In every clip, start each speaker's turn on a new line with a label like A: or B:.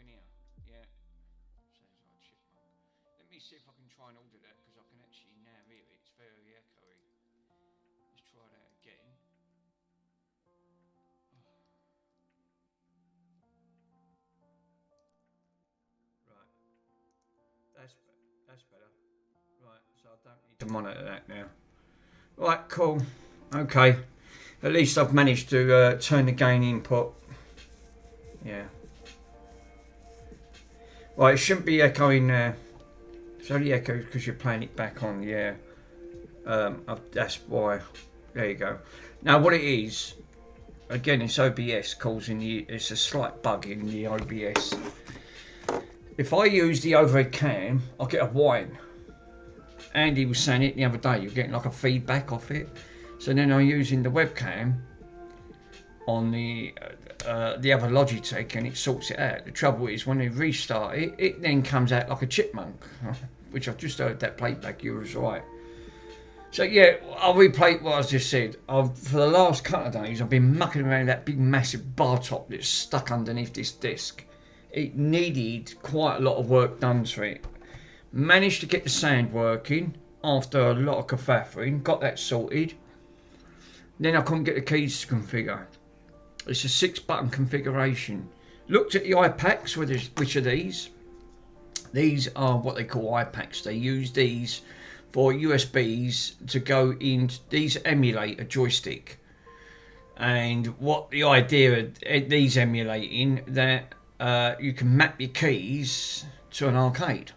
A: in here. Yeah. Sounds like a chipmunk. Let me see if I can try and alter that because I can actually now hear it. It's very echoey. Let's try that again. Right. That's better. Right. So I don't need to monitor that now. Right. Cool. Okay. At least I've managed to turn the gain input. Yeah. Right. It shouldn't be echoing there. It's only echoes because you're playing it back on. Yeah. That's why. There you go. Now what it is, again, it's OBS causing it's a slight bug in the OBS. If I use the overhead cam, I'll get a whine. Andy was saying it the other day, you're getting like a feedback off it. So then I'm using the webcam on the other Logitech and it sorts it out. The trouble is when they restart it, it then comes out like a chipmunk, which I've just heard that playback, you was right. So yeah, I'll replay what I just said. For the last couple of days, I've been mucking around that big massive bar top that's stuck underneath this disc. It needed quite a lot of work done to it. Managed to get the sound working after a lot of kerfuffling, got that sorted. Then I couldn't get the keys to configure. It's a 6-button configuration. Looked at the iPacks, which are these. These are what they call iPacks. They use these for USBs to go in. These emulate a joystick. And what the idea of these emulating, that you can map your keys to an arcade.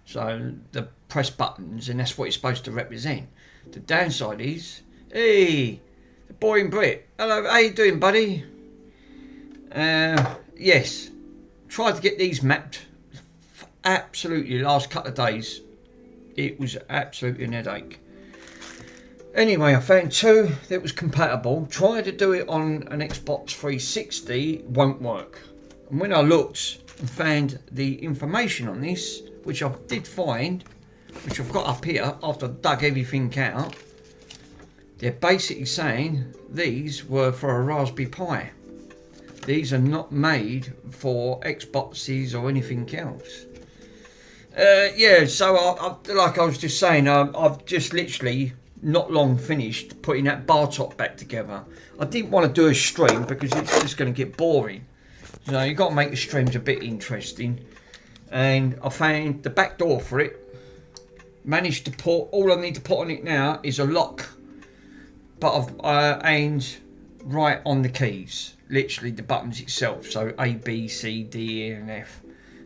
A: So the press buttons, and that's what it's supposed to represent. The downside is, hey, the boring Brit. Hello, how you doing, buddy? Yes, tried to get these mapped. Absolutely, last couple of days, it was absolutely an headache. Anyway, I found two that was compatible. Tried to do it on an Xbox 360, won't work. And when I looked and found the information on this, which I did find, which I've got up here after I dug everything out, they're basically saying these were for a Raspberry Pi. These are not made for Xboxes or anything else. Yeah, so like I was just saying, I've just literally not long finished putting that bar top back together. I didn't want to do a stream because it's just going to get boring. So you've got to make the streams a bit interesting. And I found the back door for it. Managed to put, all I need to put on it now is a lock. But I've aimed right on the keys. Literally the buttons itself. So A, B, C, D, E and F.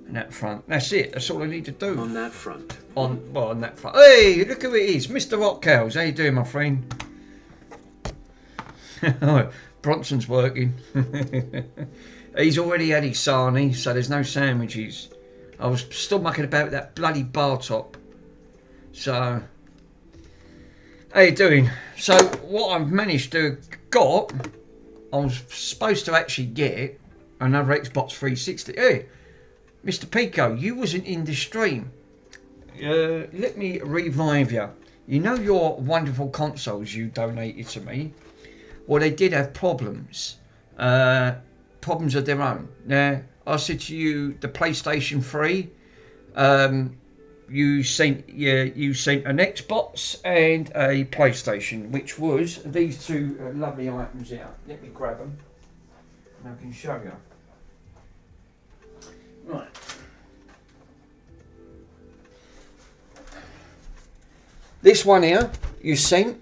A: And that front. That's it. That's all I need to do.
B: On that front.
A: On that front. Hey, look who it is. Mr. Rockcows. How you doing, my friend? Bronson's working. He's already had his sarnie, so there's no sandwiches. I was still mucking about that bloody bar top. So, how you doing? So, what I've managed to got, I was supposed to actually get another Xbox 360. Hey, Mr. Pico, you wasn't in the stream. Let me revive you. You know your wonderful consoles you donated to me? Well, they did have problems. Problems of their own. Now, I said to you, the PlayStation 3, you sent an Xbox and a PlayStation, which was these two lovely items here. Let me grab them and I can show you. Right. This one here you sent,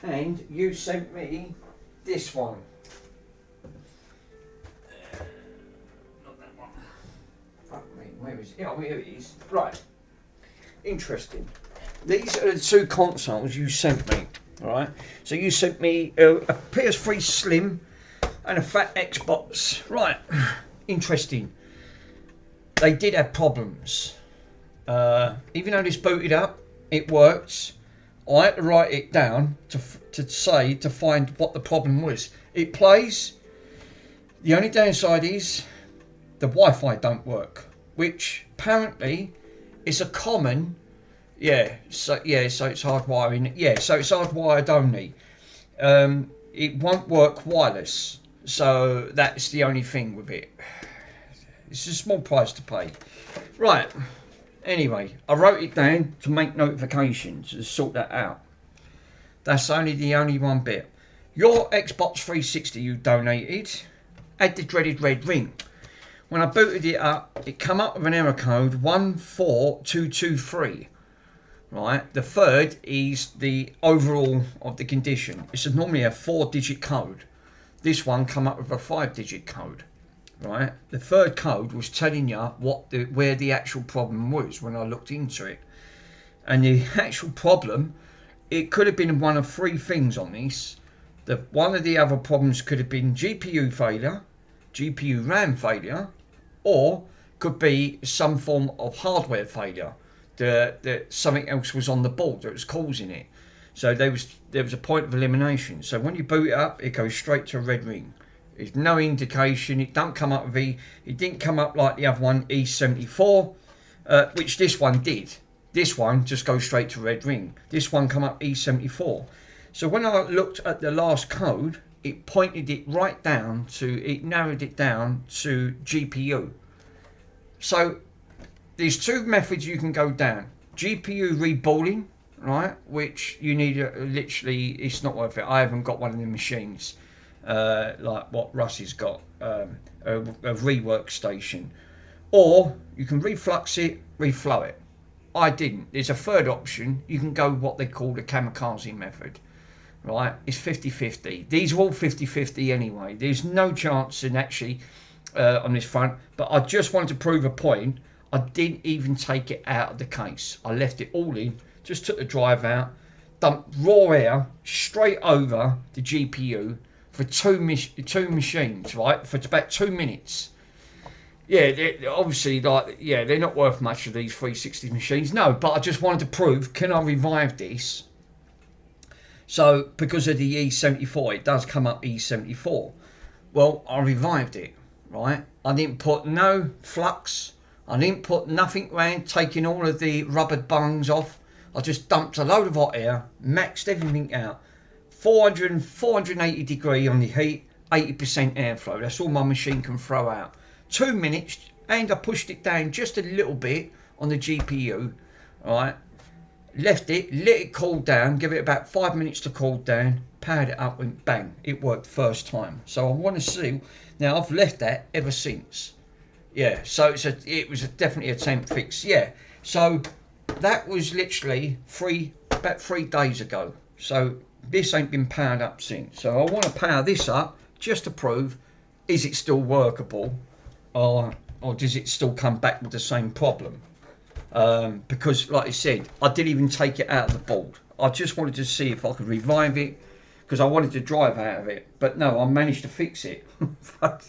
A: and you sent me this one. Not that one. Fuck me, where is it? Oh, here it is. Right. Interesting. These are the two consoles you sent me. Alright. So you sent me a PS3 Slim and a fat Xbox. Right. Interesting. They did have problems. Even though this booted up, it works. I had to write it down to find what the problem was. It plays. The only downside is the Wi-Fi don't work, which apparently is a common. So it's hardwiring. Yeah, so it's hardwired only. It won't work wireless. So that's the only thing with it. It's a small price to pay. Right. Anyway, I wrote it down to make notifications to sort that out. That's the only one bit. Your Xbox 360 you donated had the dreaded red ring. When I booted it up, it come up with an error code 14223. Right, the third is the overall of the condition. It's normally a 4-digit code. This one come up with a 5-digit code. Right, the third code was telling you where the actual problem was when I looked into it, and the actual problem, it could have been one of 3 things on this. One of the other problems could have been GPU failure, GPU RAM failure, or could be some form of hardware failure. Something else was on the board that was causing it. So there was a point of elimination. So when you boot it up, it goes straight to a red ring. There's no indication. It don't come up with it didn't come up like the other one, E74, which this one did. This one just goes straight to red ring. This one come up E74. So when I looked at the last code, it pointed it right down to, it narrowed it down to GPU. So there's 2 methods you can go down. GPU reballing, right, which you need literally, it's not worth it. I haven't got one of the machines like what Russ has got, a rework station. Or you can reflux it, reflow it. I didn't. There's a third option. You can go what they call the kamikaze method. Right, it's 50-50. These are all 50-50 anyway. There's no chance in actually on this front. But I just wanted to prove a point. I didn't even take it out of the case. I left it all in. Just took the drive out. Dumped raw air straight over the GPU for two machines, right? For about 2 minutes. Yeah, obviously, they're not worth much of these 360 machines. No, but I just wanted to prove, can I revive this? So, because of the E74, it does come up E74. Well, I revived it, right? I didn't put no flux. I didn't put nothing around, taking all of the rubbered bungs off. I just dumped a load of hot air, maxed everything out. 480 degree on the heat, 80% airflow. That's all my machine can throw out. 2 minutes, and I pushed it down just a little bit on the GPU, right? Left it, let it cool down, give it about 5 minutes to cool down, powered it up, and bang, it worked first time. So I want to see, now I've left that ever since. Yeah, so it was definitely a temp fix, yeah. So that was literally about 3 days ago. So this ain't been powered up since. So I want to power this up just to prove, is it still workable, or does it still come back with the same problem? Because like I said, I didn't even take it out of the board. I just wanted to see if I could revive it, because I wanted to drive out of it. But no, I managed to fix it. But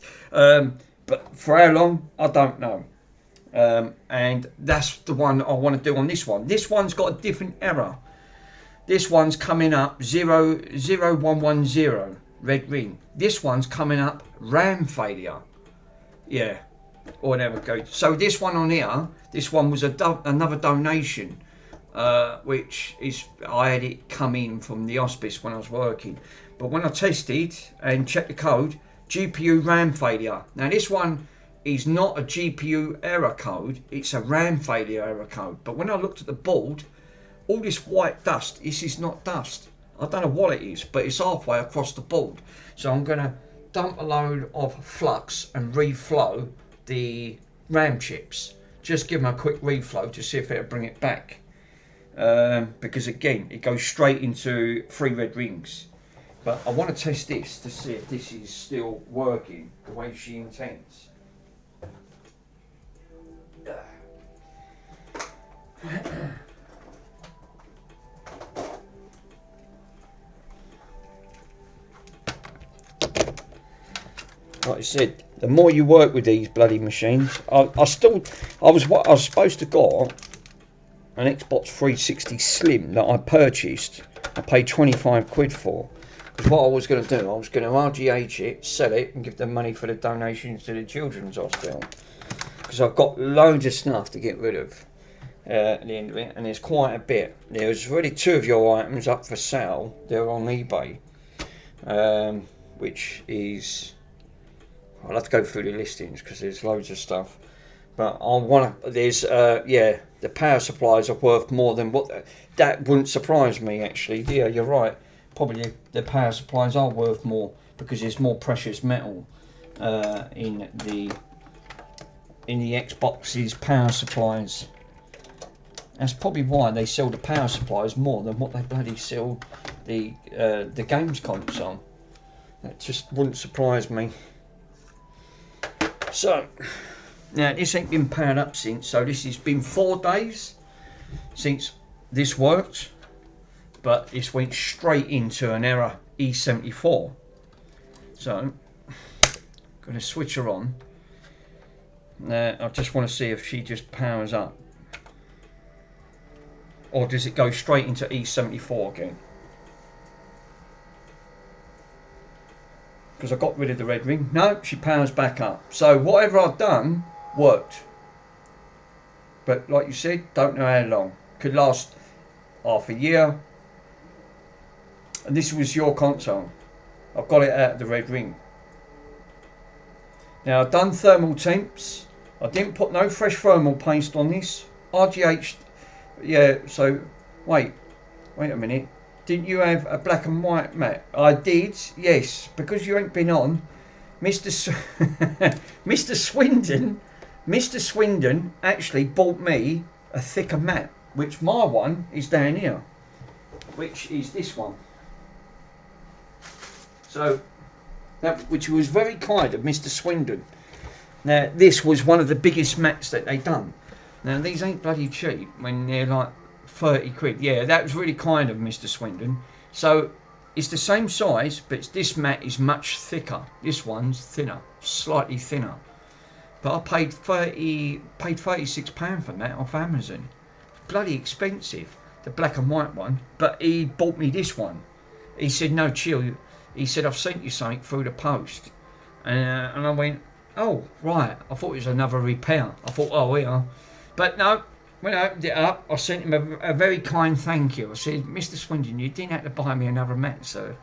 A: for how long, I don't know. And that's the one I want to do on this one. This one's got a different error. This one's coming up 00110 red ring. This one's coming up RAM failure. Yeah, or whatever goes. So this one on here, this one was another donation, which is, I had it come in from the hospice when I was working. But when I tested and checked the code, GPU RAM failure. Now this one is not a GPU error code, it's a RAM failure error code. But when I looked at the board, all this white dust, this is not dust. I don't know what it is, but it's halfway across the board. So I'm going to dump a load of flux and reflow the RAM chips. Just give them a quick reflow to see if it'll bring it back. Because again, it goes straight into 3 red rings. But I want to test this to see if this is still working the way she intends. Like I said, the more you work with these bloody machines, I was supposed to got an Xbox 360 Slim that I purchased. I paid 25 quid for. Because what I was going to do, I was going to RGH it, sell it, and give them money for the donations to the children's hospital. Because I've got loads of stuff to get rid of at the end of it, and there's quite a bit. There's already 2 of your items up for sale. They're on eBay, which is I'll have to go through the listings because there's loads of stuff. But I want to. There's yeah, the power supplies are worth more than what. That wouldn't surprise me actually. Yeah, you're right. Probably the power supplies are worth more because there's more precious metal in the Xbox's power supplies. That's probably why they sell the power supplies more than what they bloody sell the games console. That just wouldn't surprise me. So now this ain't been powered up since, so this has been 4 days since this worked, but this went straight into an error E74. So I'm going to switch her on. I just want to see if she just powers up, or does it go straight into E74 again? Because I got rid of the red ring. No, she powers back up. So whatever I've done worked. But like you said, don't know how long. Could last half a year. And this was your console. I've got it out of the red ring. Now I've done thermal temps. I didn't put no fresh thermal paste on this. RGH, yeah, so wait a minute. Didn't you have a black and white mat? I did, yes, because you ain't been on. Mr. Mr. Swindon actually bought me a thicker mat, which my one is down here, which is this one. So, which was very kind of Mr. Swindon. Now, this was one of the biggest mats that they done. Now, these ain't bloody cheap when they're like 30 quid. Yeah, that was really kind of Mr. Swindon. So, it's the same size, but this mat is much thicker. This one's thinner, slightly thinner. But I paid £36 for that off Amazon. Bloody expensive, the black and white one. But he bought me this one. He said, no, chill. He said, I've sent you something through the post. And I went, oh, right. I thought it was another repair. I thought, oh, yeah. But no, when I opened it up, I sent him a very kind thank you. I said, Mr. Swindon, you didn't have to buy me another mat, sir.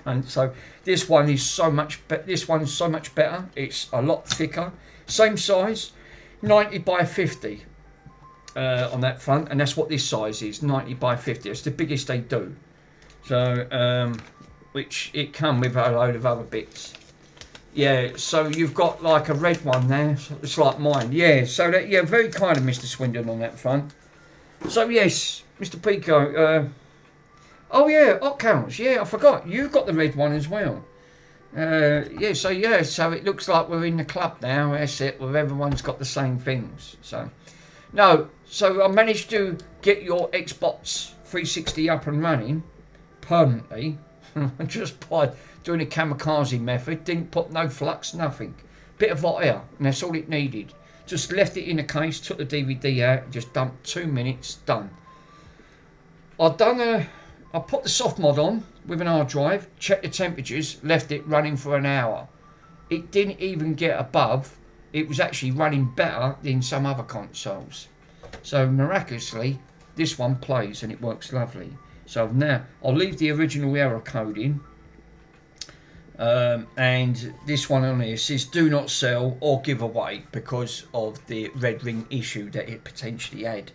A: And so this one is so much this one's so much better. It's a lot thicker. Same size, 90 by 50 on that front. And that's what this size is, 90 by 50. It's the biggest they do. So, which it come with a load of other bits. Yeah, so you've got like a red one there. So it's like mine. Yeah, so that, yeah, very kind of Mr. Swindon on that front. So yes, Mr. Pico. Oh yeah, hot counts. Yeah, I forgot. You've got the red one as well. Yeah, so it looks like we're in the club now. That's it. Where everyone's got the same things. So no, so I managed to get your Xbox 360 up and running permanently. Just by doing a kamikaze method. Didn't put no flux, nothing. Bit of hot air, and that's all it needed. Just left it in a case, took the DVD out, just dumped 2 minutes, done. I put the soft mod on with an hard drive, checked the temperatures, left it running for an hour. It didn't even get above. It was actually running better than some other consoles. So miraculously, this one plays and it works lovely. So now I'll leave the original error code in, and this one on here says do not sell or give away because of the red ring issue that it potentially had.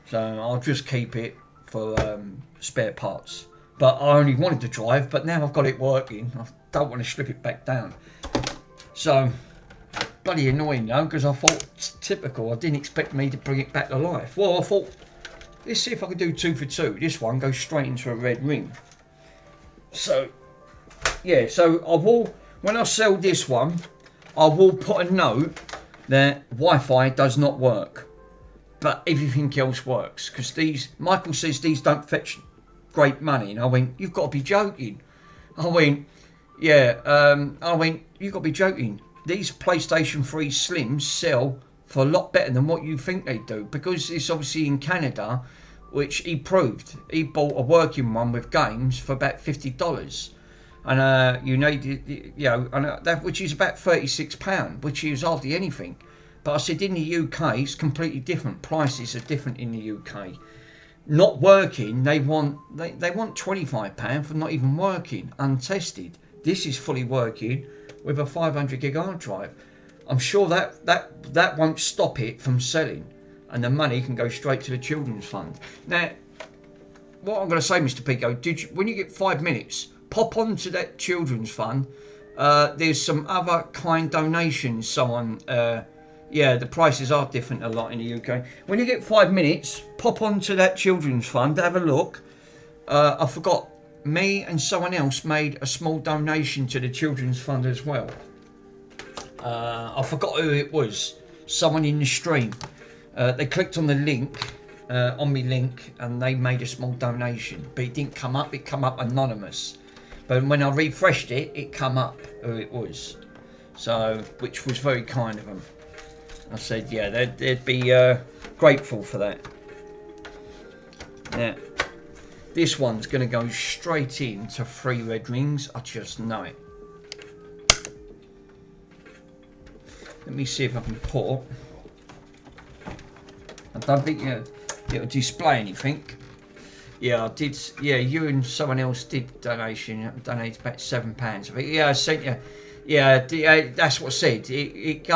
A: So I'll just keep it for spare parts. But I only wanted to drive, but now I've got it working. I don't want to strip it back down. So bloody annoying though, because I thought it's typical. I didn't expect me to bring it back to life. Well, I thought, let's see if I can do 2 for 2. This one goes straight into a red ring. So, yeah, so I will, when I sell this one, I will put a note that Wi-Fi does not work, but everything else works. Because these, Michael says these don't fetch great money. And I went, you've got to be joking. I went, yeah, you've got to be joking. These PlayStation 3 Slims sell for a lot better than what you think they do, because it's obviously in Canada, which he proved. He bought a working one with games for about $50, and you need, and that, which is about £36, which is hardly anything. But I said in the UK it's completely different. Prices are different in the UK. Not working, they want £25 for not even working, untested. This is fully working, with a 500 gig hard drive. I'm sure that won't stop it from selling, and the money can go straight to the children's fund. Now, what I'm going to say, Mr. Pico, when you get 5 minutes, pop onto that children's fund. There's some other kind donations. Someone, yeah, the prices are different a lot in the UK. When you get 5 minutes, pop onto that children's fund, have a look. I forgot, me and someone else made a small donation to the children's fund as well. I forgot who it was. Someone in the stream. They clicked on the link, on my link, and they made a small donation. But it didn't come up. It come up anonymous. But when I refreshed it, it come up who it was. So, which was very kind of them. I said, yeah, they'd be grateful for that. Now, this one's going to go straight into 3 red rings. I just know it. Let me see if I can put. I don't think it'll display anything. Yeah, I did. Yeah, you and someone else did donated about £7. I think, yeah, I sent you. Yeah, that's what I said. It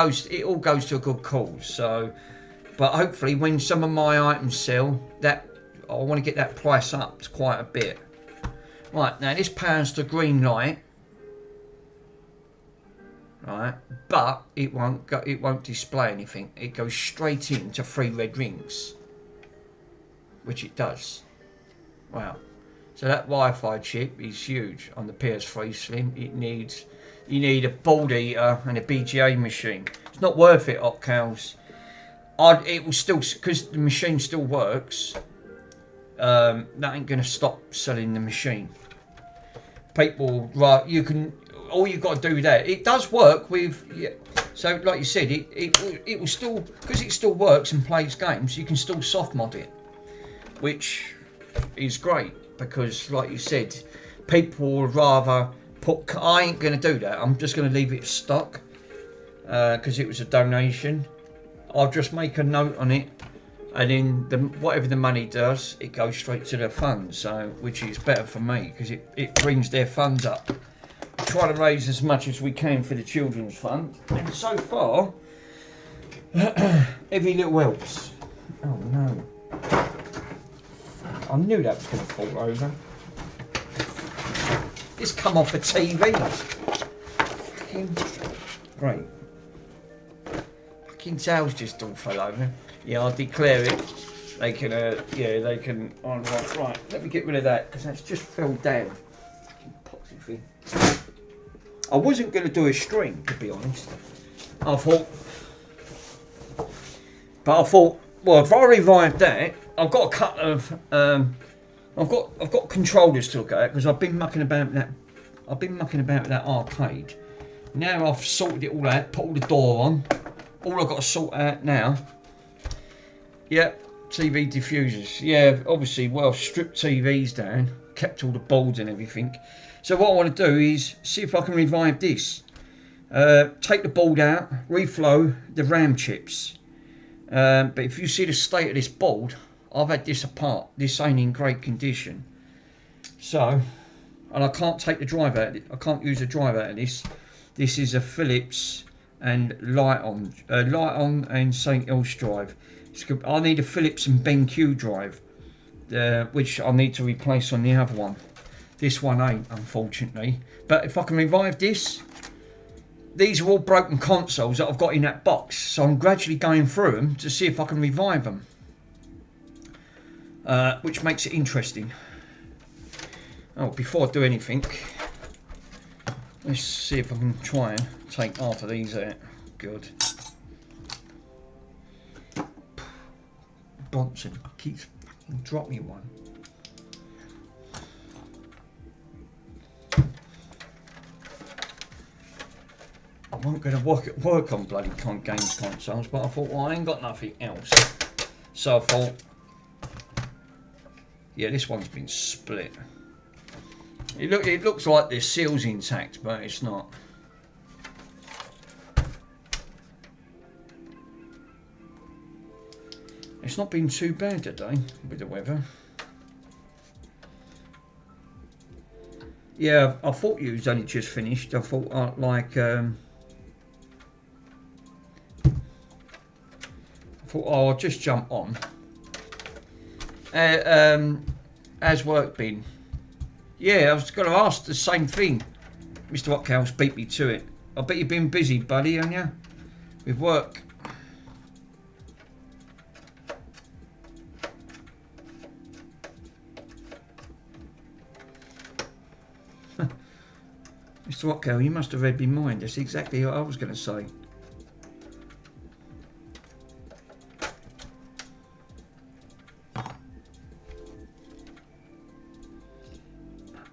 A: all goes to a good cause. So, but hopefully, when some of my items sell, that I want to get that price up to quite a bit. Right, now this powers the green light. Right, but it won't display anything. It goes straight into 3 red rings, which it does. Wow. So that Wi-Fi chip is huge on the PS3 Slim. You need a board eater and a BGA machine. It's not worth it, Opcals. It will still, because the machine still works. That ain't gonna stop selling the machine. People, right? You can. All you've got to do there. It does work with. Yeah, so, like you said, it will still, because it still works and plays games. You can still soft mod it, which is great, because, like you said, people would rather put. I ain't gonna do that. I'm just gonna leave it stock, because it was a donation. I'll just make a note on it, and then whatever the money does, it goes straight to the fund. So, which is better for me, because it brings their funds up. Try to raise as much as we can for the children's fund, and so far, every little helps. Oh no! I knew that was going to fall over. It's come off a TV. Fucking great. Fucking tails just all fell over. Yeah, I declare it. They can, yeah, they can. Oh, right. Let me get rid of that, because that's just fell down. Fucking poxy thing. I wasn't going to do a string, to be honest. I thought, well, if I revive that, I've got a couple of, I've got controllers to look at, because I've been mucking about that. I've been mucking about with that arcade. Now I've sorted it all out, put all the door on. All I've got to sort out now. Yep, TV diffusers. Yeah, obviously, well, stripped TVs down, kept all the boards and everything. So what I want to do is see if I can revive this. Take the board out, reflow the RAM chips. But if you see the state of this board, I've had this apart. This ain't in great condition. So, and I can't take the drive out. I can't use the drive out of this. This is a Philips and Lighton and St. El's drive. I need a Philips and BenQ drive, which I need to replace on the other one. This one ain't, unfortunately. But if I can revive this, these are all broken consoles that I've got in that box. So I'm gradually going through them to see if I can revive them. Which makes it interesting. Oh, before I do anything, let's see if I can try and take half of these out. Good. Bronson, I keep fucking dropping me one. I wasn't going to work on bloody games consoles, but I thought, well, I ain't got nothing else. So I thought, yeah, this one's been split. It looks like the seal's intact, but it's not. It's not been too bad today with the weather. Yeah, I thought you was only just finished. I thought oh, I'll just jump on. How's work been? Yeah, I was going to ask the same thing. Mr. Watkhouse beat me to it. I bet you've been busy, buddy, haven't you? With work. Mr. Watkhouse, you must have read my mind. That's exactly what I was going to say.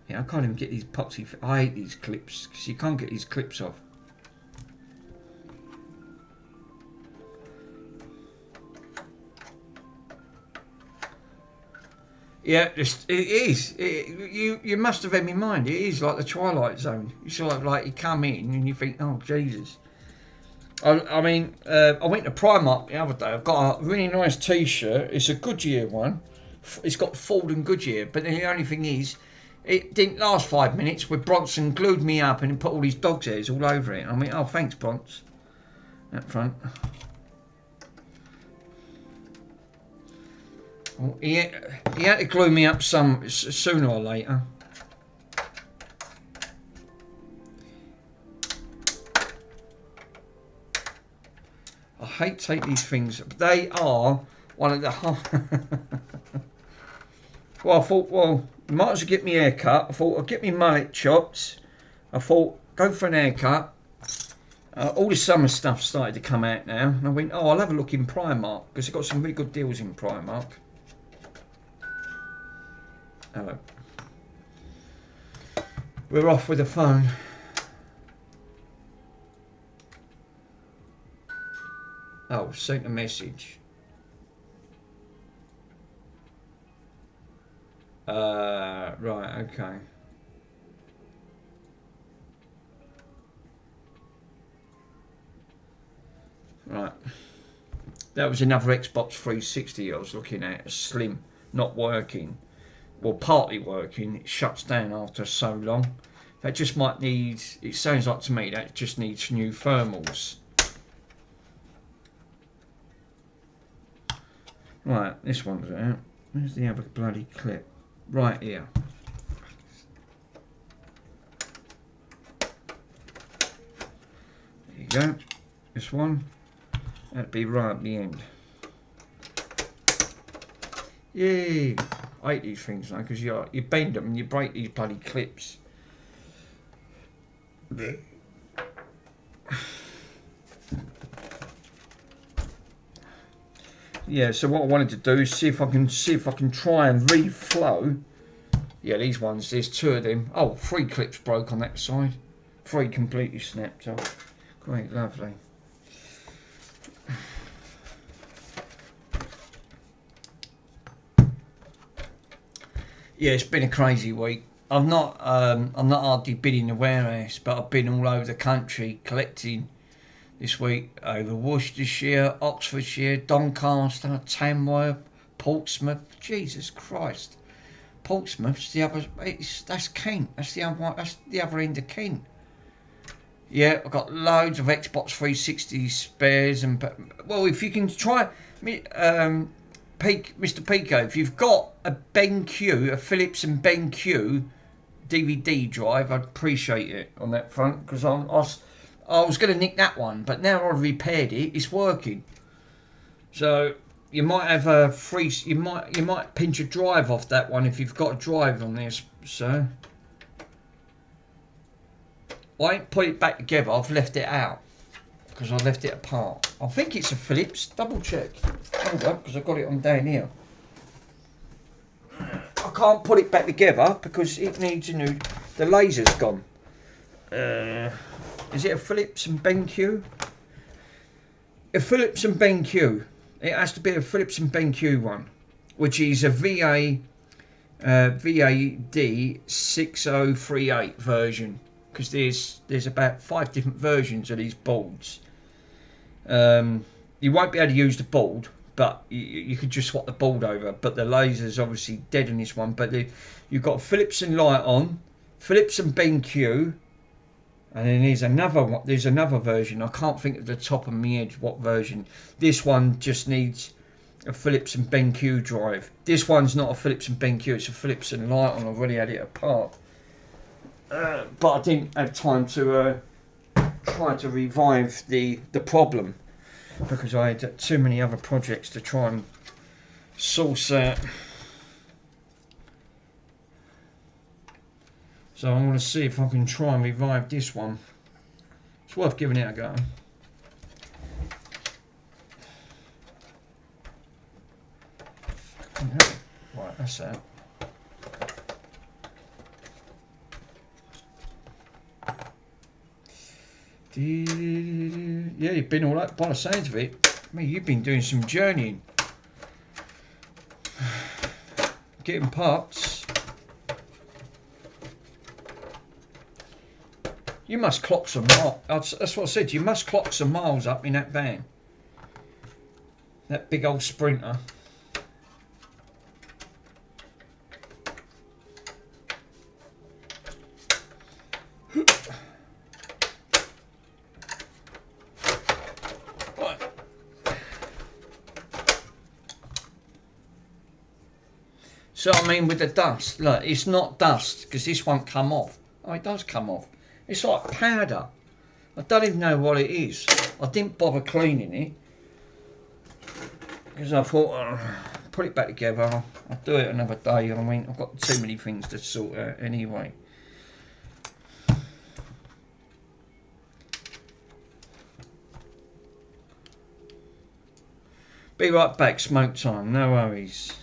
A: Yeah, I can't even get these poxy. I hate these clips because you can't get these clips off. Yeah, it is. You must have read my mind. It is like the Twilight Zone. You sort of like you come in and you think, oh Jesus. I mean, I went to Primark the other day. I've got a really nice T-shirt. It's a Goodyear one. It's got Ford and Goodyear, but the only thing is, it didn't last 5 minutes. Where Bronson glued me up and put all these dog's hairs all over it. I mean, oh thanks, Bronson. That front. Well, he had to glue me up some sooner or later. I hate to take these things, but they are one of the. Well, I thought, well, might as well get me a haircut. I thought I'll get me mullet chopped. I thought go for an haircut. All the summer stuff started to come out now, and I went, oh, I'll have a look in Primark because they've got some really good deals in Primark. Hello. We're off with the phone. Oh, sent a message. Right, okay. Right. That was another Xbox 360 I was looking at. Slim, not working. Well, partly working. It shuts down after so long. That just might need, it sounds like to me that just needs new thermals. Right, this one's out. Where's the other bloody clip? Right here. There you go. This one. That'd be right at the end. Yay! I hate these things now because you bend them and you break these bloody clips. Yeah, so what I wanted to do is see if I can try and reflow. Yeah, these ones, there's two of them. Oh, 3 clips broke on that side. 3 completely snapped off. Great, lovely. Yeah, it's been a crazy week. I'm not hardly been in the warehouse, but I've been all over the country collecting this week over Worcestershire, Oxfordshire, Doncaster, Tamworth, Portsmouth. Jesus Christ, Portsmouth's the other. That's Kent. That's the other end of Kent. Yeah, I've got loads of Xbox 360 spares and well, if you can try, Mr. Pico, if you've got a BenQ, a Philips and BenQ DVD drive, I'd appreciate it on that front because I was going to nick that one, but now I've repaired it. It's working. So you might have a free. You might pinch a drive off that one if you've got a drive on this. So I ain't put it back together. I've left it out because I left it apart. I think it's a Philips. Double check. Hold up, because I've got it on down here. I can't put it back together because it needs a new. The laser's gone. Is it a Philips and BenQ? A Philips and BenQ. It has to be a Philips and BenQ one, which is a VAD 6038 version. Because there's about 5 different versions of these boards. You won't be able to use the board, but you could just swap the board over. But the laser's obviously dead in this one. But you've got Philips and light on. Philips and BenQ, and then there's another one. There's another version. I can't think of the top of my head what version. This one just needs a Philips and BenQ drive. This one's not a Philips and BenQ. It's a Philips and Lighton. I've already had it apart, but I didn't have time to try to revive the problem because I had too many other projects to try and source out. So I'm going to see if I can try and revive this one. It's worth giving it a go. Right, that's out. Yeah, you've been all up by the sounds of it. I mean, you've been doing some journeying. Getting parts. You must clock some miles. That's what I said. You must clock some miles up in that van. That big old Sprinter. Right. So I mean, with the dust, look, it's not dust because this won't come off. Oh, it does come off. It's like powder. I don't even know what it is. I didn't bother cleaning it because I thought put it back together. I'll do it another day. I mean, I've got too many things to sort out anyway. Be right back, smoke time, no worries.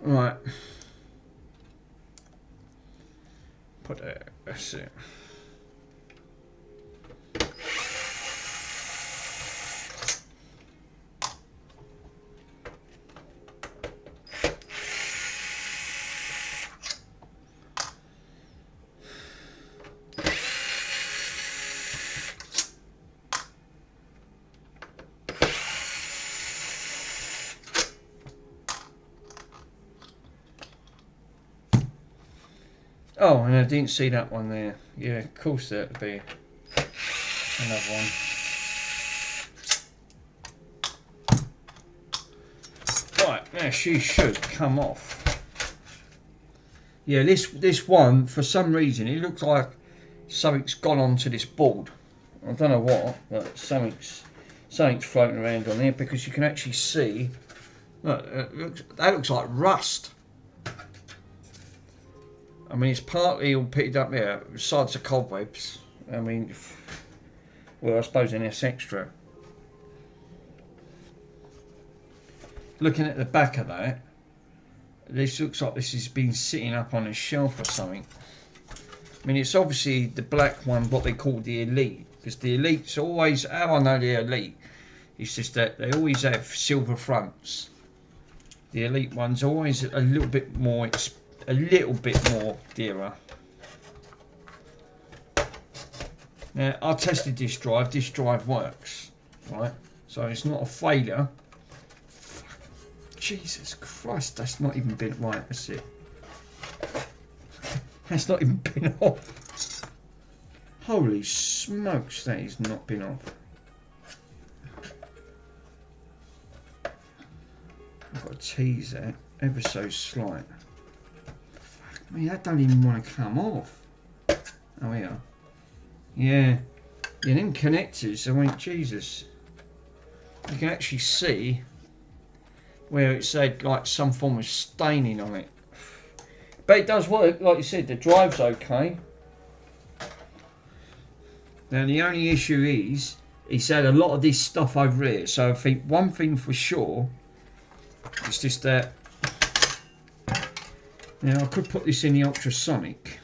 A: Right. Put that, that's it. Oh, and I didn't see that one there. Yeah, of course that'd be another one. Right, now she should come off. Yeah, this one, for some reason, it looks like something's gone onto this board. I don't know what, but something's floating around on there because you can actually see. Look, that looks like rust. I mean, it's partly all picked up there, besides the cobwebs. I mean, well, I suppose in this extra. Looking at the back of that, this looks like this has been sitting up on a shelf or something. I mean, it's obviously the black one, what they call the Elite, because the Elite's always, how I know the Elite, it's just that they always have silver fronts. The Elite one's always a little bit more dearer. Now, I tested this drive works, right? So it's not a failure. Jesus Christ, that's not even been right, that's it. That's not even been off. Holy smokes, that has not been off. I've got to tease that ever so slight. I mean, that don't even want to come off. Oh, yeah. Yeah. Yeah, them connectors, I mean, Jesus. You can actually see where it said, like, some form of staining on it. But it does work, like you said, the drive's okay. Now, the only issue is, he's had a lot of this stuff over here, so I think one thing for sure, it's just that. Now I could put this in the ultrasonic,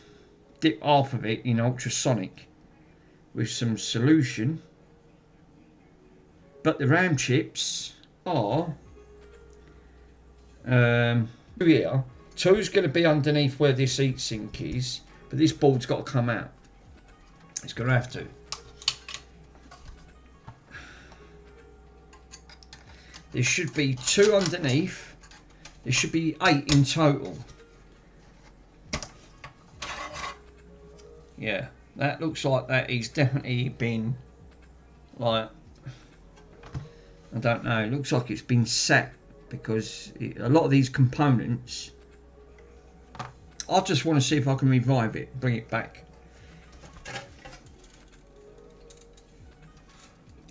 A: dip half of it in ultrasonic with some solution, but the RAM chips are here. Two's going to be underneath where this heatsink is, but this board's got to come out. It's going to have to. There should be 2 underneath. There should be 8 in total. Yeah, that looks like that he's definitely been, like, I don't know, it looks like it's been sat, because a lot of these components, I just want to see if I can revive it, bring it back.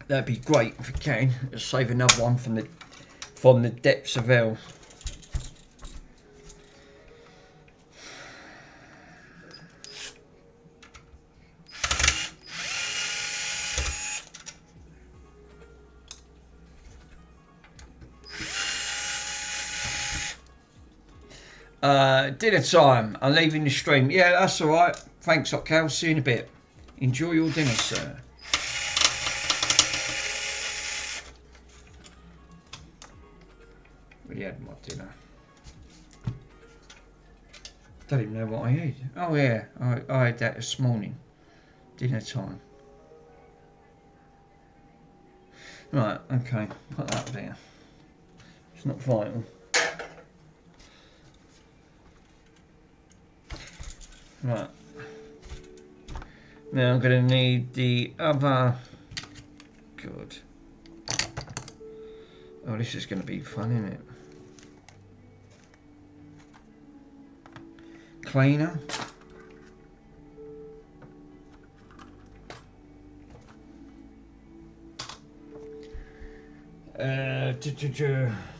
A: That'd be great if I can. Let's save another one from the depths of hell. Dinner time. I'm leaving the stream. Yeah, that's alright. Thanks, Cal. See you in a bit. Enjoy your dinner, sir. Really had my dinner. Don't even know what I ate. Oh yeah, I had that this morning. Dinner time. Right, okay. Put that there. It's not vital. Right. Now I'm going to need the other. Good. Oh, this is going to be fun, isn't it? Cleaner.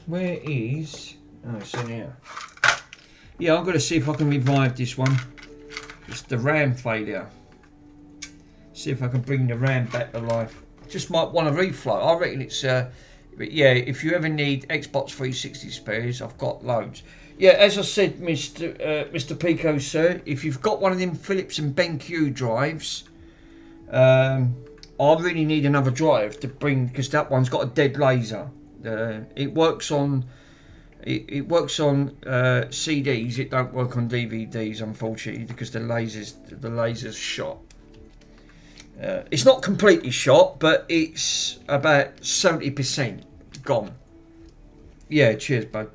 A: Where is? Oh, it's in here. Yeah, I'm going to see if I can revive this one. It's the RAM failure. See if I can bring the RAM back to life. Just might want a reflow. I reckon it's but yeah, if you ever need Xbox 360 spares, I've got loads. Yeah, as I said, Mr. Pico, sir, if you've got one of them Philips and BenQ drives, I really need another drive to bring, because that one's got a dead laser. It works on CDs. It don't work on DVDs, unfortunately, because the laser's shot. It's not completely shot, but it's about 70% gone. Yeah, cheers, bud.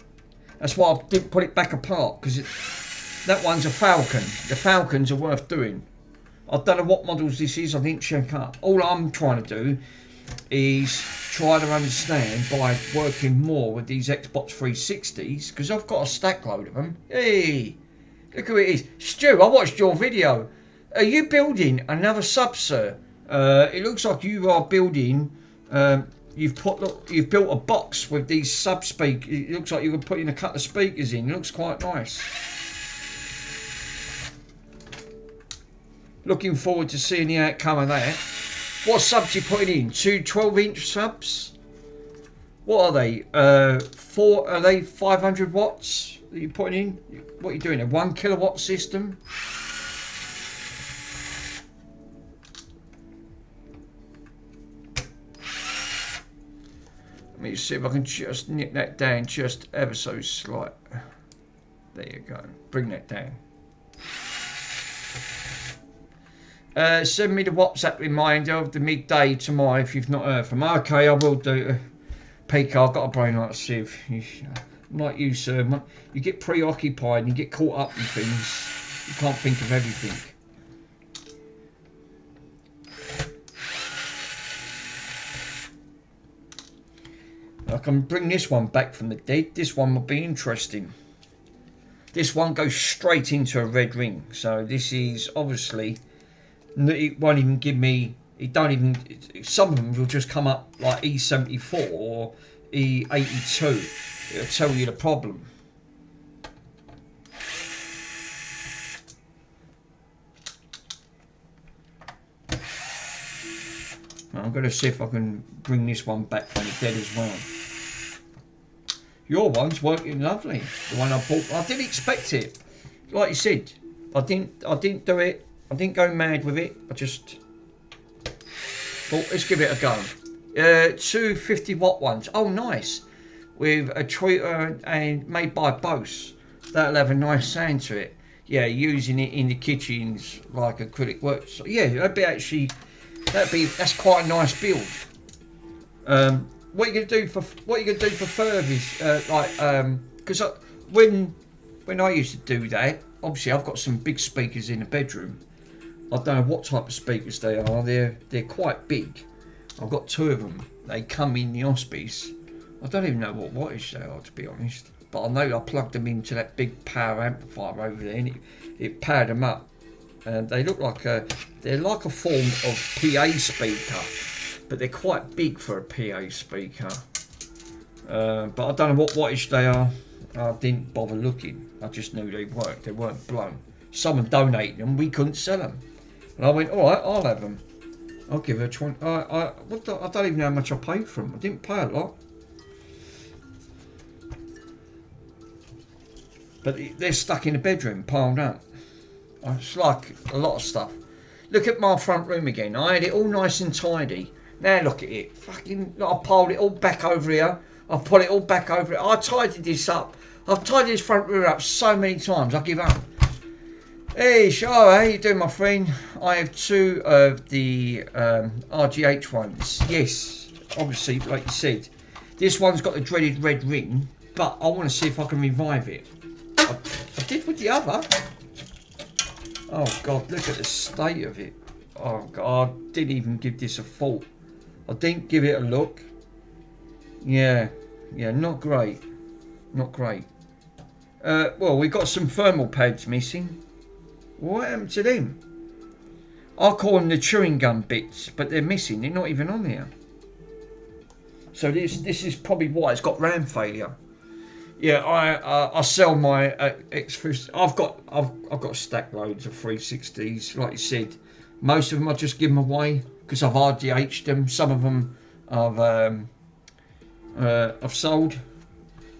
A: That's why I didn't put it back apart, because that one's a Falcon. The Falcons are worth doing. I don't know what models this is. I didn't check up. All I'm trying to do is try to understand by working more with these Xbox 360s, because I've got a stack load of them. Hey, look who it is. Stu, I watched your video. Are you building another sub, sir? It looks like you are building. You've built a box with these sub speakers. It looks like you were putting a couple of speakers in. It looks quite nice. Looking forward to seeing the outcome of that. What subs you putting in? 2 12-inch subs? What are they? Are they 500 watts that you're putting in? What are you doing? A 1 kilowatt system? Let me see if I can just nip that down just ever so slight. There you go. Bring that down. Send me the WhatsApp reminder of the midday tomorrow if you've not heard from me. Okay, I will do. Pico, I've got a brain like a sieve. Like you, sir. You get preoccupied and you get caught up in things. You can't think of everything. I can bring this one back from the dead. This one will be interesting. This one goes straight into a red ring. So this is obviously, it won't even give me, it don't even, some of them will just come up like E74 or E82. It'll tell you the problem. I'm going to see if I can bring this one back from the dead as well. Your one's working lovely. The one I bought, I didn't expect it. Like you said, I didn't do it. I didn't go mad with it. I just thought, let's give it a go. Two 50-watt ones. Oh, nice. With a tweeter and made by Bose. That'll have a nice sound to it. Yeah, using it in the kitchens like acrylic works. So, yeah, that's quite a nice build. What you gonna do for furbies? Because when I used to do that, obviously I've got some big speakers in the bedroom. I don't know what type of speakers they are. They're quite big. I've got two of them. They come in the hospice. I don't even know what wattage they are, to be honest. But I know I plugged them into that big power amplifier over there, and it powered them up. And they look like they're like a form of PA speaker, but they're quite big for a PA speaker. But I don't know what wattage they are. I didn't bother looking. I just knew they worked. They weren't blown. Someone donated them. We couldn't sell them, and I went, all right, I'll have them. I'll give her 20. I don't even know how much I paid for them. I didn't pay a lot. But they're stuck in the bedroom, piled up. It's like a lot of stuff. Look at my front room again. I had it all nice and tidy. Now look at it. Fucking, I piled it all back over here. I put it all back over it. I tidied this up. I've tidied this front room up so many times. I give up. Hey, Shara, how you doing, my friend? I have two of the RGH ones. Yes, obviously, like you said. This one's got the dreaded red ring, but I want to see if I can revive it. I did with the other. Oh God, look at the state of it. Oh God, I didn't even give this a thought. I didn't give it a look. Yeah, not great. Not great. Well, we got some thermal pads missing. What happened to them? I call them the chewing gum bits, but they're missing. They're not even on here. So this is probably why it's got RAM failure. Yeah, I sell my I've got stack loads of 360s. Like you said, most of them I just give them away because I've RDH'd them. Some of them I've sold,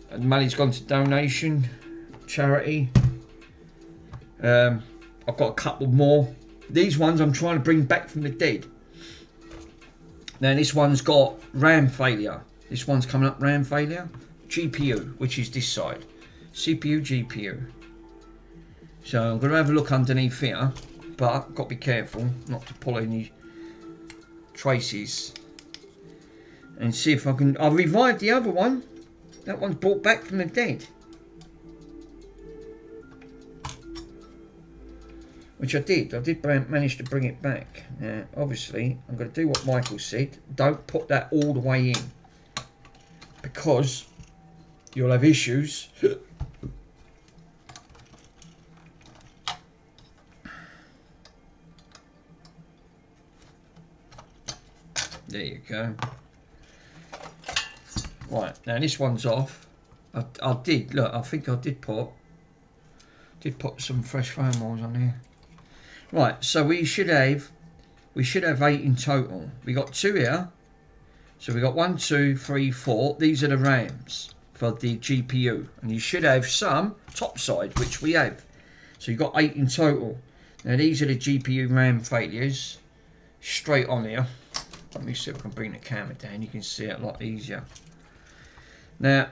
A: and money's gone to donation, charity. I've got a couple more. These ones I'm trying to bring back from the dead. Now this one's got RAM failure. This one's coming up RAM failure. GPU, which is this side. CPU, GPU. So I'm going to have a look underneath here, but I've got to be careful not to pull any traces. And see if I can... I'll revive the other one. That one's brought back from the dead. Which I did manage to bring it back. Now, obviously, I'm going to do what Michael said. Don't put that all the way in. Because you'll have issues. There you go. Right, now this one's off. I think I did put some fresh foam rolls on here. Right, so we should have 8 in total. We got 2 here. So we got 1, 2, 3, 4. These are the RAMs for the GPU, and you should have some topside, which we have. So you've got 8 in total. Now these are the GPU RAM failures. Straight on here. Let me see if I can bring the camera down. You can see it a lot easier. Now,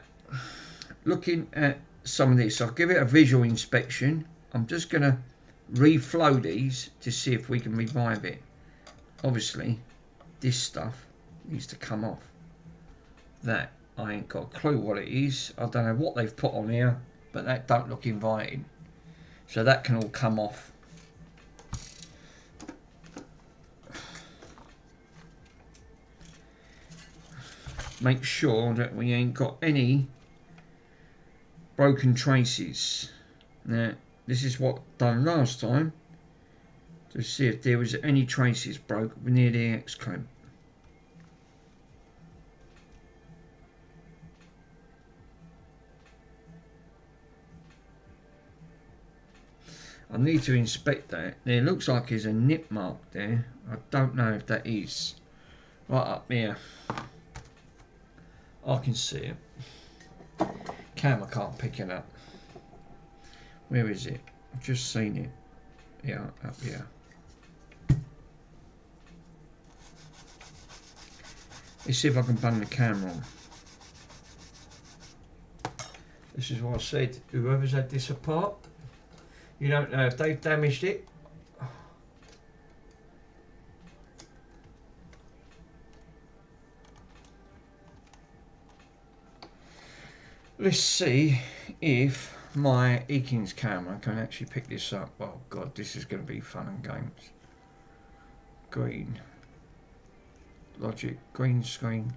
A: looking at some of this, I'll give it a visual inspection. I'm just going to reflow these to see if we can revive it. Obviously, this stuff needs to come off. That, I ain't got a clue what it is. I don't know what they've put on here, but that don't look inviting. So that can all come off. Make sure that we ain't got any broken traces. Now, this is what done last time to see if there was any traces broke near the X clamp. I need to inspect that. There looks like there's a nip mark there. I don't know if that is. Right up here. I can see it. Camera can't pick it up. Where is it? I've just seen it. Yeah, up here. Let's see if I can bung the camera on. This is what I said. Whoever's had this apart, you don't know if they've damaged it. Let's see if my Ekins camera can actually pick this up. Oh god, this is going to be fun and games. Green. Logic. Green screen.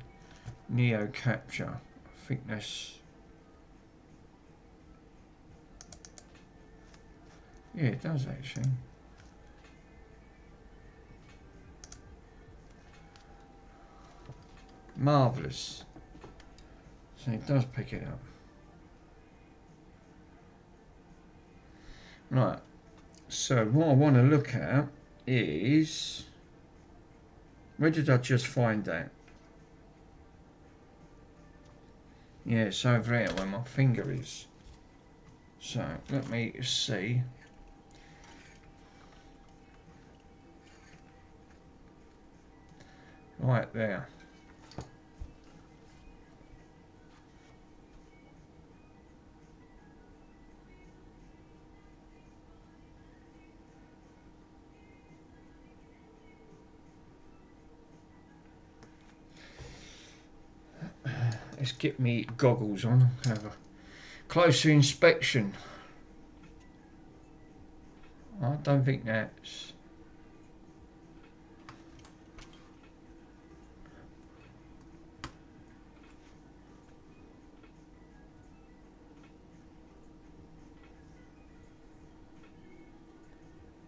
A: Neo capture. I think that's... Yeah, it does actually. Marvellous. So it does pick it up. Right, so what I want to look at is, where did I just find that? Yeah, it's over there where my finger is. So let me see. Right there. Let's get me goggles on, have a closer inspection. I don't think that's...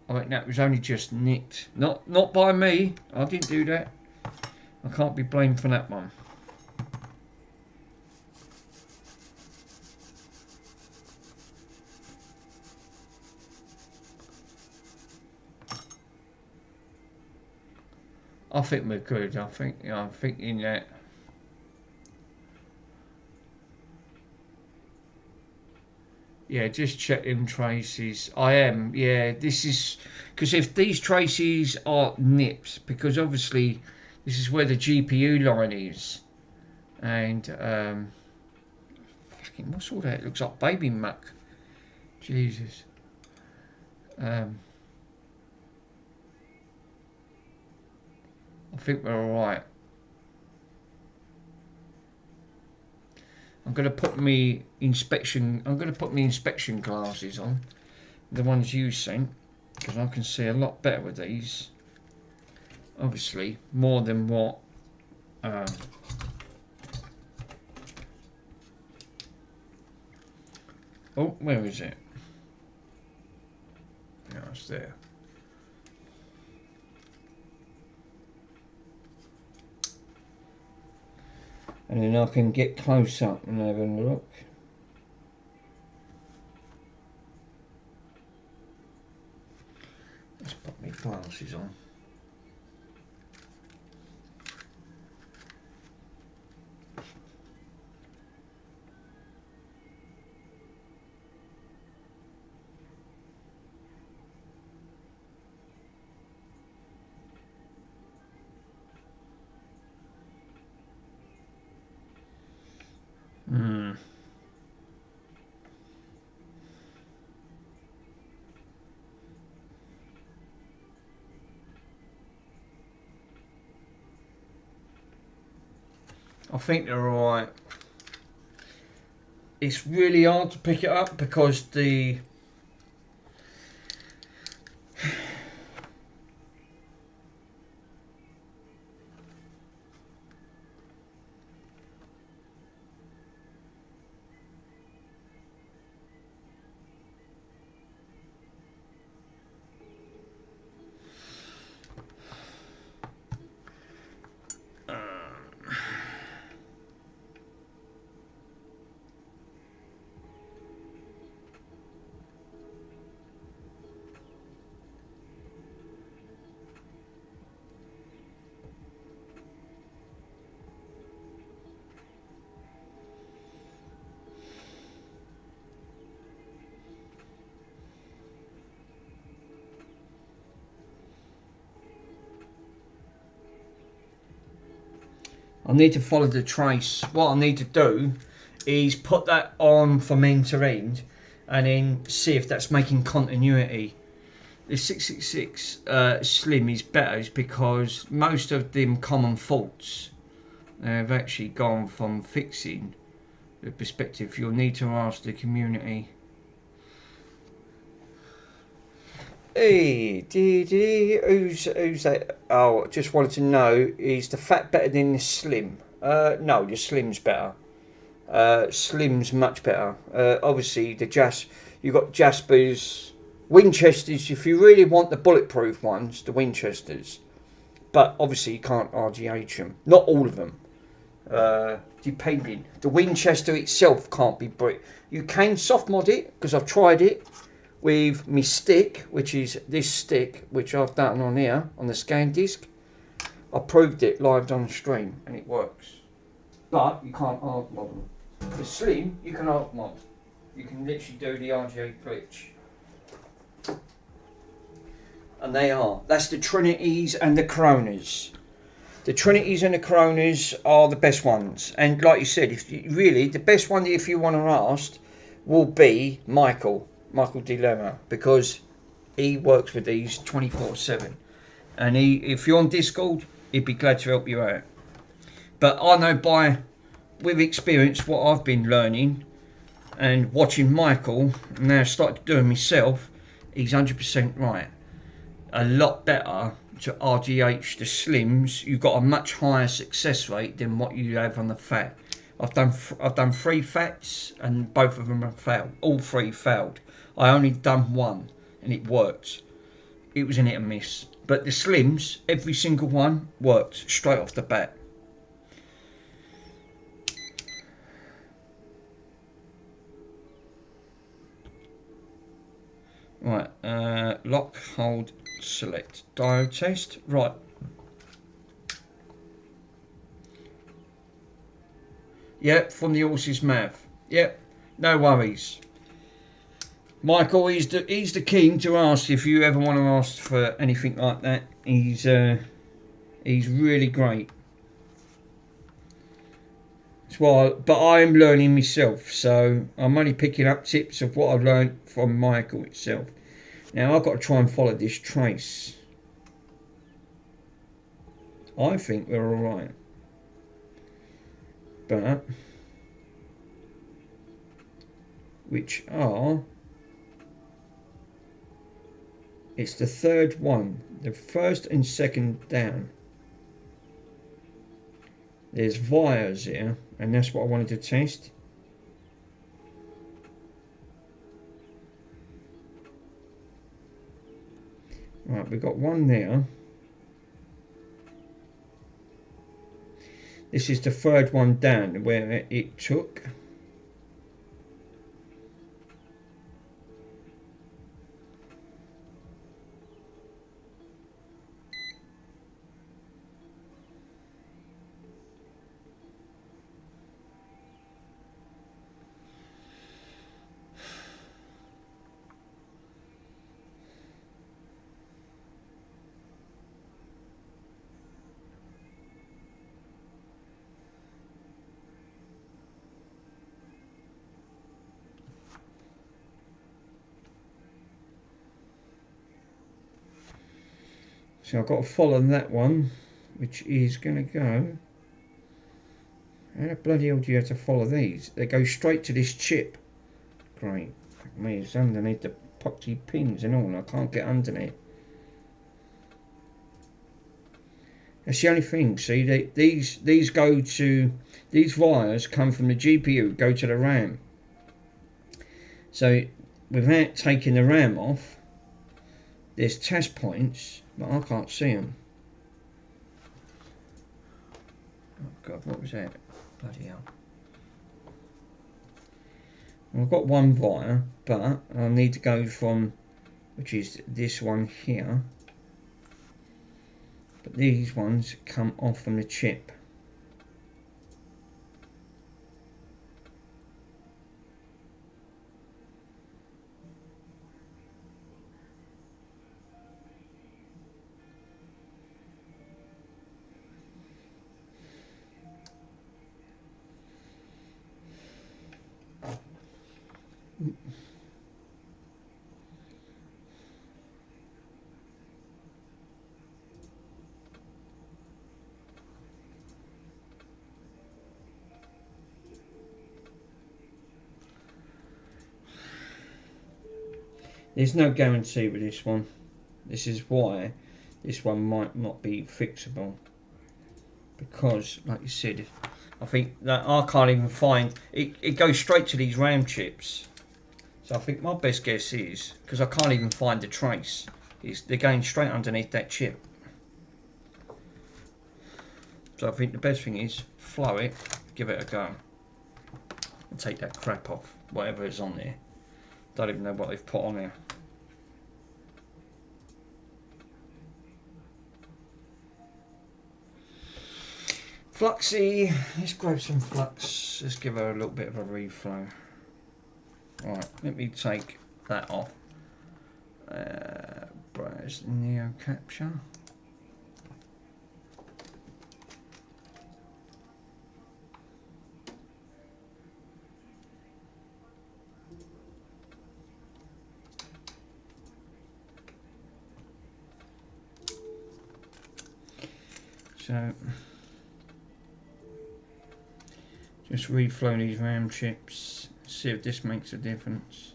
A: I think that was only just nicked. Not by me. I didn't do that. I can't be blamed for that one. I think we're good. I'm thinking that. Yeah, just check them traces. I am. Yeah, this is because if these traces are nipped, because obviously this is where the GPU line is, and fucking what's all that? It looks like baby muck. Jesus. I think we're all right. I'm going to put me inspection glasses on, the ones you sent, because I can see a lot better with these. Obviously, more than what. Oh, where is it? Yeah, it's there. And then I can get close up and have a look. Let's put my glasses on. I think they're alright. It's really hard to pick it up because the I need to follow the trace. What I need to do is put that on from end to end and then see if that's making continuity. The 666 Slim is better is because most of them common faults have actually gone from fixing the perspective. You'll need to ask the community. Hey, who's that? Oh, just wanted to know, is the fat better than the slim? No, the slim's better. Slim's much better. Obviously, you got Jaspers, Winchesters. If you really want the bulletproof ones, the Winchesters. But obviously, you can't RGH them. Not all of them. Depending. The Winchester itself can't be brick. You can soft mod it because I've tried it with my stick, which is this stick, which I've done on here on the scan disc. I proved it live on stream and it works. But you can't hard mod them. The slim, you can hard mod. You can literally do the RGA glitch. And they are. That's the Trinities and the Coronas. The Trinities and the Coronas are the best ones. And like you said, if you, really, the best one if you want to ask will be Michael Dilemma, because he works with these 24/7. And if you're on Discord, he'd be glad to help you out. But I know with experience what I've been learning and watching Michael, and now started doing myself, he's 100% right. A lot better to RGH the slims. You've got a much higher success rate than what you have on the fat. I've done 3 fats and both of them have failed. All 3 failed. I only done 1 and it worked. It was an hit and miss. But the slims, every single one worked straight off the bat. Right, lock, hold, select, diode test. Right. Yep, from the horse's mouth. Yep, no worries. Michael, he's the king to ask if you ever want to ask for anything like that. He's really great. But I am learning myself, so I'm only picking up tips of what I've learned from Michael itself. Now I've got to try and follow this trace. I think we're alright. But which are, it's the third one, the first and second down. There's wires here, and that's what I wanted to test. Right, we've got one there. This is the third one down where it took. So I've got to follow that one, which is going to go. How the bloody hell do you have to follow these? They go straight to this chip. Great. Fuck me, it's underneath the poxy pins and all, and I can't get underneath. That's the only thing. See, these go to, these wires come from the GPU, go to the RAM. So without taking the RAM off, there's test points, but I can't see them. Oh God, what was that? Bloody hell. Well, I've got one wire, but I need to go from, which is this one here. But these ones come off from the chip. There's no guarantee with this one. This is why this one might not be fixable. Because, like you said, I think that I can't even find... It goes straight to these RAM chips. So I think my best guess is, because I can't even find the trace, is they're going straight underneath that chip. So I think the best thing is, flow it, give it a go. And take that crap off, whatever is on there. Don't even know what they've put on there. Fluxy, let's grab some flux, let's give her a little bit of a reflow. Alright, let me take that off. Browse Neo Capture. So just reflow these RAM chips, see if this makes a difference.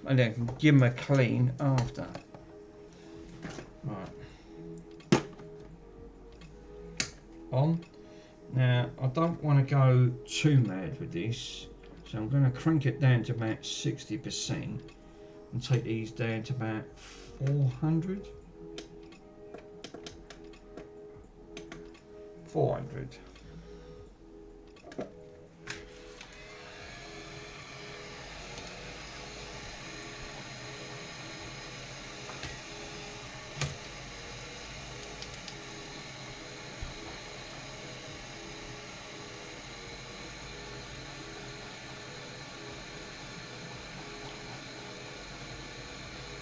A: And then give them a clean after. Right. On. Now I don't want to go too mad with this, so I'm going to crank it down to about 60% and take these down to about 400. 400.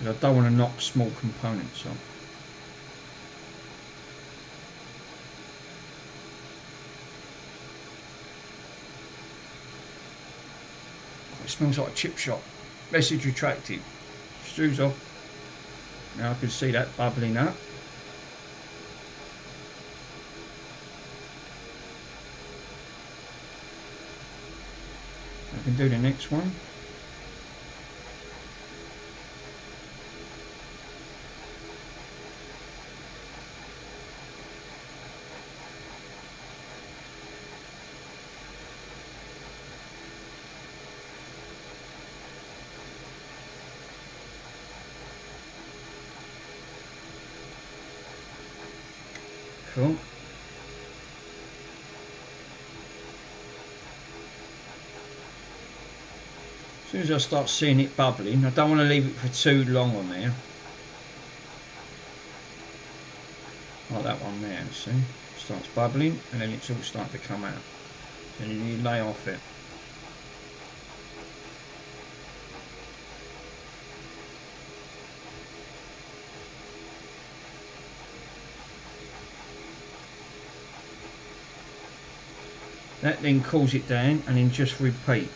A: I don't want to knock small components off. It smells like a chip shop. Message retracted. Stew's off. Now I can see that bubbling up. I can do the next one. Cool. As soon as I start seeing it bubbling, I don't want to leave it for too long on there. Like that one there, see? Starts bubbling and then it's all starting to come out. And you lay off it. That then cools it down and then just repeat.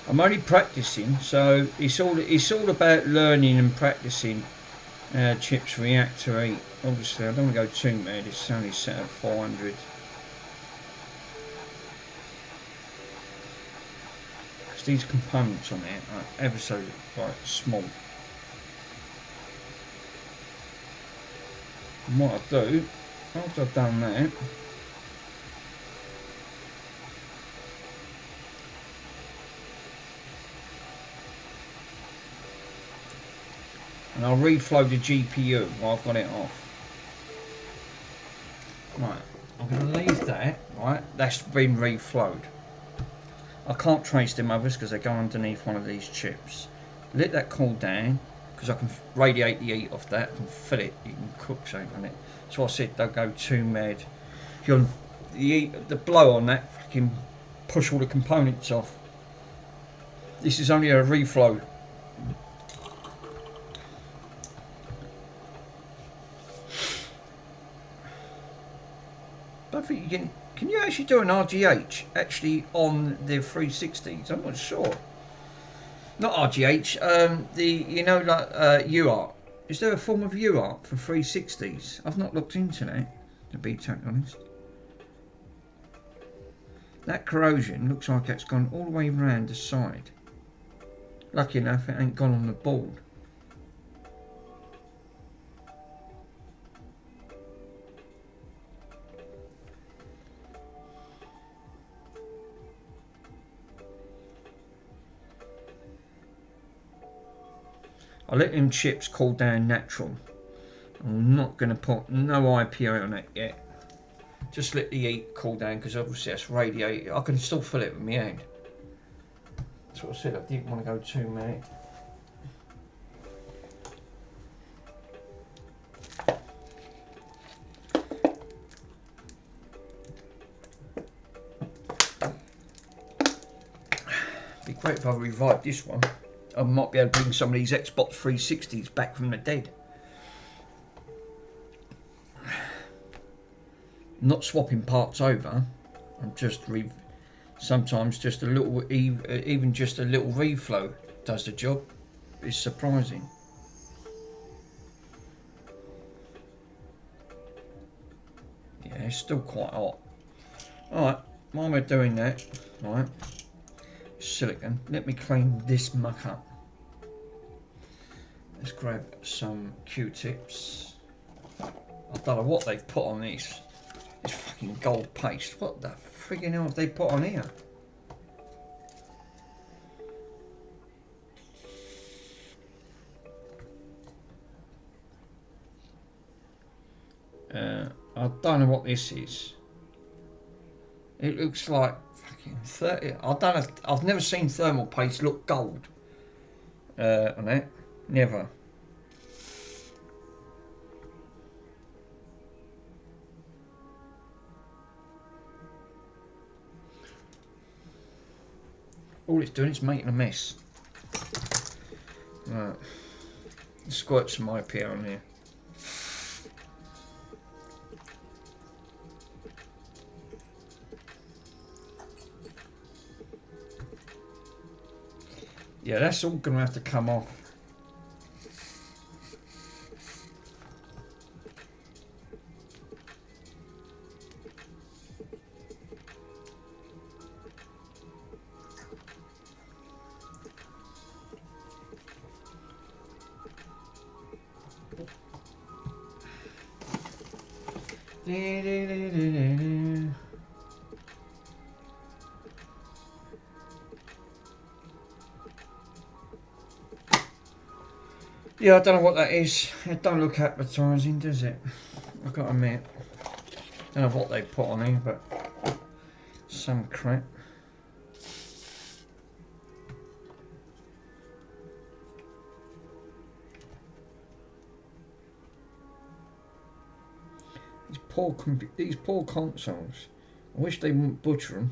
A: I'm only practicing, so it's all about learning and practicing. Chips react to heat. Obviously, I don't want to go too mad. It's only set at 400. Because these components on there are ever so small. And what I do after I've done that. And I'll reflow the GPU while I've got it off. that's been reflowed. I can't trace them others because they go underneath one of these chips. Let that cool down because I can radiate the heat off that and fill it. You can cook something on it. So I said don't go too mad. The blow on that fucking push all the components off. This is only a reflow. I don't think you can you actually do an RGH actually on the 360s? I'm not sure. Not RGH, like UART. Is there a form of UART for 360s? I've not looked into that, to be totally honest. That corrosion looks like it's gone all the way around the side. Lucky enough it ain't gone on the board. I let them chips cool down natural. I'm not going to put no IPA on it yet. Just let the heat cool down because obviously that's radiated. I can still fill it with my hand. That's what I said, I didn't want to go too mad. Be great if I revived this one. I might be able to bring some of these Xbox 360s back from the dead. Not swapping parts over. I'm just sometimes just a little, even just a little reflow does the job. It's surprising. Yeah, it's still quite hot. Alright, while we're doing that, right, silicon, let me clean this muck up. Let's grab some Q-tips. I don't know what they've put on this. It's fucking gold paste. What the friggin' hell have they put on here? I don't know what this is. It looks like fucking 30. I don't know. I've never seen thermal paste look gold. On it, never. All it's doing is making a mess. Right. Squirt some IPA on here. Yeah, that's all going to have to come off. Yeah, I don't know what that is. It don't look appetising, does it? I've got to admit. Don't know what they put on here, but some crap. These poor consoles. I wish they wouldn't butcher them.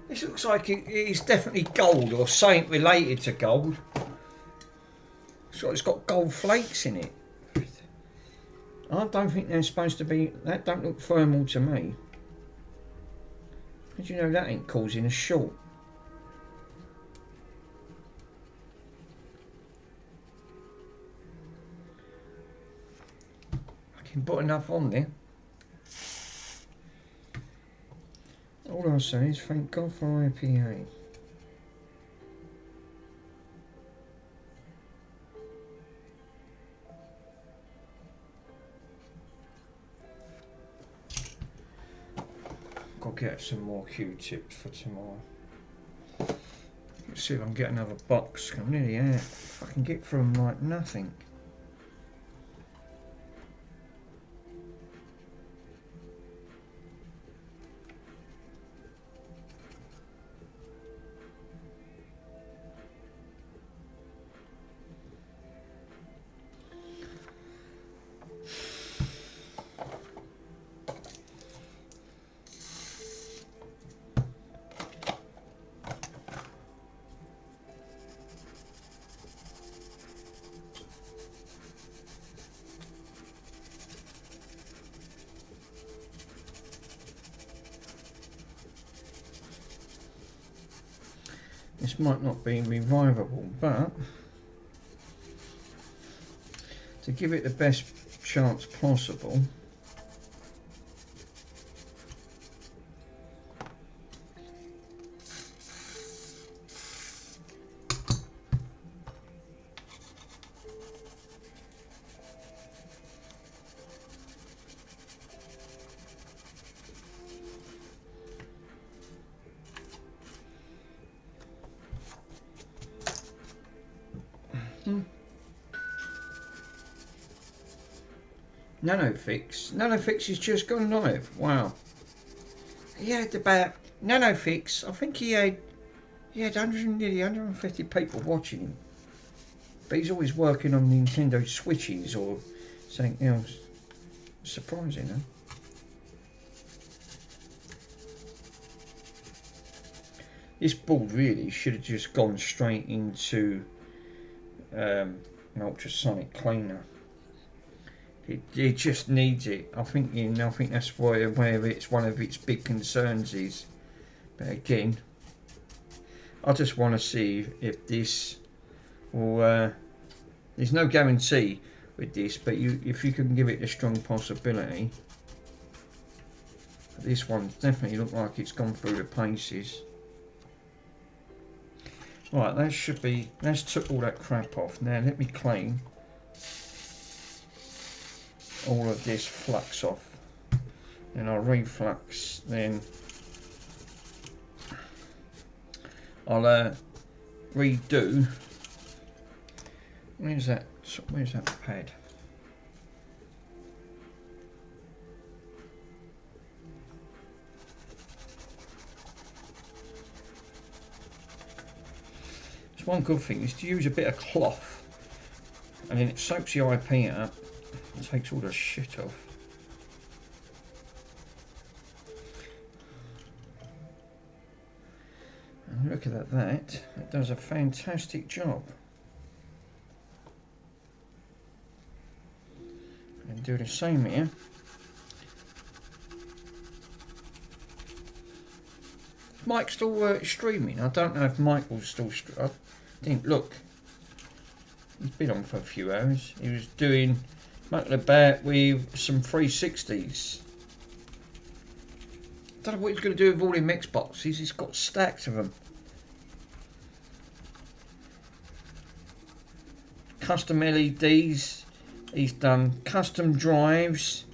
A: This looks like it's definitely gold or something related to gold. So it's got gold flakes in it. I don't think they're supposed to be. That don't look thermal to me. How do you know that ain't causing a short? I can put enough on there. All I say is thank God for IPA. Got to get some more Q-tips for tomorrow. Let's see if I can get another box. I'm nearly out. If I can get through them like nothing. This might not be revivable, but to give it the best chance possible, Nanofix. Nanofix has just gone live. Wow. He had about Nanofix. I think he had nearly 150 people watching him. But he's always working on Nintendo Switches or something else. Surprising, huh? This board really should have just gone straight into an ultrasonic cleaner. It just needs it. I think that's where it's one of its big concerns is. But again, I just want to see if this will. There's no guarantee with this, but if you can give it a strong possibility. This one definitely looks like it's gone through the paces. Right, that should be. Let's took all that crap off. Now let me clean all of this flux off, and I'll reflux, then I'll redo. Where's that pad? It's one good thing is to use a bit of cloth, and then it soaks the IP up. Takes all the shit off. And look at that. It does a fantastic job. And do the same here. Mike's still streaming. I don't know if Mike will still I think, look. He's been on for a few hours. He was doing mucking about with some 360s. Don't know what he's going to do with all them Xboxes. He's got stacks of them. Custom LEDs. He's done custom drives.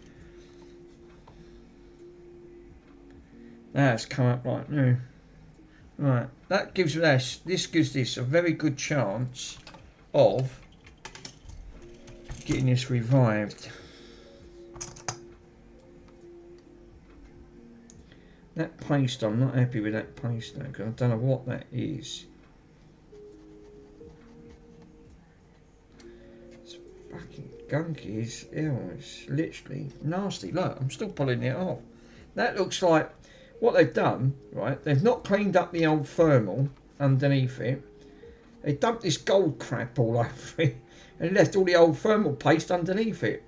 A: That's come up right now. Right, that gives this gives this a very good chance of getting this revived. That paste, I'm not happy with that paste now because I don't know what that is. It's fucking gunky as hell. It's literally nasty. Look, I'm still pulling it off. That looks like what they've done, right? They've not cleaned up the old thermal underneath it. They dumped this gold crap all over it and left all the old thermal paste underneath it.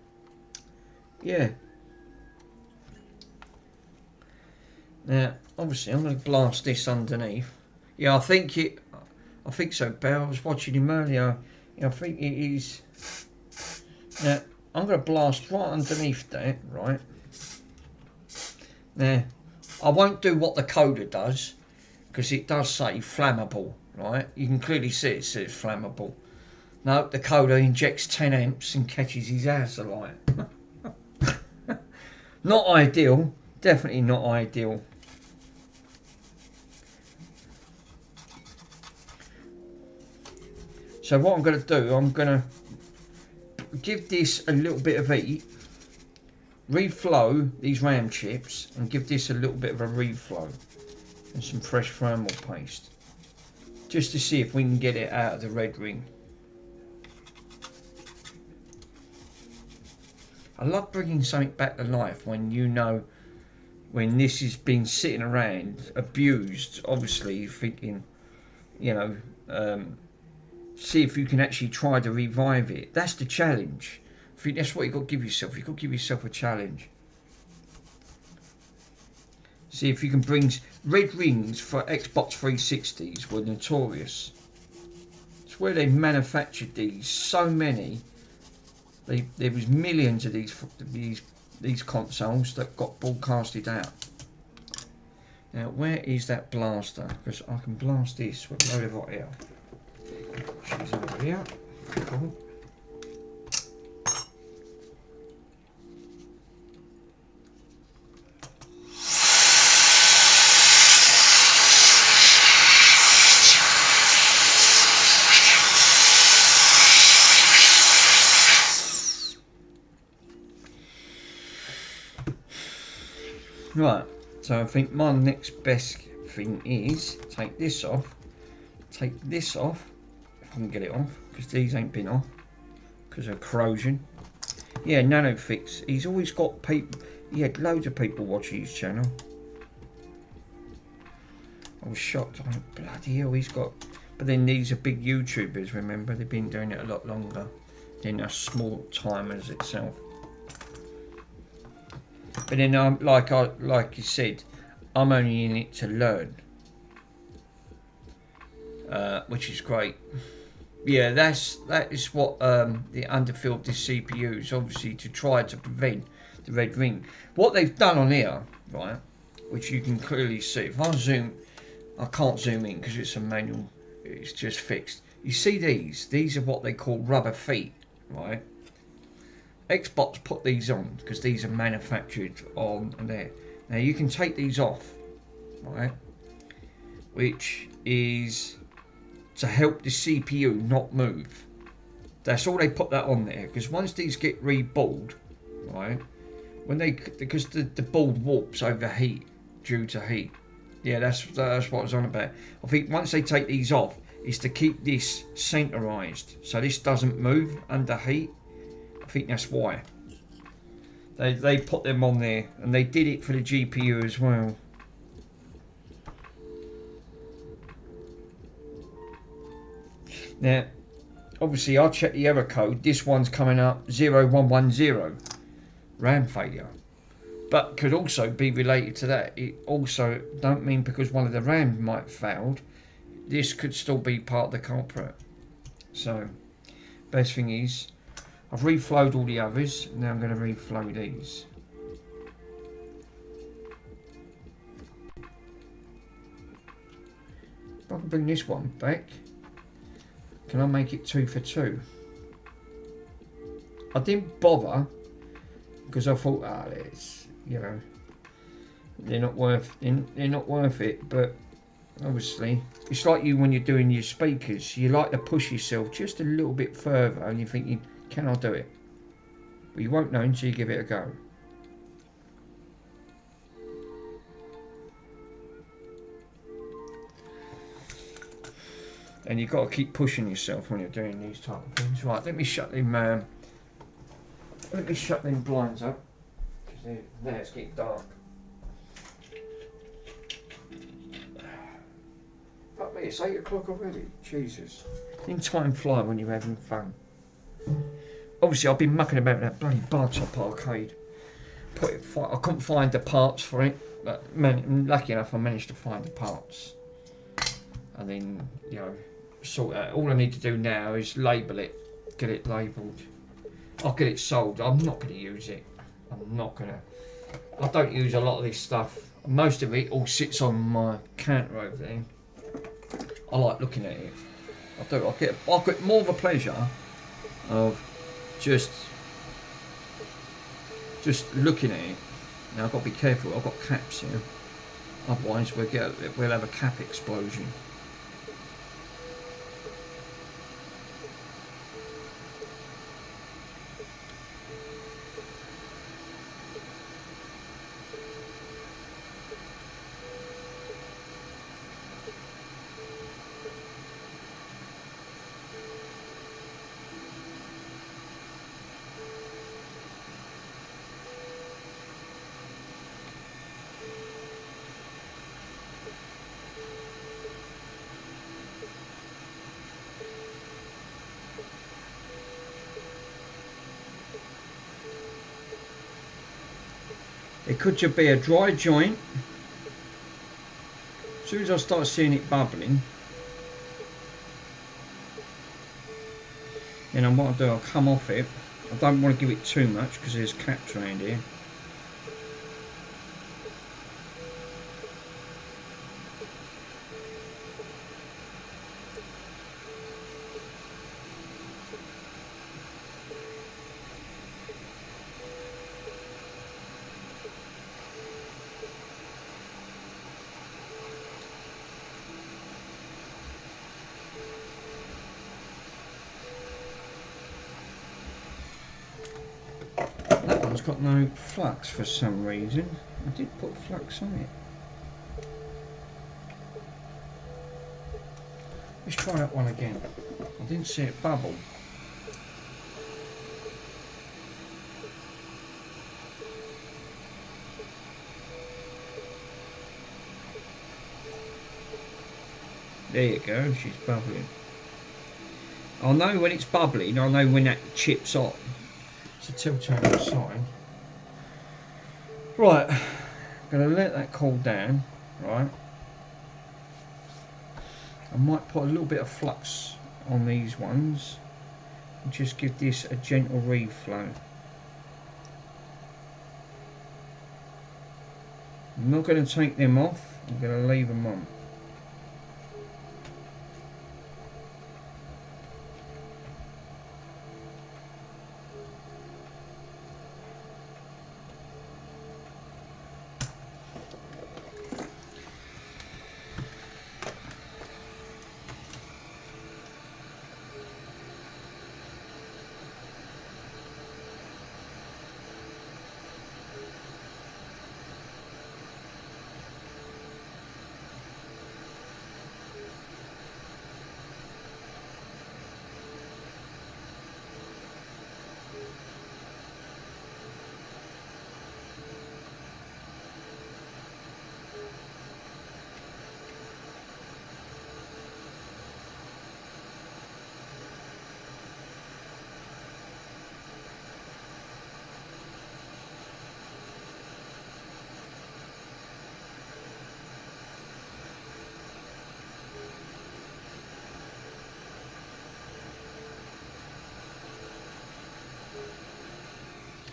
A: Yeah. Now, obviously, I'm going to blast this underneath. Yeah, I think so, Bear. I was watching him earlier. Yeah, I think it is. Now, I'm going to blast right underneath that, right? Now, I won't do what the coder does, because it does say flammable, right? You can clearly see it says flammable. No, the coder injects 10 amps and catches his ass alight. Not ideal. Definitely not ideal. So what I'm going to do, I'm going to give this a little bit of heat, reflow these RAM chips, and give this a little bit of a reflow and some fresh thermal paste, just to see if we can get it out of the red ring. I love bringing something back to life when when this has been sitting around abused, obviously thinking, see if you can actually try to revive it. That's the challenge. I think that's what you've got to give yourself. You've got to give yourself a challenge. See if you can bring... Red rings for Xbox 360s were notorious. It's where they manufactured these. So many. There was millions of these consoles that got broadcasted out. Now, where is that blaster? Because I can blast this with a load of hot air. She's over here. Cool. Right, so I think my next best thing is take this off, if I can get it off, because these ain't been off because of corrosion. Yeah, NanoFix, he's always got people, he had loads of people watching his channel. I was shocked, oh, bloody hell, he's got, but then these are big YouTubers, remember, they've been doing it a lot longer than us small timers itself. But then, like you said, I'm only in it to learn, which is great. Yeah, that is what the underfilled this CPU is, obviously to try to prevent the red ring. What they've done on here, right, which you can clearly see. If I zoom, I can't zoom in because it's a manual. It's just fixed. You see these? These are what they call rubber feet, right? Xbox put these on because these are manufactured on there. Now you can take these off, right? Which is to help the CPU not move. That's all they put that on there, because once these get reballed, right? Because the board warps over heat due to heat. Yeah, that's what I was on about. I think once they take these off, is to keep this centerized so this doesn't move under heat. I think that's why they put them on there, and they did it for the GPU as well. Now, obviously, I'll check the error code. This one's coming up 0110 RAM failure, but could also be related to that. It also don't mean because one of the RAM might have failed, this could still be part of the culprit. So, best thing is, I've reflowed all the others, now I'm going to reflow these. If I can bring this one back, can I make it 2 for 2? I didn't bother because I thought, it's, they're not worth it. But obviously, it's like you when you're doing your speakers. You like to push yourself just a little bit further, and you're thinking, can I do it? But you won't know until you give it a go. And you've got to keep pushing yourself when you're doing these type of things. Right, let me shut them blinds up, because now it's getting dark. Fuck me, it's 8 o'clock already. Jesus. Didn't time fly when you're having fun? Obviously, I've been mucking about that bloody bar top arcade. put it. I couldn't find the parts for it, but lucky enough, I managed to find the parts. And then, you know, sort out. All I need to do now is label it, get it labelled. I'll get it sold. I'm not going to use it. I'm not going to. I don't use a lot of this stuff. Most of it all sits on my counter over there. I like looking at it. I do. I get more of a pleasure of just looking at it. Now I've got to be careful. I've got caps here. Otherwise we'll have a cap explosion. It could just be a dry joint. As soon as I start seeing it bubbling, then what I'll do, I'll come off it. I don't want to give it too much because there's caps around here. That one's got no flux for some reason. I did put flux on it. Let's try that one again. I didn't see it bubble. There you go, she's bubbling. I'll know when it's bubbling, I'll know when that chip's on. It's a telltale sign. Right, I'm going to let that cool down, right? I might put a little bit of flux on these ones and just give this a gentle reflow. I'm not going to take them off, I'm going to leave them on.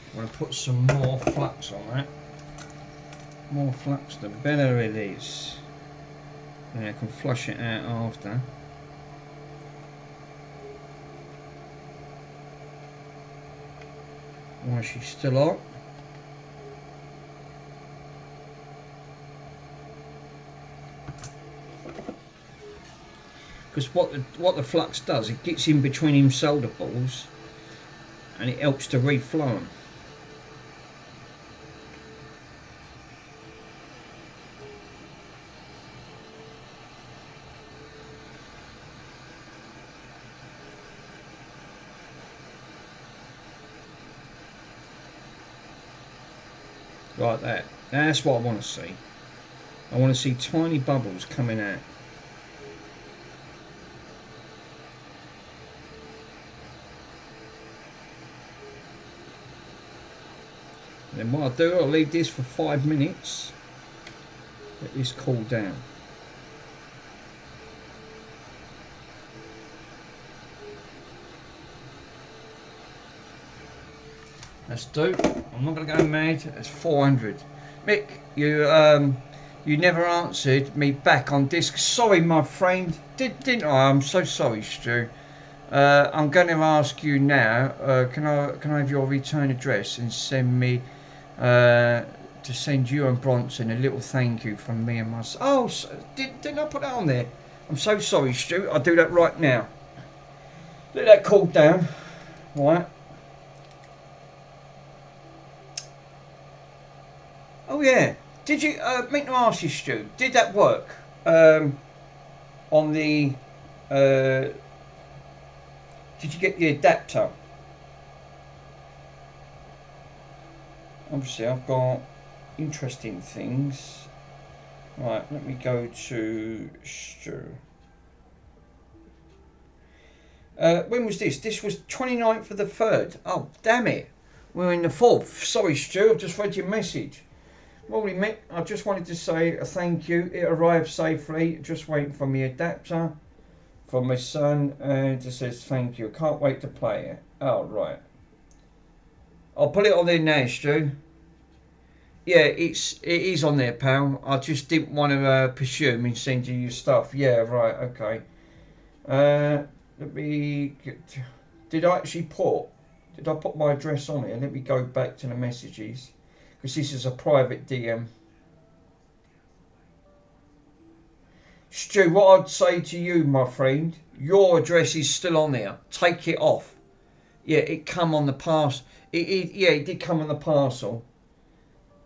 A: I'm going to put some more flux on that. More flux, the better it is. And I can flush it out after. While she's still on. Because what the flux does, it gets in between them solder balls and it helps to reflow them. Like that. That's what I want to see. I want to see tiny bubbles coming out. Then what I'll do, I'll leave this for 5 minutes. Let this cool down. Let's do. I'm not going to go mad. It's 400. Mick, you never answered me back on disc. Sorry, my friend. Didn't I? I'm so sorry, Stu. I'm going to ask you now. Can I have your return address and send me to send you and Bronson a little thank you from me and my son. Oh, didn't I put that on there? I'm so sorry, Stu. I'll do that right now. Let that cool down. Right. Oh yeah. Did you meant to ask you, Stu? Did that work? On the did you get the adapter? Obviously, I've got interesting things. Right, let me go to Stu. When was this? This was 29th of the 3rd. Oh, damn it. We're in the 4th. Sorry, Stu, I've just read your message. Morning, Mick. I just wanted to say a thank you. It arrived safely. Just waiting for my adapter from my son. And it says thank you. Can't wait to play it. Oh, right. I'll put it on there now, Stu. Yeah, it is on there, pal. I just didn't want to pursue and send you your stuff. Yeah, right, okay. Let me get... Did I put my address on here? Let me go back to the messages. Because this is a private DM. Stu, what I'd say to you, my friend, your address is still on there. Take it off. Yeah, it come on the parcel. Yeah, it did come on the parcel.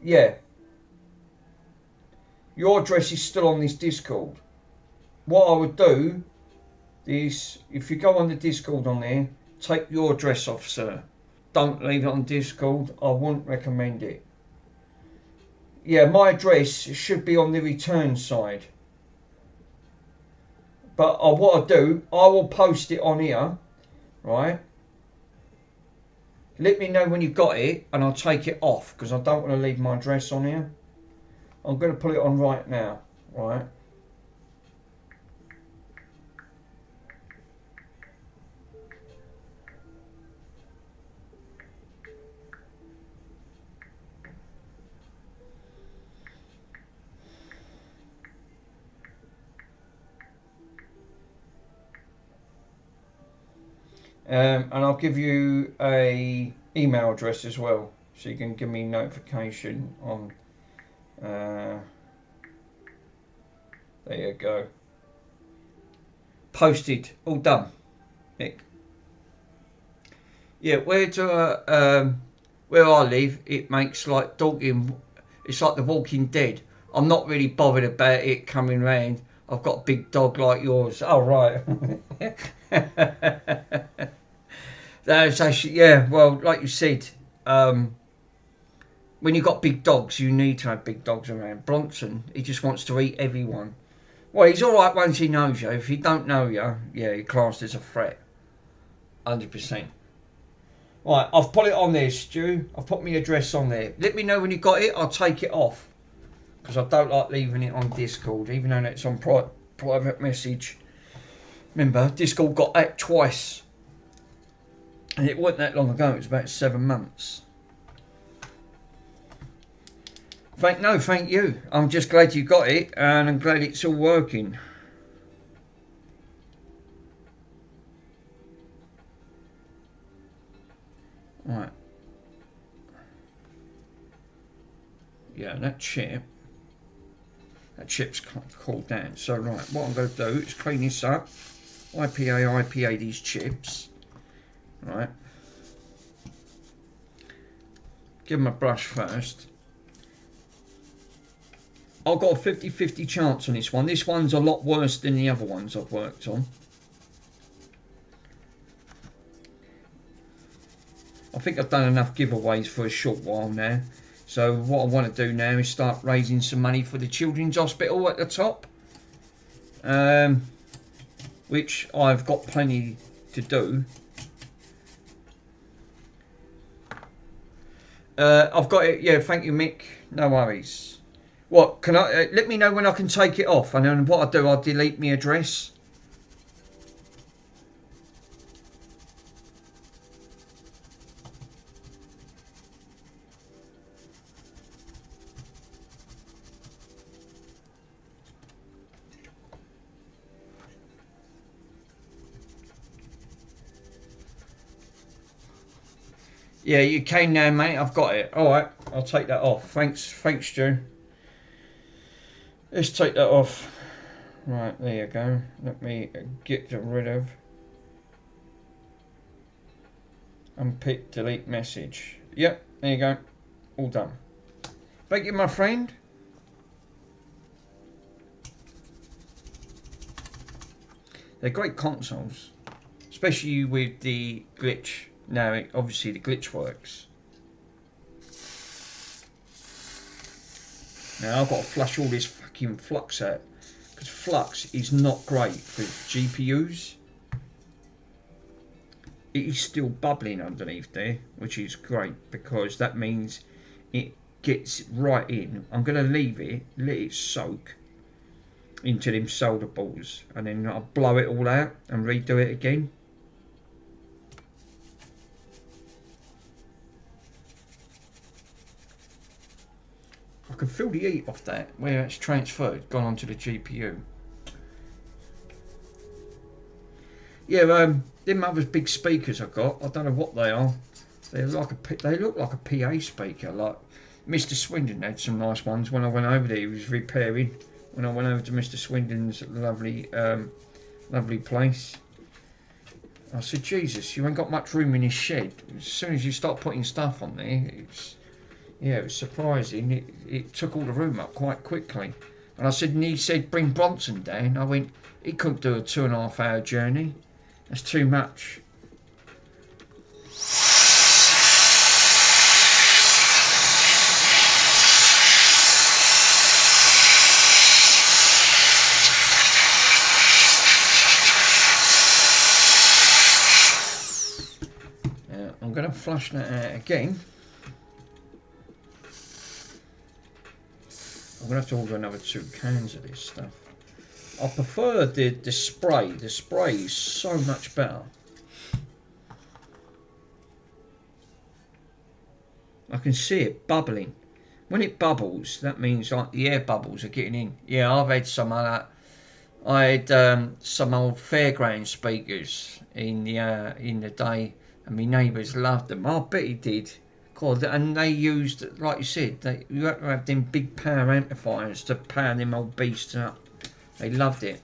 A: Yeah. Your address is still on this Discord. What I would do is, if you go on the Discord on there, take your address off, sir. Don't leave it on Discord. I wouldn't recommend it. Yeah, my address should be on the return side. But what I do, I will post it on here, right? Let me know when you've got it and I'll take it off because I don't want to leave my address on here. I'm going to put it on right now, right? And I'll give you a email address as well, so you can give me notification on. There you go. Posted, all done. Mick. Yeah, where I live, it makes like dogging. It's like The Walking Dead. I'm not really bothered about it coming round. I've got a big dog like yours. Oh right. That's actually, yeah, well, like you said, when you've got big dogs, you need to have big dogs around. Bronson, he just wants to eat everyone. Well, he's alright once he knows you. If he don't know you, yeah, you're classed as a threat. 100%. Right, I've put it on there, Stu. I've put my address on there. Let me know when you got it, I'll take it off. Because I don't like leaving it on Discord, even though it's on private message. Remember, Discord got hacked twice. And it wasn't that long ago, it was about 7 months. Thank you. I'm just glad you got it and I'm glad it's all working. Right. Yeah, that chip's cooled down. So right, what I'm going to do is clean this up. IPA these chips. Right, give them a brush first. I've got a 50-50 chance on this one. This one's a lot worse than the other ones I've worked on. I think I've done enough giveaways for a short while now. So what I want to do now is start raising some money for the Children's Hospital at the top. Which I've got plenty to do. I've got it. Yeah, thank you, Mick. No worries. What can I? Let me know when I can take it off, and then what I do, I'll delete my address. Yeah, you can now, mate. I've got it. All right, I'll take that off. Thanks, Stu. Let's take that off. Right, there you go. Let me get rid of. Unpick, delete message. Yep, there you go. All done. Thank you, my friend. They're great consoles, especially with the glitch. Now, obviously, the glitch works. Now, I've got to flush all this fucking flux out, because flux is not great for GPUs. It is still bubbling underneath there, which is great, because that means it gets right in. I'm going to leave it, let it soak into them solder balls, and then I'll blow it all out and redo it again. I can feel the heat off that where it's transferred, gone onto the GPU. Yeah, them other big speakers I've got, I don't know what they are. They look like a PA speaker. Like Mr. Swindon had some nice ones when I went over there. He was repairing. When I went over to Mr. Swindon's lovely place, I said, Jesus, you ain't got much room in his shed. As soon as you start putting stuff on there, it was surprising. It took all the room up quite quickly. And I said, and he said, bring Bronson down. I went, he couldn't do a 2.5 hour journey. That's too much. I'm going to flush that out again. I'm going to have to order another 2 cans of this stuff. I prefer the spray. The spray is so much better. I can see it bubbling. When it bubbles, that means like the air bubbles are getting in. Yeah, I've had some of that. I had some old fairground speakers in the day, and my neighbours loved them. I bet he did. God, and they used, like you said, you had to have them big power amplifiers to power them old beasts up. They loved it.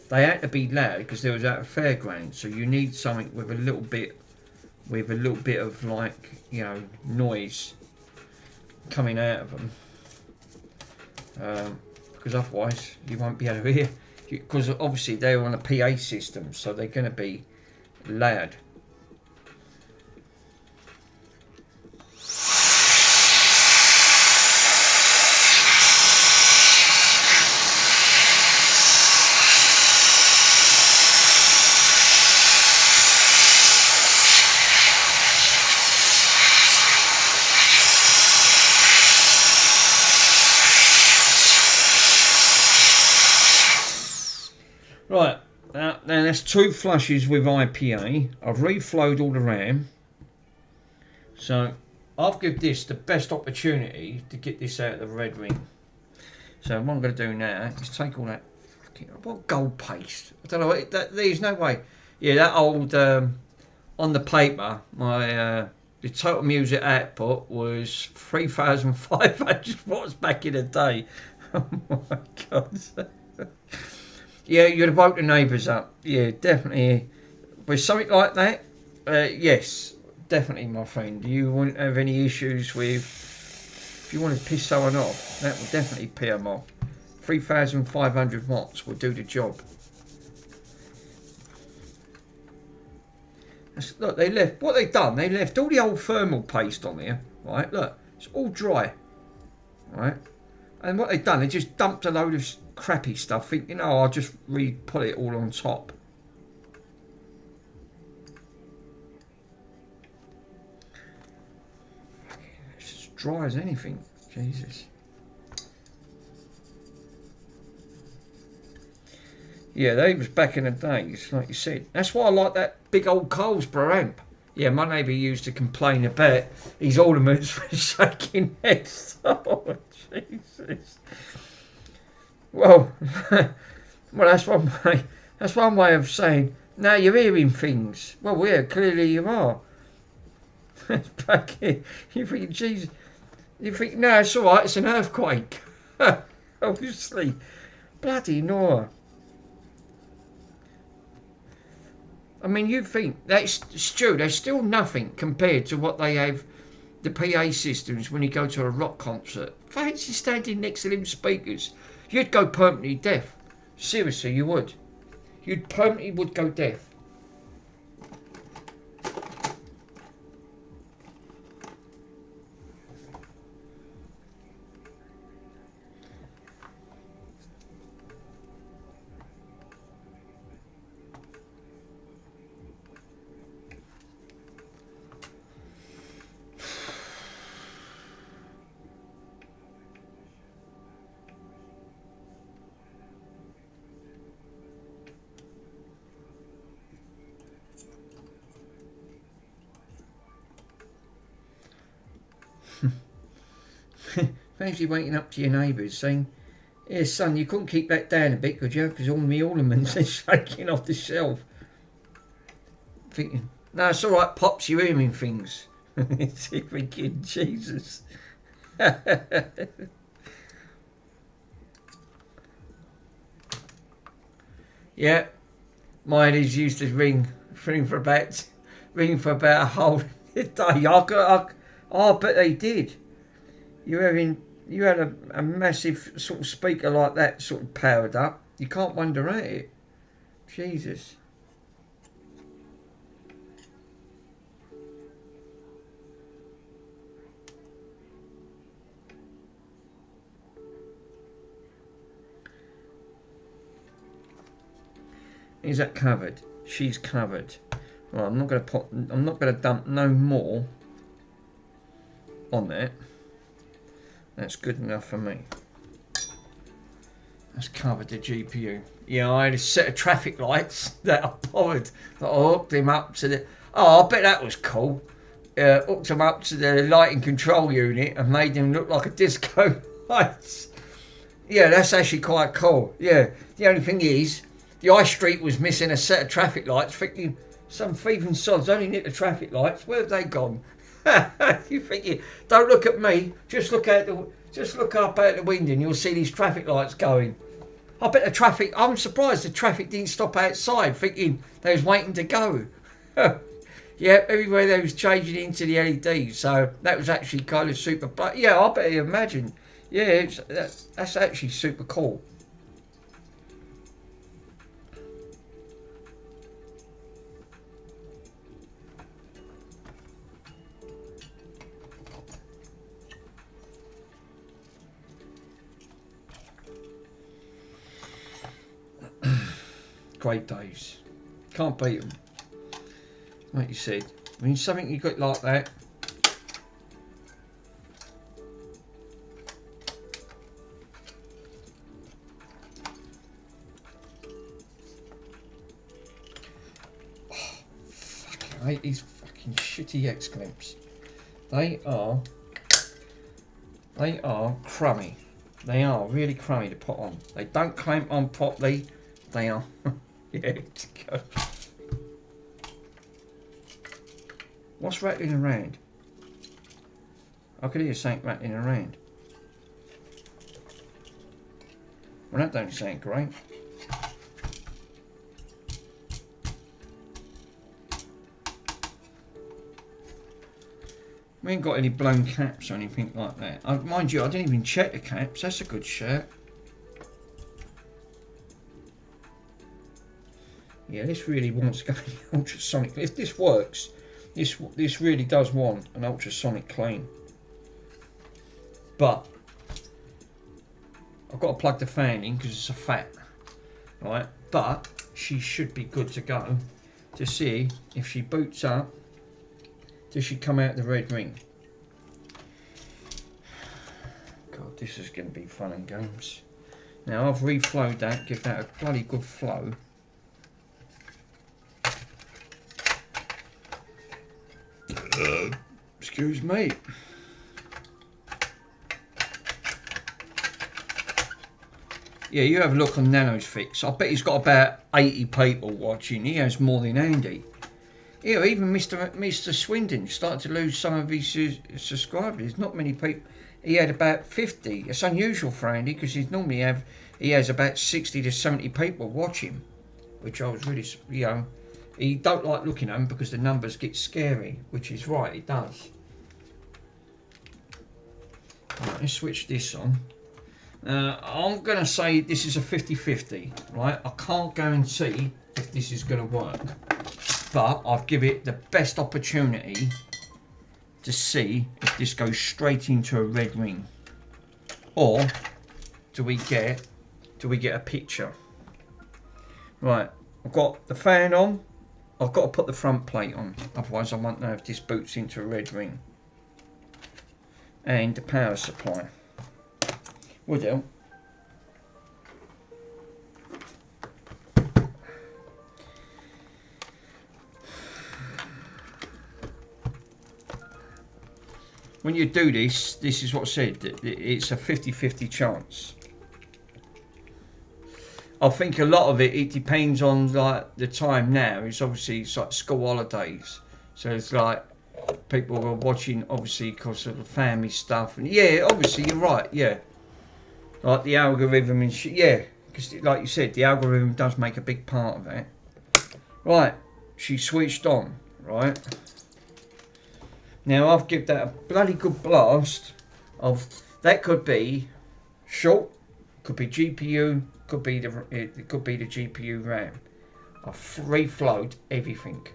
A: They had to be loud because there was at a fairground, so you need something with a little bit of like, you know, noise coming out of them. Because otherwise you won't be able to hear. Because obviously they're on a PA system, so they're going to be loud. Right, now that's 2 flushes with IPA. I've reflowed all the RAM. So I've given this the best opportunity to get this out of the red ring. So what I'm going to do now is take all that fucking, what gold paste? I don't know, there's no way. Yeah, that old, on the paper, my the total music output was 3,500 watts back in the day. Oh my God. Yeah, you'd have woke the neighbours up. Yeah, definitely. With something like that, yes, definitely, my friend. You wouldn't have any issues with, if you want to piss someone off, that will definitely piss them off. 3,500 watts will do the job. Look, they left, what they've done, they left all the old thermal paste on there, right? Look, it's all dry, right? And what they've done, they just dumped a load of crappy stuff, thinking, oh, I'll just put it all on top. dry as anything. Jesus. Yeah, they was back in the days, like you said. That's why I like that big old Colesborough amp. Yeah, my neighbour used to complain about his ornaments were shaking heads. Oh, Jesus. Well, well, that's one way. That's one way of saying, now you're hearing things. Well, yeah, clearly you are. Back here, you think, Jesus. You think, no, it's all right. It's an earthquake. Obviously, bloody Nora. I mean, you think that's Stu? There's still nothing compared to what they have, the PA systems when you go to a rock concert. Fancy standing next to them speakers. You'd go permanently deaf. Seriously, you would. You'd permanently would go deaf. Fancy waking up to your neighbours saying, "Here, son, you couldn't keep that down a bit, could you? Because all my ornaments are shaking off the shelf." Thinking, no, it's all right, Pops, you're hearing things. Thinking, Jesus. Yeah, mine is used to ring for about a whole day. I bet they did. You had a massive sort of speaker like that sort of powered up. You can't wonder at it. Jesus. Is that covered? She's covered. Well, I'm not gonna dump no more on that. That's good enough for me. That's covered the GPU. Yeah, I had a set of traffic lights that I bothered. That I hooked them up to the. Oh, I bet that was cool. Hooked them up to the lighting control unit and made them look like a disco lights. Yeah, that's actually quite cool. Yeah, the only thing is, the high street was missing a set of traffic lights. Thinking, some thieving sods only nicked the traffic lights. Where have they gone? You think don't look at me. Just look up out the window and you'll see these traffic lights going. I bet the traffic. I'm surprised the traffic didn't stop outside, thinking they was waiting to go. Yeah, everywhere they was changing into the LEDs. So that was actually kind of super. But yeah, I bet you imagine. Yeah, that's actually super cool. Great days. Can't beat them. Like you said, I mean, something you got like that. Oh, fucking hate these fucking shitty X clamps. They are crummy. They are really crummy to put on. They don't clamp on properly. They are. Yeah, let's go. What's rattling around? I could hear something rattling around. Well, that don't sound great. We ain't got any blown caps or anything like that. Mind you, I didn't even check the caps. That's a good shirt. Yeah, this really wants to go ultrasonic. If this works, this really does want an ultrasonic clean. But I've got to plug the fan in because it's a fat, right? But she should be good to go to see if she boots up. Does she come out the red ring? this is going to be fun and games. Now I've reflowed that, give that a bloody good flow. Excuse me. Yeah, you have a look on Nano's fix. I bet he's got about 80 people watching. He has more than Andy. Yeah, even Mr. Swindon started to lose some of his subscribers. Not many people. He had about 50. It's unusual for Andy because he has about 60 to 70 people watching, which I was really, he don't like looking at them because the numbers get scary, which is right, it does. Right, let's switch this on. I'm going to say this is a 50-50, right? I can't guarantee if this is going to work, but I've given it the best opportunity to see if this goes straight into a red ring, or do we get a picture. Right, I've got the fan on. I've got to put the front plate on, otherwise I won't know if this boots into a red ring. And the power supply. Would help. When you do this is what I said, it's a 50-50 chance. I think a lot of it depends on like the time now. It's obviously it's like school holidays, so it's like people are watching obviously because of the family stuff. And yeah, obviously you're right. Yeah, like the algorithm and shit. Yeah, because like you said, the algorithm does make a big part of that. Right, she switched on. Right. Now I've given that a bloody good blast of, that could be short, could be GPU, could be the GPU RAM. I've reflowed everything.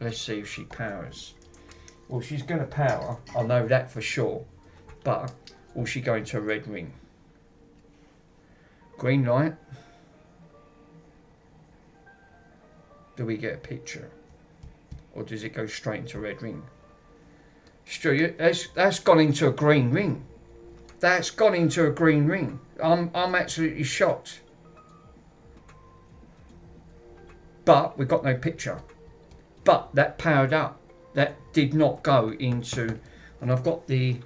A: Let's see if she powers. Well, she's going to power, I know that for sure, but will she go into a red ring? Green light. Do we get a picture? Or does it go straight into a red ring? Stu, that's gone into a green ring. That's gone into a green ring. I'm absolutely shocked. But we got no picture. But that powered up. That did not go into, and I've got the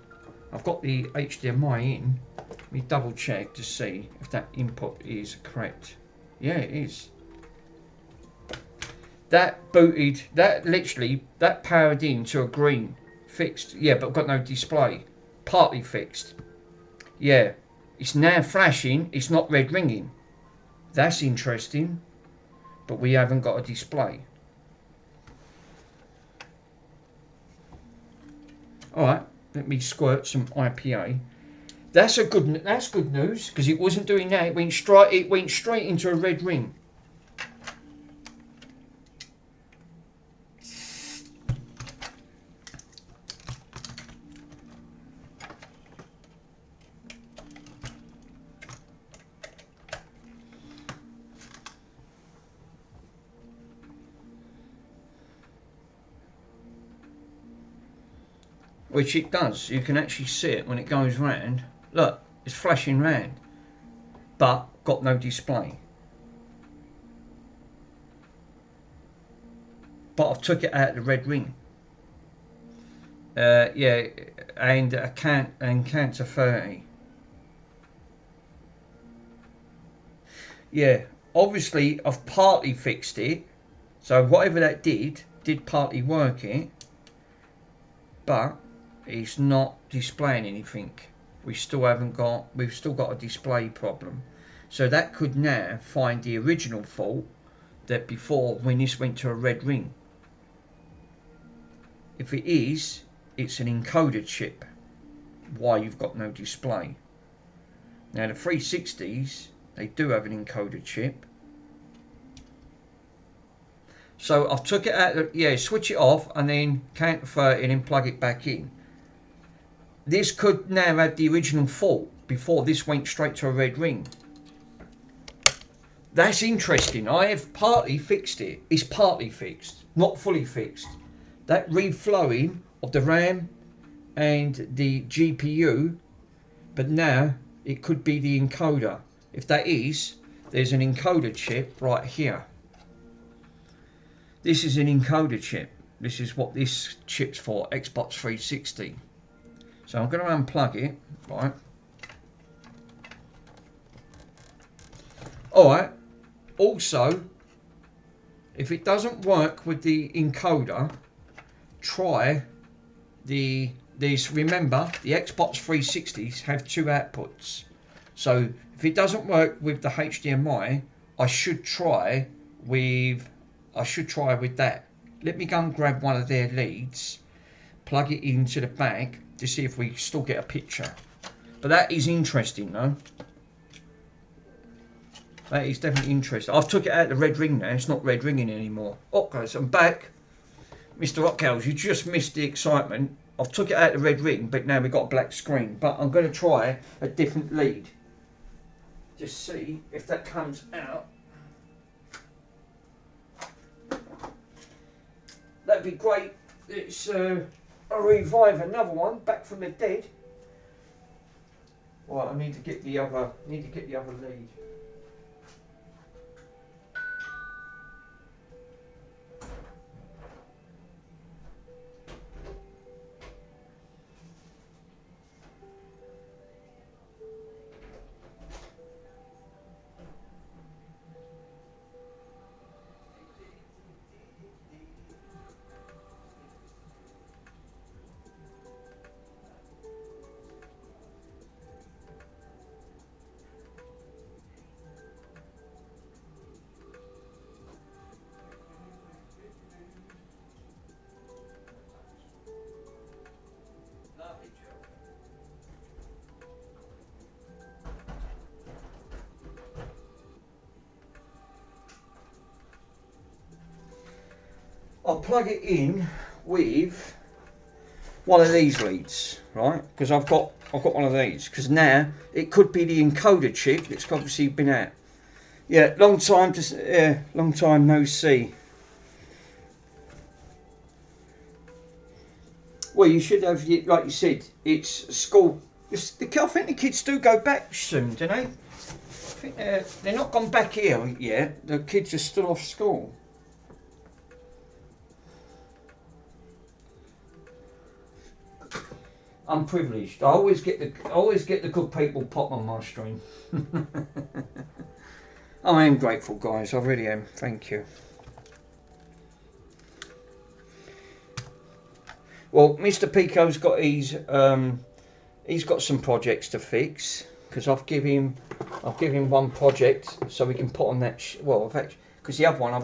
A: HDMI in. Let me double check to see if that input is correct. Yeah, it is. That booted. That powered into a green. Fixed, yeah, but got no display. Partly fixed. Yeah, it's now flashing. It's not red ringing. That's interesting. But we haven't got a display. All right, let me squirt some IPA. That's good news because it wasn't doing that. It went straight into a red ring. Which it does. You can actually see it when it goes round. Look, it's flashing round, but got no display. But I've took it out of the red ring. Yeah, and a Cancer 30. Yeah, obviously I've partly fixed it. So whatever that did partly work it, but it's not displaying anything. We've still got a display problem. So that could now find the original fault that before when this went to a red ring. If it is, it's an encoded chip. Why you've got no display. Now the 360s, they do have an encoded chip. So I've took it out, switch it off and then Cancer 30 and then plug it back in. This could now have the original fault before this went straight to a red ring. That's interesting. I have partly fixed it. It's partly fixed, not fully fixed. That reflowing of the RAM and the GPU but now it could be the encoder. If that is, there's an encoder chip right here. This is an encoder chip. This is what this chip's for, Xbox 360. So I'm going to unplug it, right? Alright, also, if it doesn't work with the encoder, try remember, the Xbox 360s have two outputs. So if it doesn't work with the HDMI, I should try with that. Let me go and grab one of their leads, plug it into the bag to see if we still get a picture. But that is interesting though. That is definitely interesting. I've took it out of the red ring now. It's not red ringing anymore. Oh guys, I'm back. Mr. Rockhouse, you just missed the excitement. I've took it out of the red ring, but now we've got a black screen. But I'm going to try a different lead. Just see if that comes out. That'd be great. It's a revive another one back from the dead. Right, I need to get the other lead. I'll plug it in with one of these leads, right? Because I've got one of these. Because now it could be the encoder chip that's obviously been out. Yeah, long time no see. Well, you should have, like you said, it's school. I think the kids do go back soon, don't they? I think they're not gone back here yet. The kids are still off school. I'm privileged. I always get the good people pop on my stream. I am grateful, guys. I really am. Thank you. Well, Mr. Pico's got he's got some projects to fix because I've given him one project so we can put on that. Well, in fact, because the other one I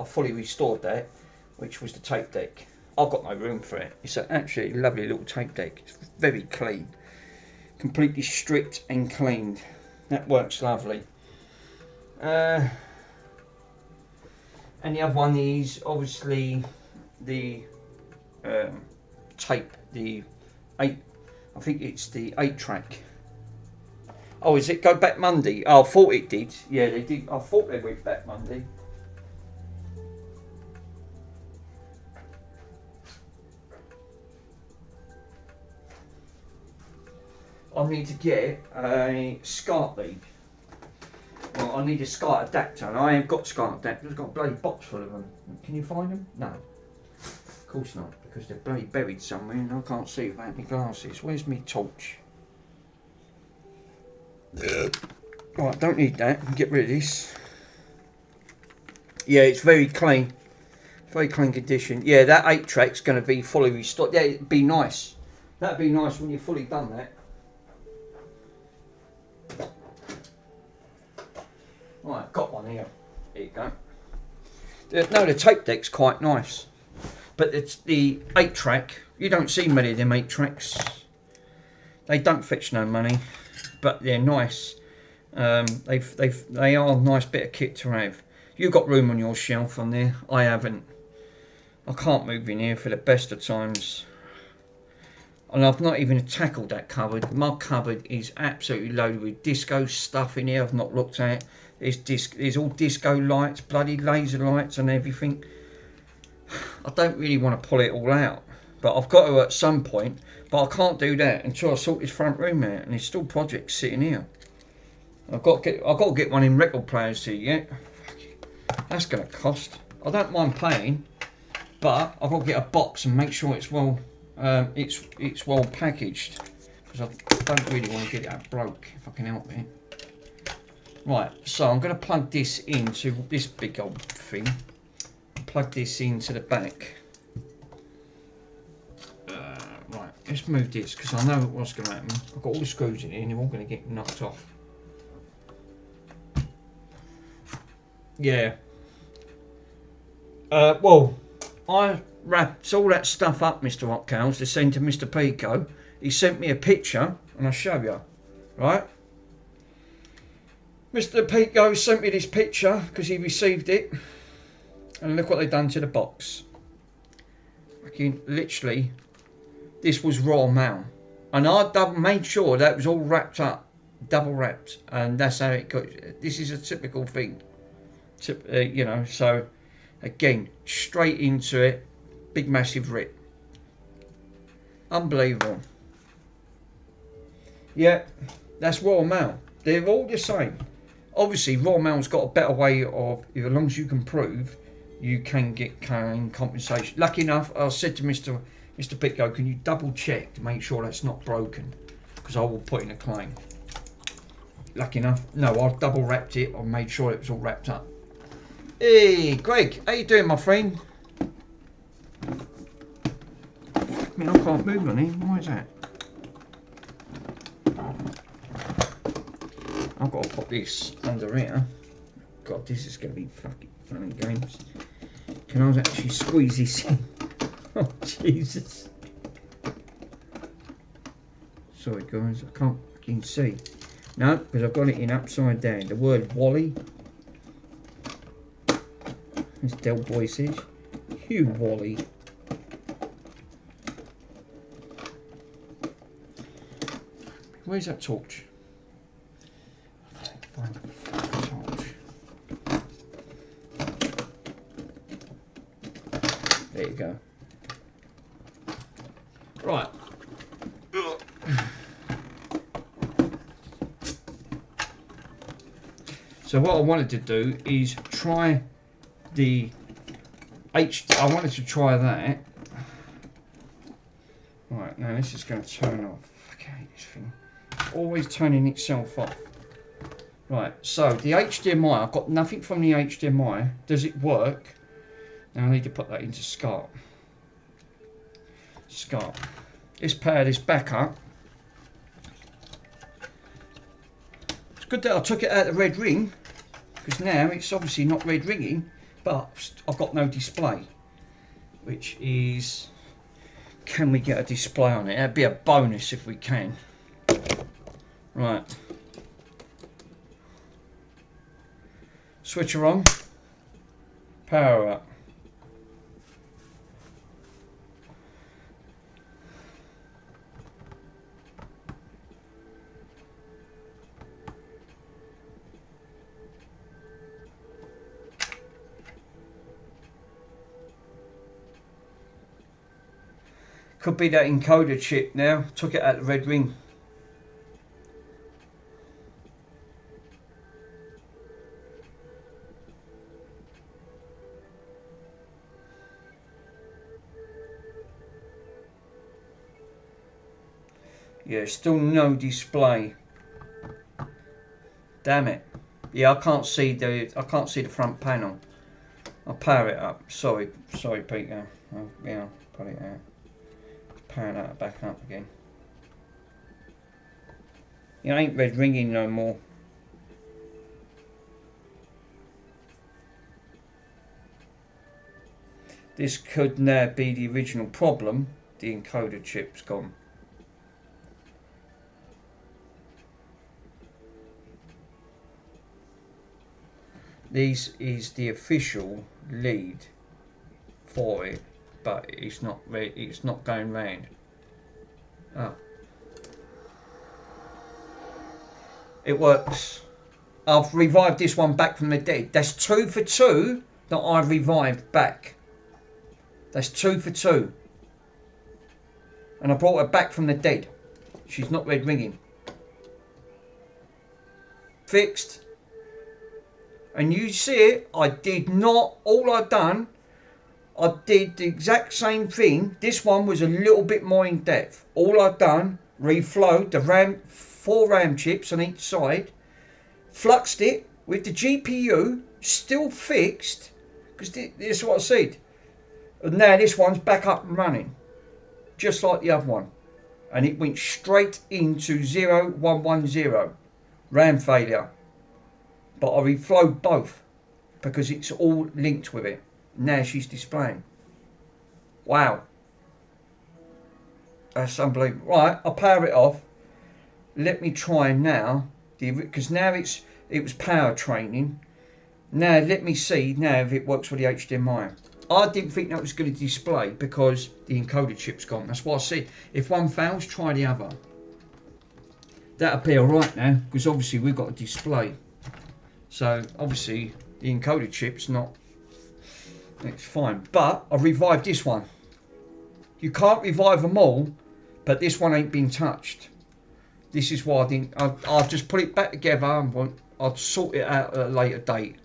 A: fully restored that, which was the tape deck. I've got no room for it. It's an absolutely lovely little tape deck. It's very clean. Completely stripped and cleaned. That works lovely. And the other one is obviously the tape. I think it's the 8-track. Oh, is it go back Monday? Oh, I thought it did. Yeah, they did. I thought they went back Monday. I need to get a SCART lead. Well, I need a SCART adapter, and I ain't got SCART adapters. I've got a bloody box full of them. Can you find them? No. Of course not, because they're bloody buried somewhere and I can't see without my glasses. Where's my torch? Right, don't need that. Get rid of this. Yeah, it's very clean. Very clean condition. Yeah, that 8-track's going to be fully restored. Yeah, it'd be nice. That'd be nice when you've fully done that. Right, got one here. There you go. No, the tape deck's quite nice. But it's the 8-track. You don't see many of them 8-tracks. They don't fetch no money, but they're nice. They are a nice bit of kit to have. You've got room on your shelf on there. I haven't. I can't move in here for the best of times. And I've not even tackled that cupboard. My cupboard is absolutely loaded with disco stuff in here I've not looked at. There's all disco lights, bloody laser lights and everything. I don't really want to pull it all out. But I've got to at some point But I can't do that until I sort this front room out, and there's still projects sitting here. I've got to get one in record players here yet. That's going to cost. I don't mind paying, but I've got to get a box and make sure it's well well packaged, because I don't really want to get it broke if I can help it. Right, so I'm going to plug this into this big old thing. Plug this into the back. Right, let's move this because I know what's going to happen. I've got all the screws in here and they're all going to get knocked off. Yeah. Well, I wrapped all that stuff up, Mr. Hotcows, to send to Mr. Pico. He sent me a picture, and I'll show you. Right? Mr. Pico sent me this picture because he received it. And look what they've done to the box. Fucking literally, this was raw mail. And I made sure that was all wrapped up, double wrapped. And that's how it got. This is a typical thing. You know, so again, straight into it. Big massive rip. Unbelievable. Yeah, that's raw mail. They're all the same. Obviously, raw mail's got a better way of, as long as you can prove, you can get claim compensation. Lucky enough, I said to Mr. Pico, can you double check to make sure that's not broken? Because I will put in a claim. Lucky enough, no, I've double wrapped it. I made sure it was all wrapped up. Hey, Greg, how you doing, my friend? I mean, I can't move on here. Why is that? I've got to put this under here. God, this is going to be fucking fun and games. Can I actually squeeze this in? Oh, Jesus. Sorry, guys, I can't fucking see. No, because I've got it in upside down. The word Wally. As Del Boy says. You Wally. Where's that torch? Find the torch. There you go. Right. So what I wanted to do is try the I wanted to try that. Right, now this is going to turn off. Fuck, I hate this thing. Always turning itself off. Right, so the HDMI, I've got nothing from the HDMI. Does it work? Now I need to put that into SCART. SCART. Let's power this back up. It's good that I took it out of the red ring, because now it's obviously not red ringing, but I've got no display. Which is, can we get a display on it? That'd be a bonus if we can. Right. Switch her on. Power up. Could be that encoder chip now. Took it out of the red ring. Yeah, still no display. Damn it. Yeah, I can't see the front panel. I'll power it up. Sorry, Peter. Yeah, put it out. Power that back up again. It ain't red ringing no more. This could now be the original problem. The encoder chip's gone. This is the official lead for it, but it's not going round. Oh. It works. I've revived this one back from the dead. That's 2 for 2 that I revived back. That's 2 for 2. And I brought her back from the dead. She's not red ringing. Fixed. And you see it, I did not, all I done, I did the exact same thing. This one was a little bit more in depth. All I done, reflowed the RAM, 4 RAM chips on each side, fluxed it with the GPU still fixed, because this is what I said. And now this one's back up and running, just like the other one. And it went straight into 0110, RAM failure. But I reflowed both because it's all linked with it. Now she's displaying. Wow. That's unbelievable. Right, I'll power it off. Let me try now, because now it was power training. Now let me see now if it works with the HDMI. I didn't think that was going to display because the encoder chip's gone. That's why I said if one fails, try the other. That'll be alright now, because obviously we've got a display. So obviously the encoder chip's not, it's fine. But I revived this one. You can't revive them all, but this one ain't been touched. This is why I didn't, I'll just put it back together and I'll sort it out at a later date.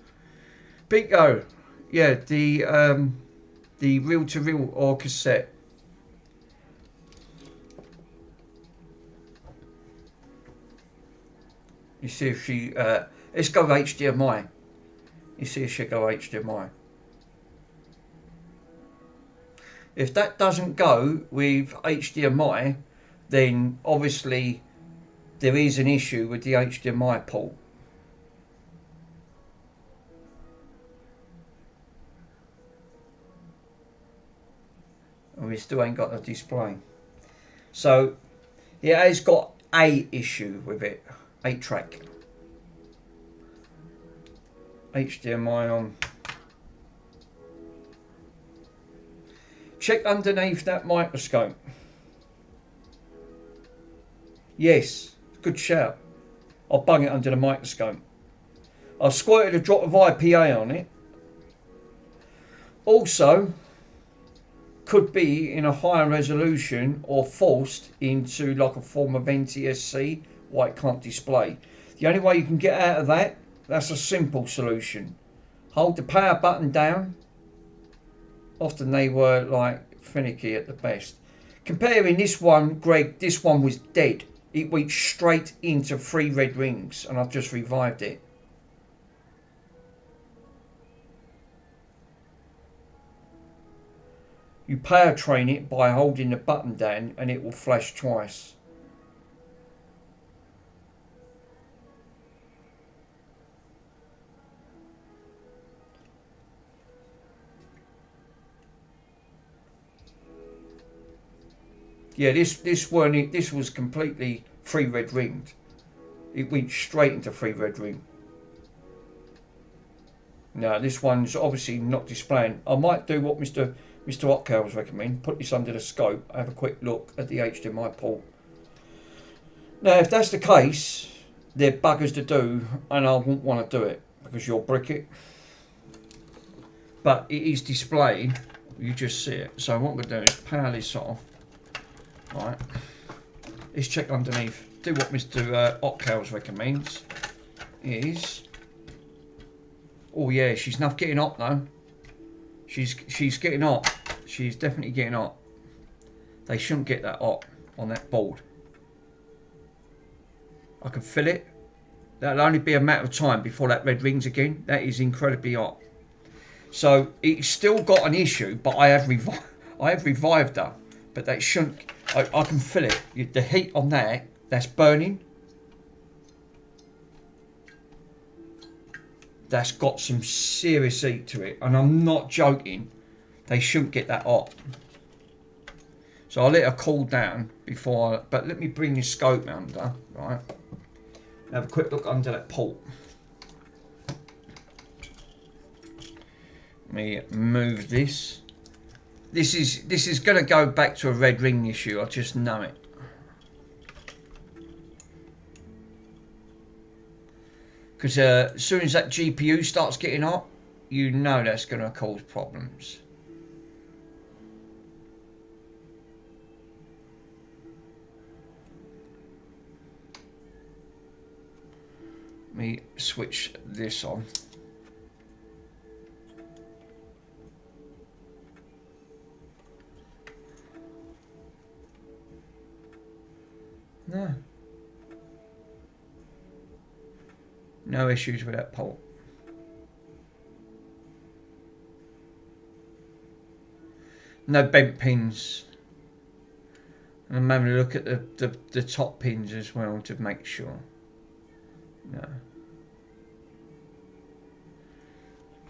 A: Bingo. Yeah, the reel-to-reel or cassette. You see if she, let's go HDMI. You see if she go HDMI. If that doesn't go with HDMI, then obviously there is an issue with the HDMI port. And we still ain't got a display. So it has got a issue with it. 8-track. HDMI on. Check underneath that microscope. Yes, good shout. I'll bung it under the microscope. I've squirted a drop of IPA on it. Also, could be in a higher resolution or forced into like a form of NTSC why it can't display. The only way you can get out of that, that's a simple solution. Hold the power button down. Often they were like finicky at the best. Comparing this one, Greg, this one was dead. It went straight into 3 red rings and I've just revived it. You power train it by holding the button down and it will flash twice. Yeah, this was completely 3 red ringed. It went straight into 3 red ring. Now this one's obviously not displaying. I might do what Mr. Otcals recommend. Put this under the scope. Have a quick look at the HDMI port. Now, if that's the case, they're buggers to do, and I wouldn't want to do it because you'll brick it. But it is displayed. You just see it. So what we're doing is power this off. Right. Let's check underneath. Do what Mr. Otcals recommends. Is. Oh yeah, she's not getting hot though. She's getting hot. She's definitely getting hot. They shouldn't get that hot on that board. I can feel it. That'll only be a matter of time before that red rings again. That is incredibly hot. So it's still got an issue, but I have revived her. But that shouldn't. I can feel it. The heat on that, that's burning. That's got some serious heat to it, and I'm not joking. They shouldn't get that hot. So I'll let her cool down before. But let me bring the scope under, right? Have a quick look under that port. Let me move this. This is going to go back to a red ring issue. I just know it. Because as soon as that GPU starts getting hot, you know that's going to cause problems. Let me switch this on. No. No issues with that port. No bent pins. And I'm having a look at the top pins as well to make sure. No.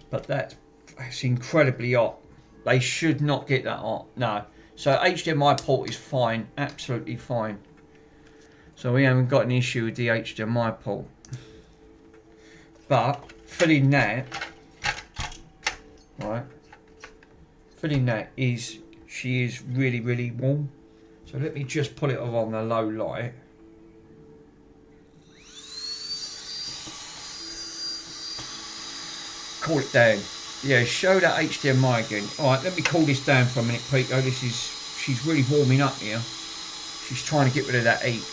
A: But that's incredibly hot. They should not get that hot. No. So HDMI port is fine. Absolutely fine. So we haven't got an issue with the HDMI port. But filling that, right? Filling that is, she is really, really warm. So let me just put it on the low light. Cool it down. Yeah, show that HDMI again. Alright, let me cool this down for a minute, Pico. She's really warming up here. She's trying to get rid of that heat.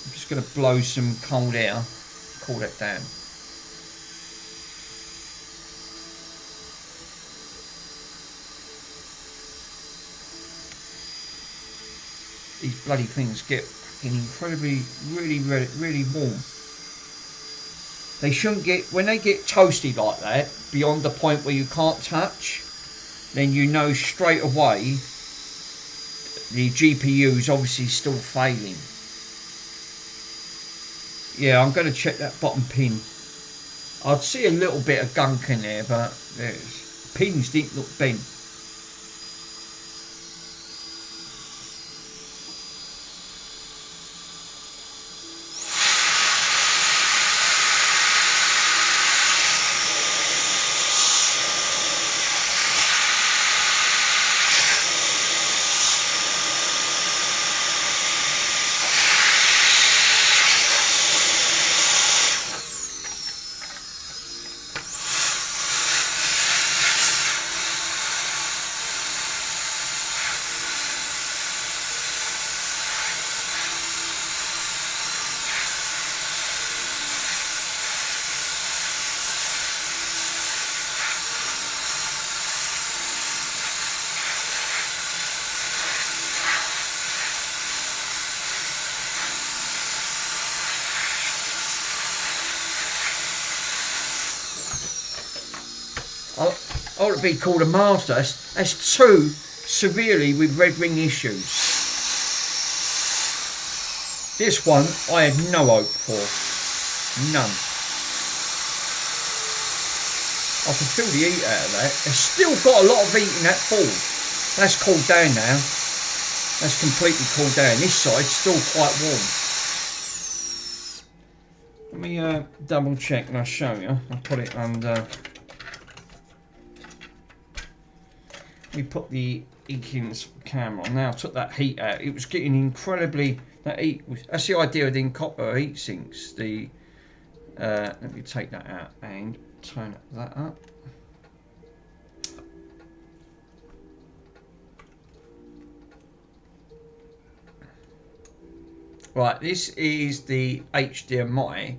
A: I'm just going to blow some cold air. Cool that down. These bloody things get incredibly, really warm. They shouldn't get, when they get toasty like that, beyond the point where you can't touch, then you know straight away the GPU is obviously still failing. Yeah, I'm going to check that bottom pin. I'd see a little bit of gunk in there, but pins didn't look bent. I ought to be called a master. That's too severely with red ring issues. This one I had no hope for. None. I can feel the heat out of that. It's still got a lot of heat in that board. That's cooled down now. That's completely cooled down. This side's still quite warm. Let me double check and I'll show you. I'll put it under. We put the Ekins camera on. Now I took that heat out. It was getting incredibly, that heat was, that's the idea of the copper heat sinks. The let me take that out and turn that up. Right, this is the HDMI.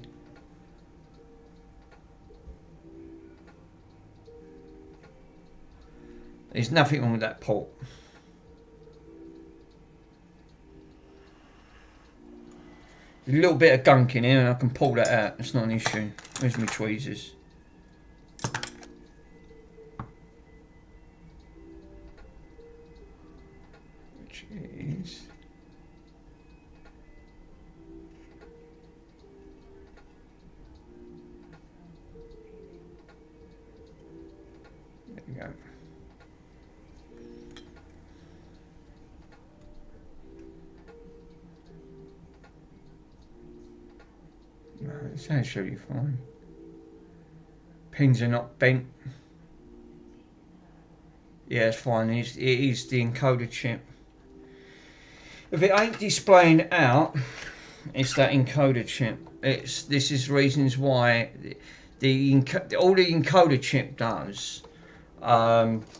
A: There's nothing wrong with that port. There's a little bit of gunk in here and I can pull that out. It's not an issue. Where's my tweezers? Which is... There we go. No, it's actually fine. Pins are not bent. Yeah, it's fine. It is the encoder chip. If it ain't displaying out, it's that encoder chip. This is reasons why all the encoder chip does,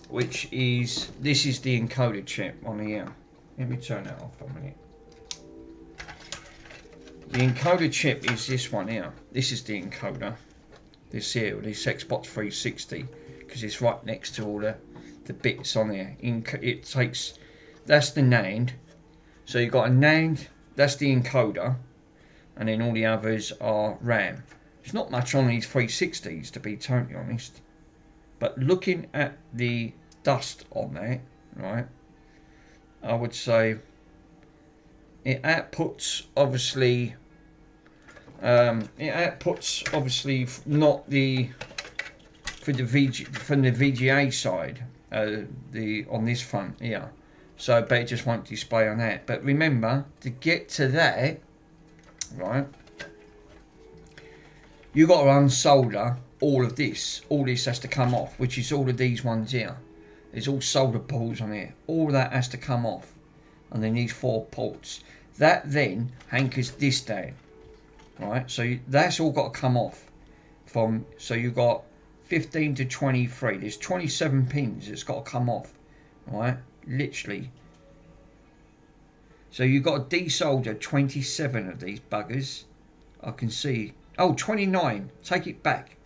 A: which is this is the encoder chip on here. Let me turn that off for a minute. The encoder chip is this one here. This is the encoder. This here, this Xbox 360, because it's right next to all the bits on there. It takes, that's the NAND. So you've got a NAND, that's the encoder, and then all the others are RAM. There's not much on these 360s, to be totally honest. But looking at the dust on there, right, I would say it outputs obviously not the from the VGA side, on this front here, so but it just won't display on that. But remember, to get to that, right, you got to unsolder all of this. All this has to come off, which is all of these ones here. There's all solder balls on here. All of that has to come off, and then these 4 ports. That then hankers this down, right? So that's all got to come off. So you've got 15 to 23. There's 27 pins that's got to come off, right? Literally. So you've got to desolder 27 of these buggers. I can see. Oh, 29. Take it back.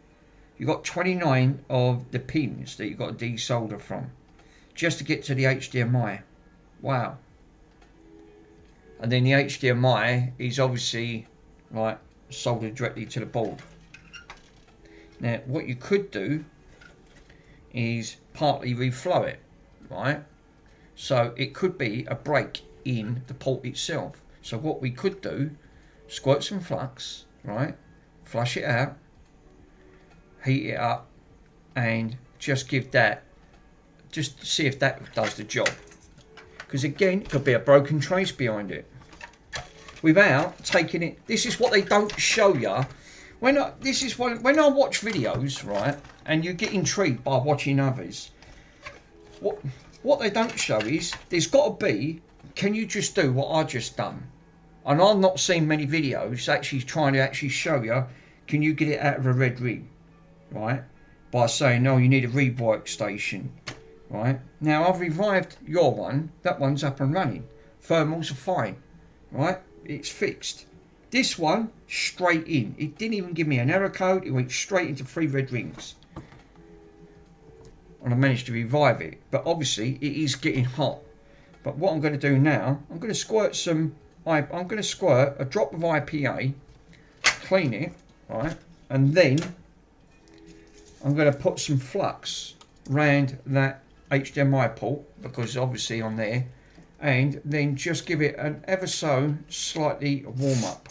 A: You've got 29 of the pins that you've got to desolder from, just to get to the HDMI. Wow. And then the HDMI is obviously like soldered directly to the board. Now what you could do is partly reflow it, right? So it could be a break in the port itself. So what we could do, squirt some flux, right? Flush it out, heat it up, and just give that, just to see if that does the job. Because again, it could be a broken trace behind it. Without taking it, this is what they don't show you. When I watch videos, right, and you get intrigued by watching others, what they don't show is there's got to be, can you just do what I just done? And I've not seen many videos actually trying to actually show you, can you get it out of a red ring, right? By saying, no, you need a rework station, right? Now I've revived your one, that one's up and running. Thermals are fine, right? It's fixed. This one, straight in. It didn't even give me an error code, it went straight into 3 red rings. And I managed to revive it, but obviously it is getting hot. But what I'm going to do now, I'm going to squirt a drop of IPA, clean it, right, and then I'm going to put some flux around that HDMI port, because obviously on there, and then just give it an ever so slightly warm up.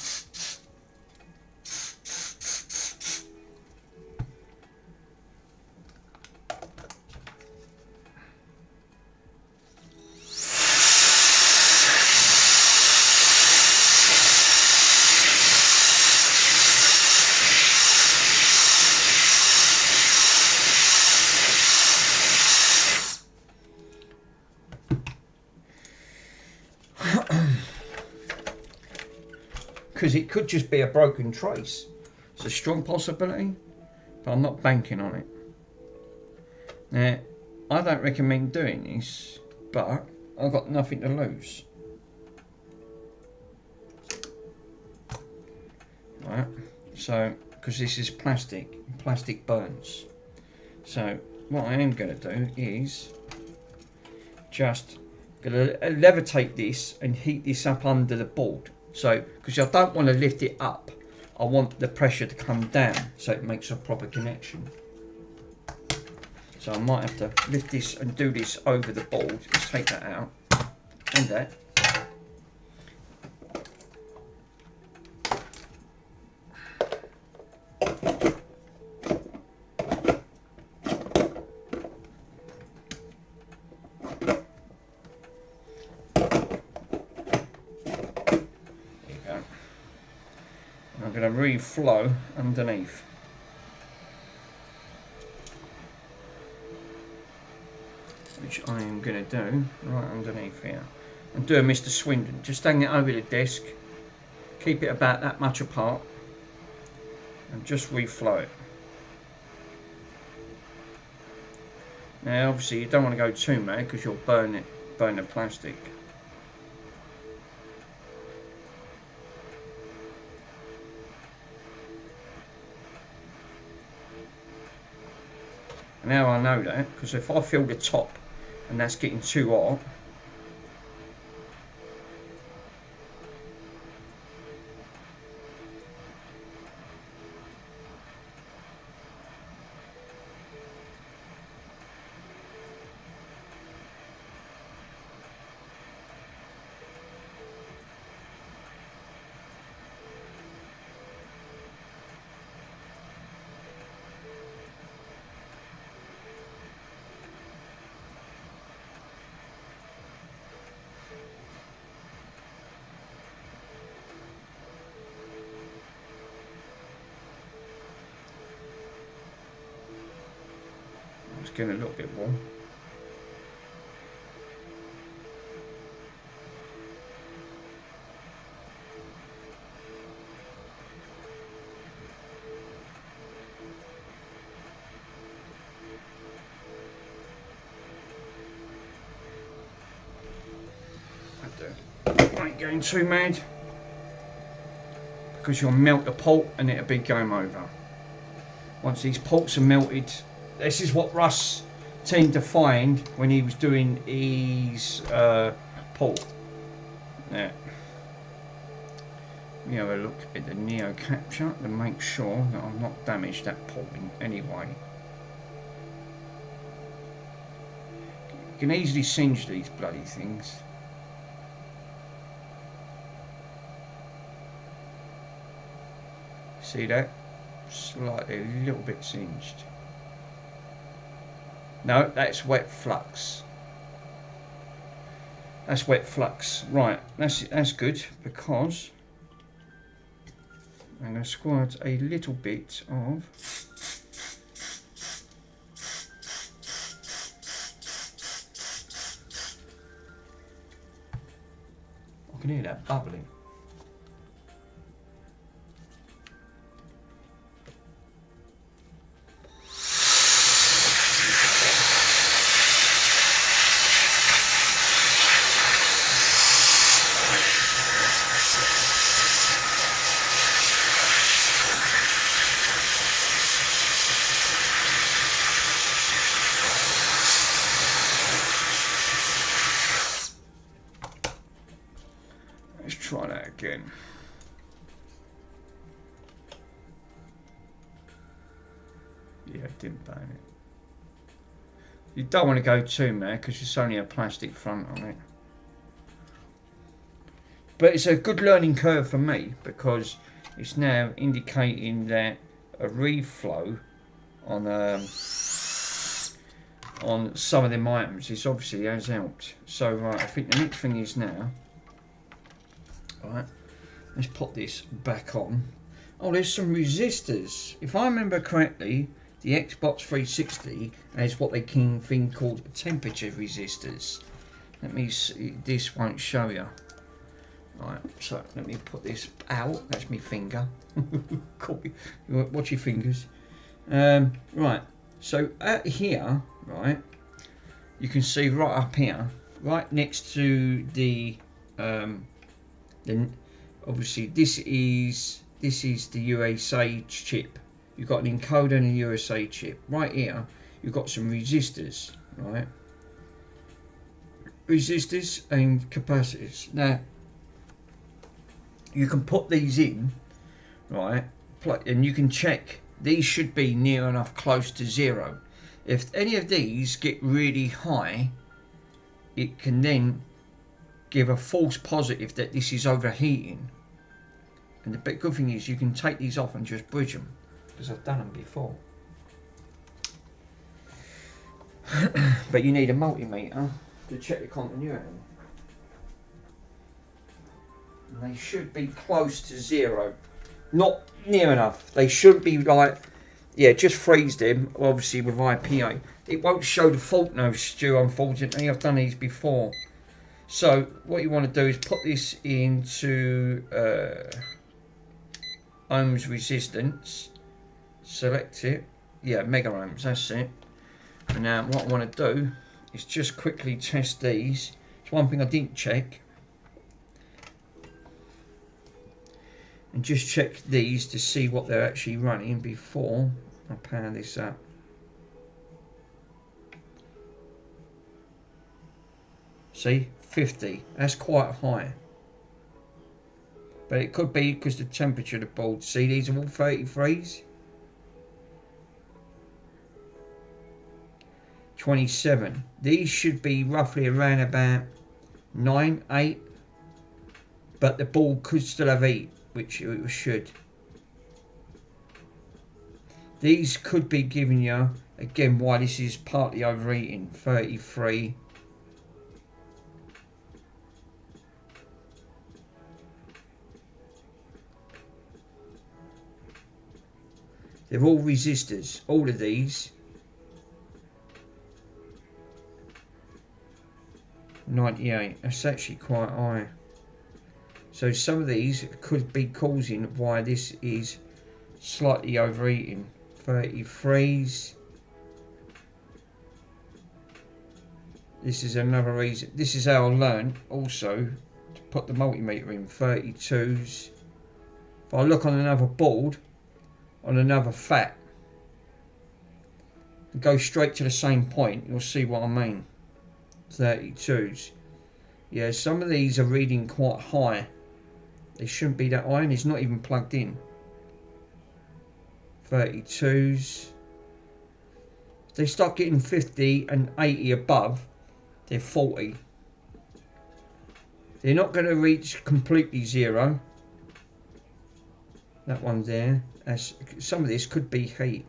A: Because it could just be a broken trace. It's a strong possibility, but I'm not banking on it. Now, I don't recommend doing this, but I've got nothing to lose. Right, so, because this is plastic burns. So, what I am going to do is just going to levitate this and heat this up under the board. So, because I don't want to lift it up, I want the pressure to come down so it makes a proper connection. So I might have to lift this and do this over the board. Let's take that out and that. I'm going to reflow underneath. Which I am going to do right underneath here. And do a Mr. Swindon. Just hang it over the desk. Keep it about that much apart. And just reflow it. Now obviously you don't want to go too mad because you'll burn the plastic. And now I know that, because if I feel the top and that's getting too hot, it's getting a little bit warm. I ain't going too mad, because you'll melt the pulp and it'll be game over. Once these pulps are melted, this is what Russ tended to find when he was doing his pulp. Yeah. Let me have a look at the Neo capture to make sure that I've not damaged that pulp in any way. You can easily singe these bloody things. See that? Slightly, a little bit singed. No, that's wet flux. That's wet flux. Right, that's good, because I'm going to squirt a little bit of I can hear that bubbling. Let's try that again. Yeah, it didn't burn it. You don't want to go too mad, because it's only a plastic front on it. But it's a good learning curve for me, because it's now indicating that a reflow on some of them items, this obviously has helped. So I think the next thing is now, alright, let's pop this back on. Oh, there's some resistors. If I remember correctly, the Xbox 360 has what they can thing called temperature resistors. Let me see, this won't show you. Right, so let me put this out. That's my finger. Watch your fingers. Right, so at here, right, you can see right up here, right next to the obviously this is the USA chip. You've got an encoder and a USA chip. Right here, you've got some resistors, right? Resistors and capacitors. Now, you can put these in, right? And you can check. These should be near enough close to zero. If any of these get really high, it can then give a false positive that this is overheating. And the good thing is you can take these off and just bridge them, because I've done them before. But you need a multimeter to check the continuity. And they should be close to zero. Not near enough. They should be like, yeah, just freeze them, obviously with IPA. It won't show the fault node, Stu, unfortunately. I've done these before. So what you want to do is put this into ohms resistance. Select it. Yeah, mega ohms, that's it. And now what I want to do is just quickly test these. It's one thing I didn't check. And just check these to see what they're actually running before I power this up. See, 50. That's quite high. But it could be because the temperature of the board. See, these are all 33s. 27. These should be roughly around about 9, 8. But the board could still have 8, which it should. These could be giving you, again, why this is partly overheating. 33. They're all resistors, all of these. 98, that's actually quite high. So some of these could be causing why this is slightly overheating. 33s. This is another reason. This is how I learned also to put the multimeter in. 32s. If I look on another board, on another fat, and go straight to the same point, you'll see what I mean. 32s. Yeah, some of these are reading quite high. They shouldn't be that high, and it's not even plugged in. 32s. If they start getting 50 and 80 above, they're 40. They're not going to reach completely zero. That one there. Some of this could be heat.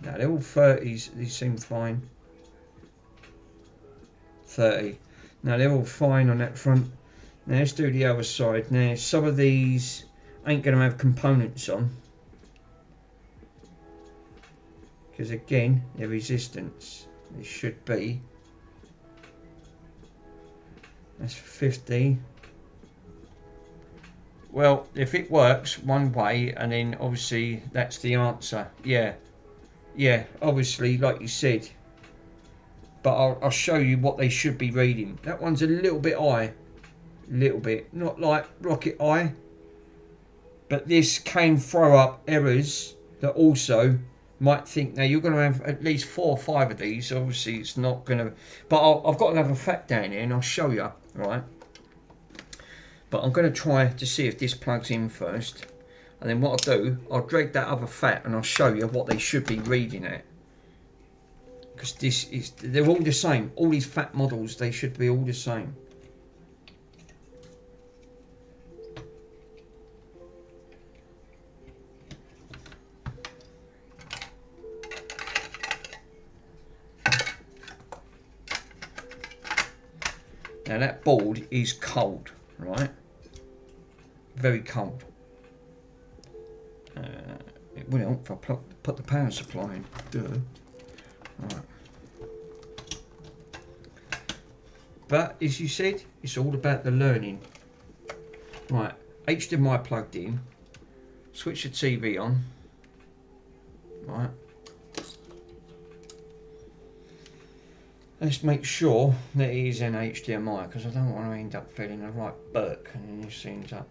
A: No, they're all 30s. These seem fine. 30. Now they're all fine on that front. Now let's do the other side. Now some of these ain't going to have components on, because again, their resistance, it should be, that's 50. Well, if it works one way, and then obviously that's the answer. Yeah, obviously, like you said. But I'll show you what they should be reading. That one's a little bit high. Little bit. Not like rocket high. But this can throw up errors that also might think, now you're going to have at least 4 or 5 of these. Obviously, it's not going to... But I've got another fact down here, and I'll show you, right? But I'm going to try to see if this plugs in first. And then what I'll do, I'll drag that other fat, and I'll show you what they should be reading at. Because this is... They're all the same. All these fat models, they should be all the same. Now that board is cold, right? Very cold. It will help if I put the power supply in. Duh. Right. But as you said, it's all about the learning. Right, HDMI plugged in. Switch the TV on. Right. Let's make sure that it is in HDMI, because I don't want to end up feeling a right burk and then this ends up.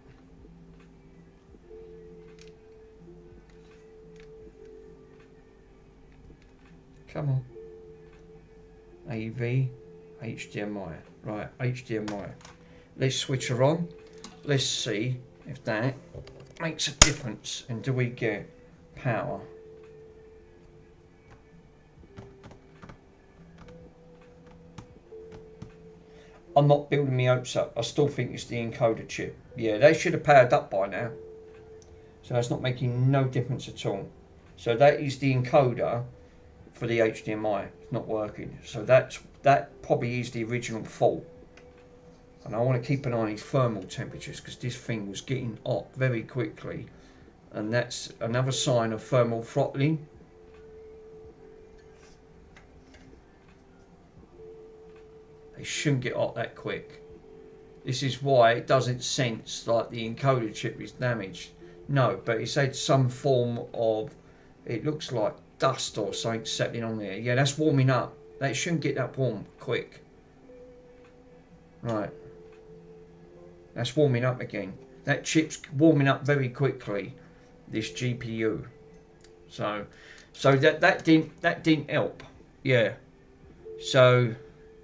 A: Come on. AV, HDMI. Right, HDMI. Let's switch her on. Let's see if that makes a difference. And do we get power? I'm not building my hopes up. I still think it's the encoder chip. Yeah, they should have powered up by now. So that's not making no difference at all. So that is the encoder for the HDMI. It's not working. So that probably is the original fault. And I want to keep an eye on these thermal temperatures, because this thing was getting hot very quickly. And that's another sign of thermal throttling. They shouldn't get hot that quick. This is why it doesn't sense like the encoder chip is damaged. No, but it's had some form of, it looks like dust or something settling on there. Yeah, that's warming up. That shouldn't get that warm quick. Right. That's warming up again. That chip's warming up very quickly, this GPU. So that didn't help. Yeah. So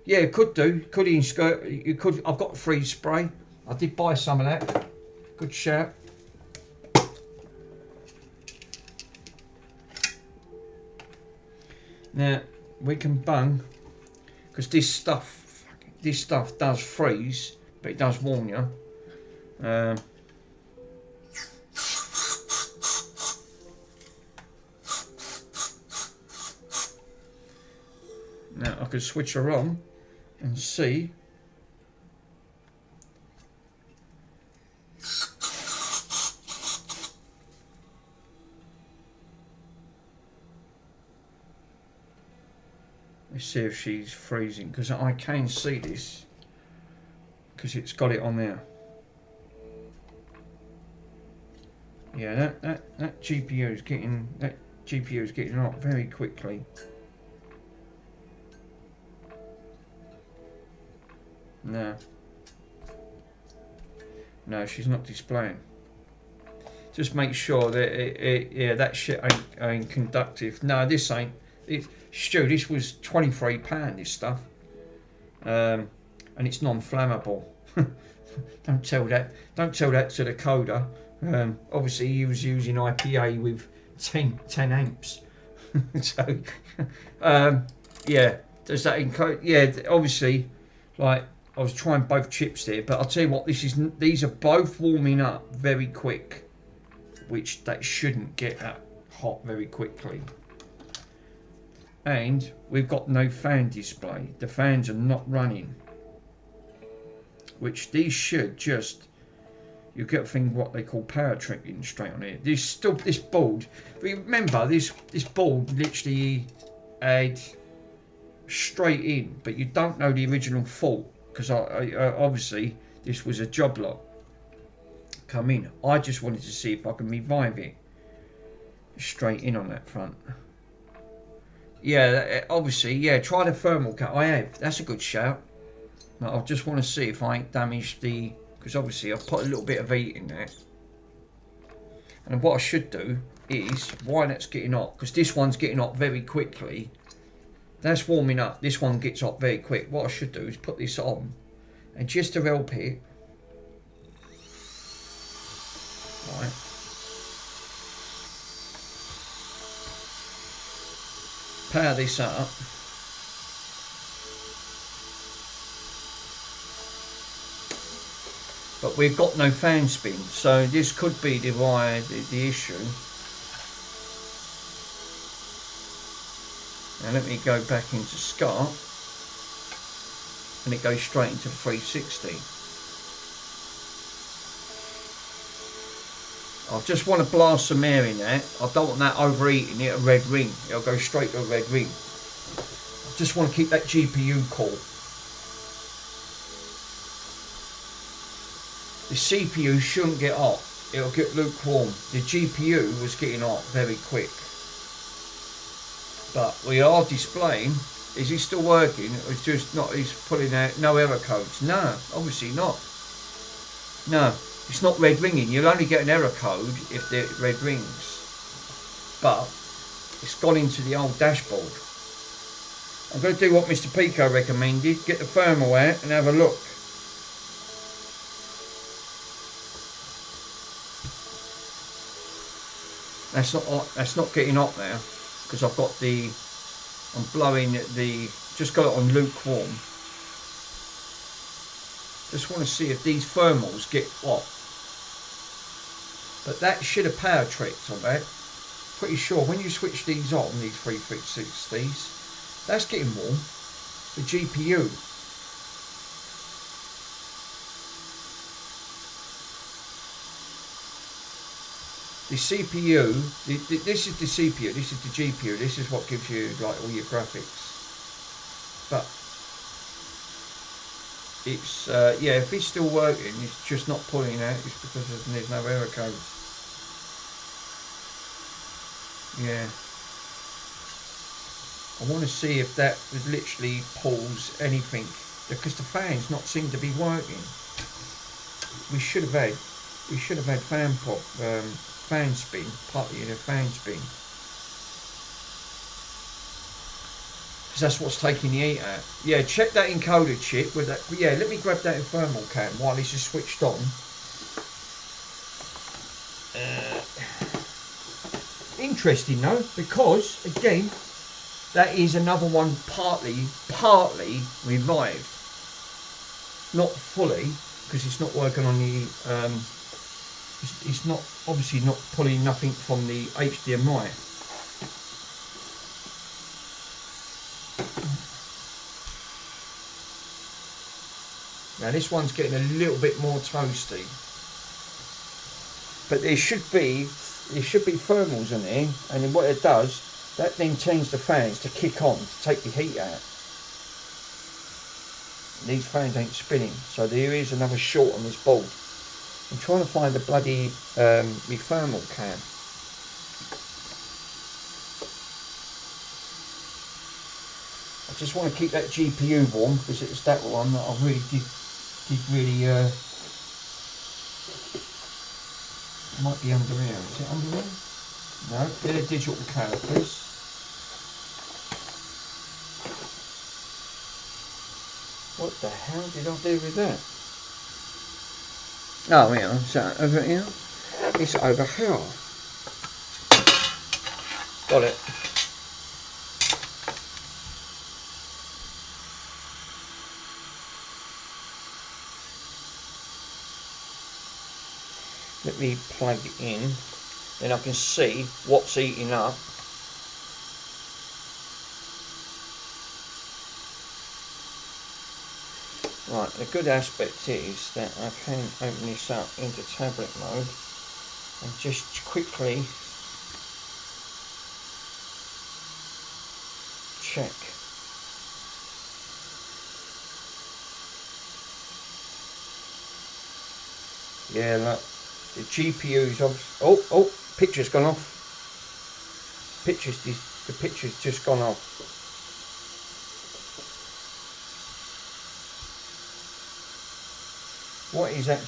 A: yeah, it could do. Could skirt. You could. I've got a freeze spray. I did buy some of that. Good shout. Now we can bung because this stuff does freeze, but it does warn you. Now I could switch her on and see. Let's see if she's freezing, because I can see this because it's got it on there. Yeah, that GPU is getting hot very quickly. No, she's not displaying. Just make sure that that shit ain't conductive. No, this ain't. Stu, this was £23. This stuff, and it's non-flammable. Don't tell that to the coder. Obviously, he was using IPA with 10 amps. So, yeah. Does that include? Yeah, obviously, like. I was trying both chips there, but I'll tell you what, these are both warming up very quick, which they shouldn't get that hot very quickly. And we've got no fan display. The fans are not running, which these should just, you get a thing what they call power tripping straight on here. This board, remember this board literally had straight in, but you don't know the original fault. Because I obviously this was a job lot come in. I just wanted to see if I can revive it straight in on that front. Yeah, obviously, yeah. Try the thermal cut. I have. That's a good shout. But I just want to see if I ain't damaged the. Because obviously I've put a little bit of heat in there. And what I should do is while that's getting hot, because this one's getting hot very quickly. That's warming up. This one gets hot very quick. What I should do is put this on, and just to help it, right, power this up. But we've got no fan spin, so this could be the issue. Now let me go back into SCART, and it goes straight into 360. I just want to blast some air in there. I don't want that overheating it, a red ring. It'll go straight to a red ring. I just want to keep that GPU cool. The CPU shouldn't get hot. It'll get lukewarm. The GPU was getting hot very quick. But we are displaying. Is he still working? It's just not. He's pulling out no error codes. No, obviously not. No, it's not red ringing. You'll only get an error code if the red rings. But it's gone into the old dashboard. I'm going to do what Mr. Pico recommended. Get the thermal out and have a look. That's not getting hot now. Because I've got I'm blowing just got it on lukewarm. Just want to see if these thermals get hot. But that should have power tripped on that. Pretty sure when you switch these on, these 360s, that's getting warm. The GPU. The CPU, this is the CPU, this is the GPU, this is what gives you like all your graphics. But it's yeah, if it's still working, it's just not pulling out. It's because there's no error codes. Yeah, I want to see if that literally pulls anything, because the fans not seem to be working. We should have had fan pop. Fan spin, partly in a fan spin. because that's what's taking the heat out. Yeah, check that encoder chip with that. Yeah, let me grab that thermal cam while it's just switched on. Interesting though, because again, that is another one partly revived. Not fully, because it's not working on the. It's not obviously not pulling nothing from the HDMI. Now this one's getting a little bit more toasty, but there should be thermals in there, and then what it does, that then turns the fans to kick on to take the heat out. These fans ain't spinning, so there is another short on this board. I'm trying to find the bloody my thermal cam. I just want to keep that GPU warm because it was that one that I really did really might be under here. Is it under here? No, they're digital calipers. What the hell did I do with that? Oh yeah, so over here. It's over here. Got it. Let me plug it in, then I can see what's eating up. Right, the good aspect is that I can open this up into tablet mode and just quickly check. Yeah, look. The GPU's oh, picture's gone off. The picture's just gone off. What is that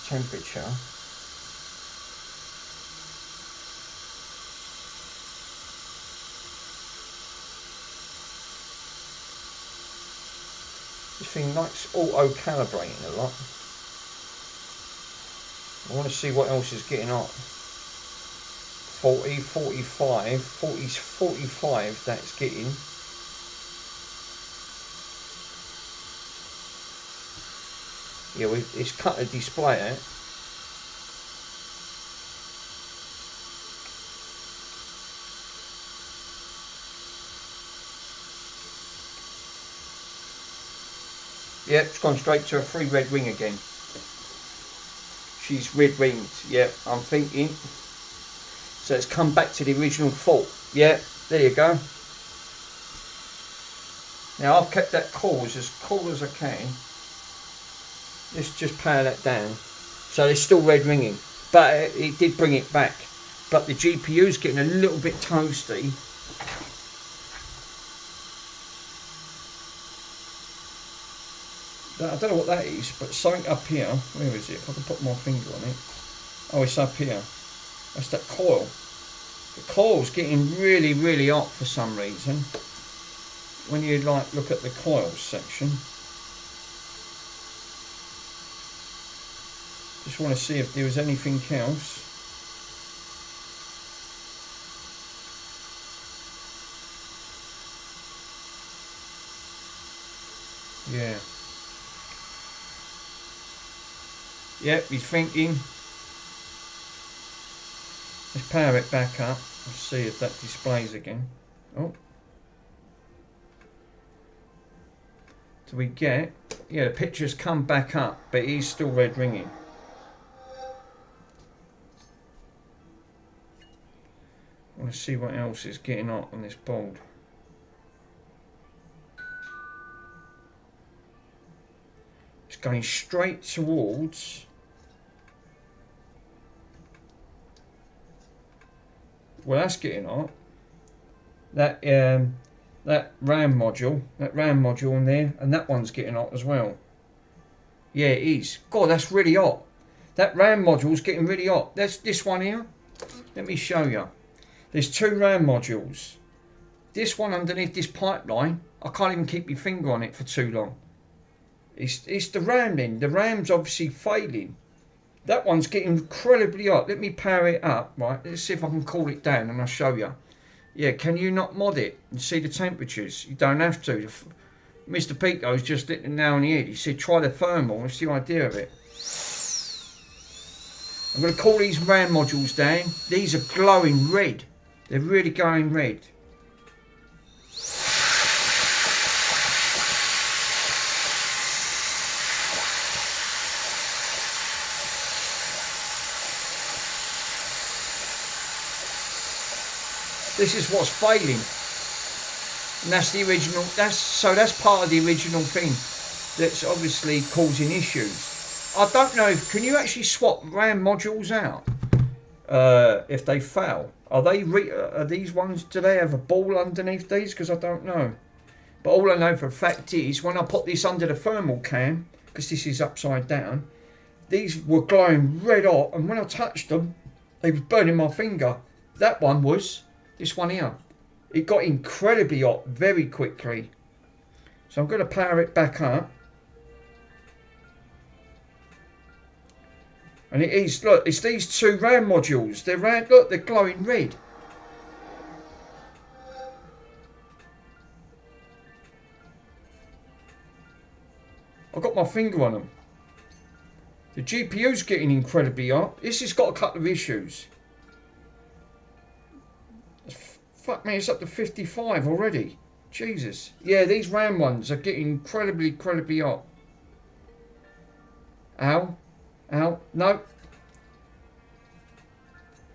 A: temperature? This thing likes auto calibrating a lot. I want to see what else is getting up. 40, 45, 40's 45 that's getting. Yeah, it's cut the display out. Yep, it's gone straight to a 3 red ring again. She's red ringed. Yep, I'm thinking. So it's come back to the original fault. Yep, there you go. Now I've kept that cool as I can. Let's just power that down. So it's still red ringing, but it did bring it back. But the GPU's getting a little bit toasty. I don't know what that is, but something up here. Where is it? If I can put my finger on it. Oh, it's up here. That's that coil. The coil's getting really, really hot for some reason. When you like look at the coils section. Just want to see if there was anything else. Yeah. Yep, he's thinking. Let's power it back up. Let's see if that displays again. Oh. Do we get? Yeah, the picture's come back up, but he's still red ringing. I want to see what else is getting on this board. It's going straight towards. Well, that's getting hot. That RAM module in there, and that one's getting hot as well. Yeah, it is. God, that's really hot. That RAM module's getting really hot. That's this one here. Let me show you. There's 2 RAM modules. This one underneath this pipeline, I can't even keep my finger on it for too long. It's the ram then. The ram's obviously failing. That one's getting incredibly hot. Let me power it up, right? Let's see if I can cool it down and I'll show you. Yeah, can you not mod it and see the temperatures? You don't have to. Mr. Pico's just hit the nail on the head. He said try the thermal. What's the idea of it? I'm going to cool these RAM modules down. These are glowing red. They're really going red. This is what's failing. And that's the original, that's part of the original thing that's obviously causing issues. I don't know, can you actually swap RAM modules out if they fail? Are these ones, do they have a ball underneath these? Because I don't know. But all I know for a fact is when I put this under the thermal cam, because this is upside down, these were glowing red hot, and when I touched them, they was burning my finger. That one was. This one here, it got incredibly hot very quickly. So I'm going to power it back up. And it is, look, it's these two RAM modules. They're red, look, they're glowing red. I've got my finger on them. The GPU's getting incredibly hot. This has got a couple of issues. Fuck me, it's up to 55 already. Jesus. Yeah, these RAM ones are getting incredibly hot. Ow. Ow. No.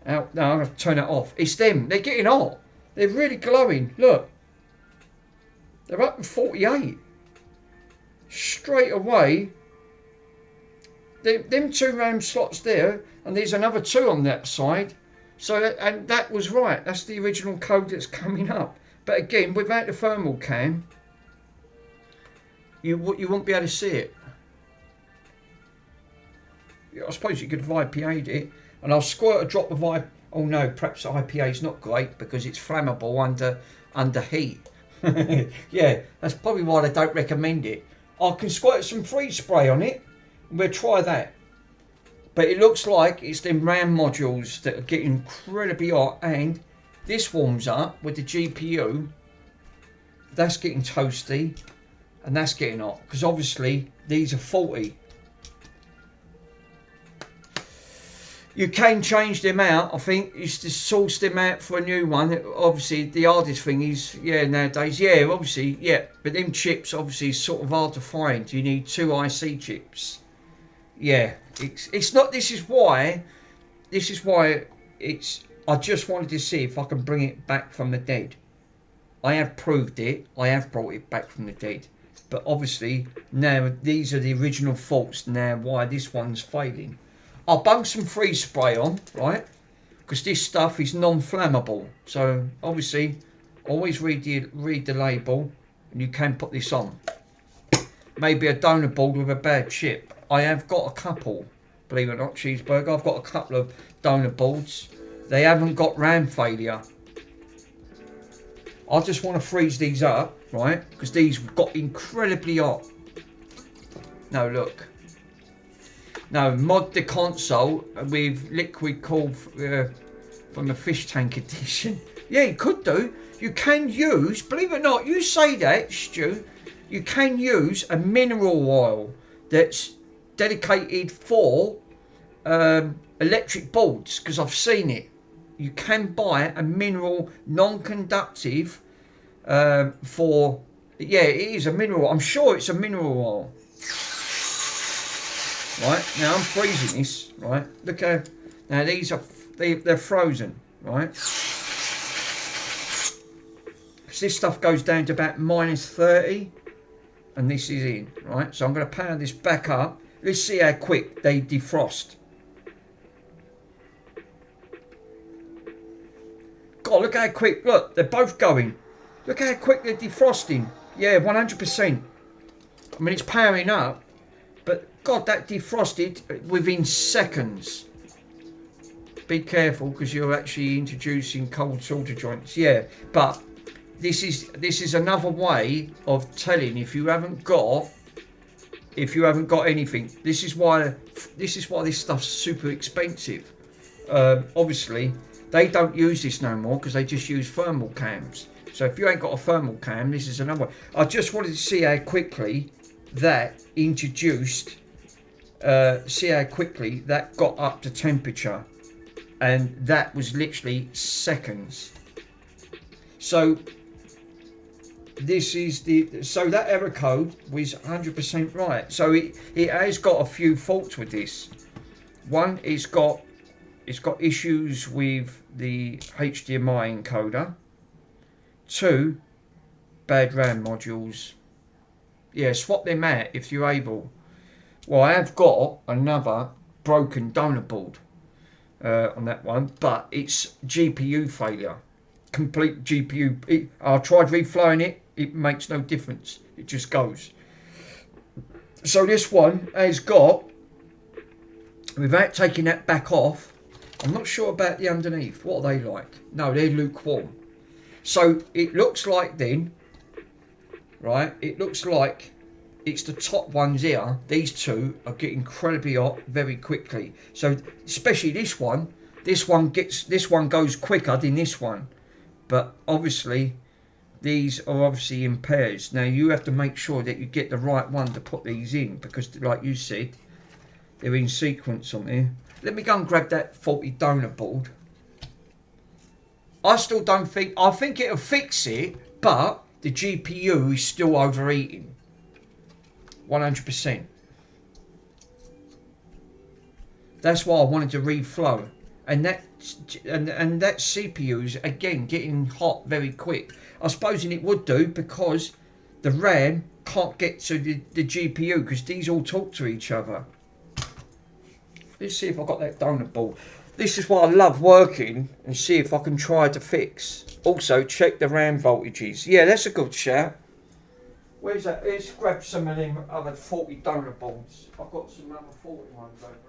A: Ow. No, I'm going to turn it off. It's them. They're getting hot. They're really glowing. Look. They're up to 48. Straight away. Them two RAM slots there. And there's another two on that side. So, and that was right. That's the original code that's coming up. But again, without the thermal cam, you won't be able to see it. I suppose you could have IPA'd it. And I'll squirt a drop of IPA. Oh no, perhaps IPA is not great because it's flammable under heat. Yeah, that's probably why they don't recommend it. I can squirt some freeze spray on it. And we'll try that. But it looks like it's them RAM modules that are getting incredibly hot, and this warms up with the GPU. That's getting toasty, and that's getting hot because obviously these are faulty. You can change them out. I think you just source them out for a new one. Obviously, the hardest thing is nowadays. Yeah, obviously, yeah. But them chips obviously is sort of hard to find. You need 2 IC chips. Yeah, it's not. This is why it's. I just wanted to see if I can bring it back from the dead. I have proved it. I have brought it back from the dead. But obviously now these are the original faults. Now why this one's failing? I'll bung some freeze spray on, right? Because this stuff is non-flammable. So obviously, always read the label, and you can put this on. Maybe a donor board with a bad chip. I have got a couple, believe it or not, Cheeseburger. I've got a couple of donor boards. They haven't got RAM failure. I just want to freeze these up, right? Because these got incredibly hot. No, look. No, mod the console with liquid cool from the fish tank edition. Yeah, you could do. You can use, believe it or not, you say that, Stu. You can use a mineral oil that's dedicated for electric boards, because I've seen it. You can buy a mineral non-conductive for, yeah, it is a mineral. I'm sure it's a mineral oil. Right, now I'm freezing this, right? Look how, now these are, they're frozen, right? So this stuff goes down to about -30, and this is in, right? So I'm going to power this back up. Let's see how quick they defrost. God, look how quick, look, they're both going. Look how quick they're defrosting. Yeah, 100%. I mean, it's powering up, but God, that defrosted within seconds. Be careful, because you're actually introducing cold solder joints. Yeah, but this is another way of telling if you haven't got anything. This is why this stuff's super expensive. Obviously, they don't use this no more because they just use thermal cams. So if you ain't got a thermal cam, this is another way. I just wanted to see how quickly that introduced. See how quickly that got up to temperature, and that was literally seconds. So this is that error code was 100% right. So it has got a few faults with this. One, it's got issues with the HDMI encoder. Two, bad RAM modules. Yeah, swap them out if you're able. Well, I have got another broken donor board on that one, but it's GPU failure. Complete GPU. I tried reflowing it. It makes no difference. It just goes. So this one has got, without taking that back off, I'm not sure about the underneath. What are they like? No, they're lukewarm. So it looks like then, right? It looks like it's the top ones here. These two are getting incredibly hot very quickly. So especially this one goes quicker than this one. But obviously, these are obviously in pairs. Now you have to make sure that you get the right one to put these in, because like you said, they're in sequence on there. Let me go and grab that faulty donor board. I still don't think, I think it'll fix it, but the GPU is still overheating. 100%. That's why I wanted to reflow. And that CPU is again getting hot very quick. I suppose it would do because the RAM can't get to the GPU because these all talk to each other. Let's see if I got that donut board. This is why I love working, and see if I can try to fix. Also check the RAM voltages. Yeah, that's a good shout. Where's that? Let's grab some of them other 40 donut boards. I've got some other 40 ones over here.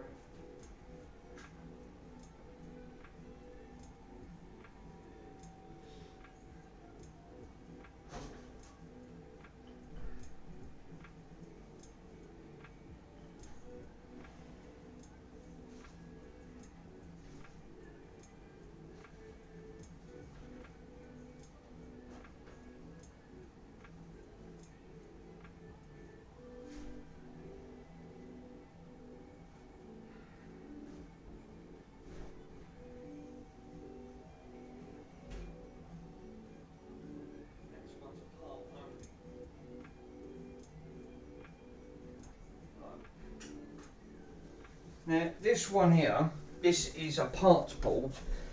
A: Now this one here, this is a parts board,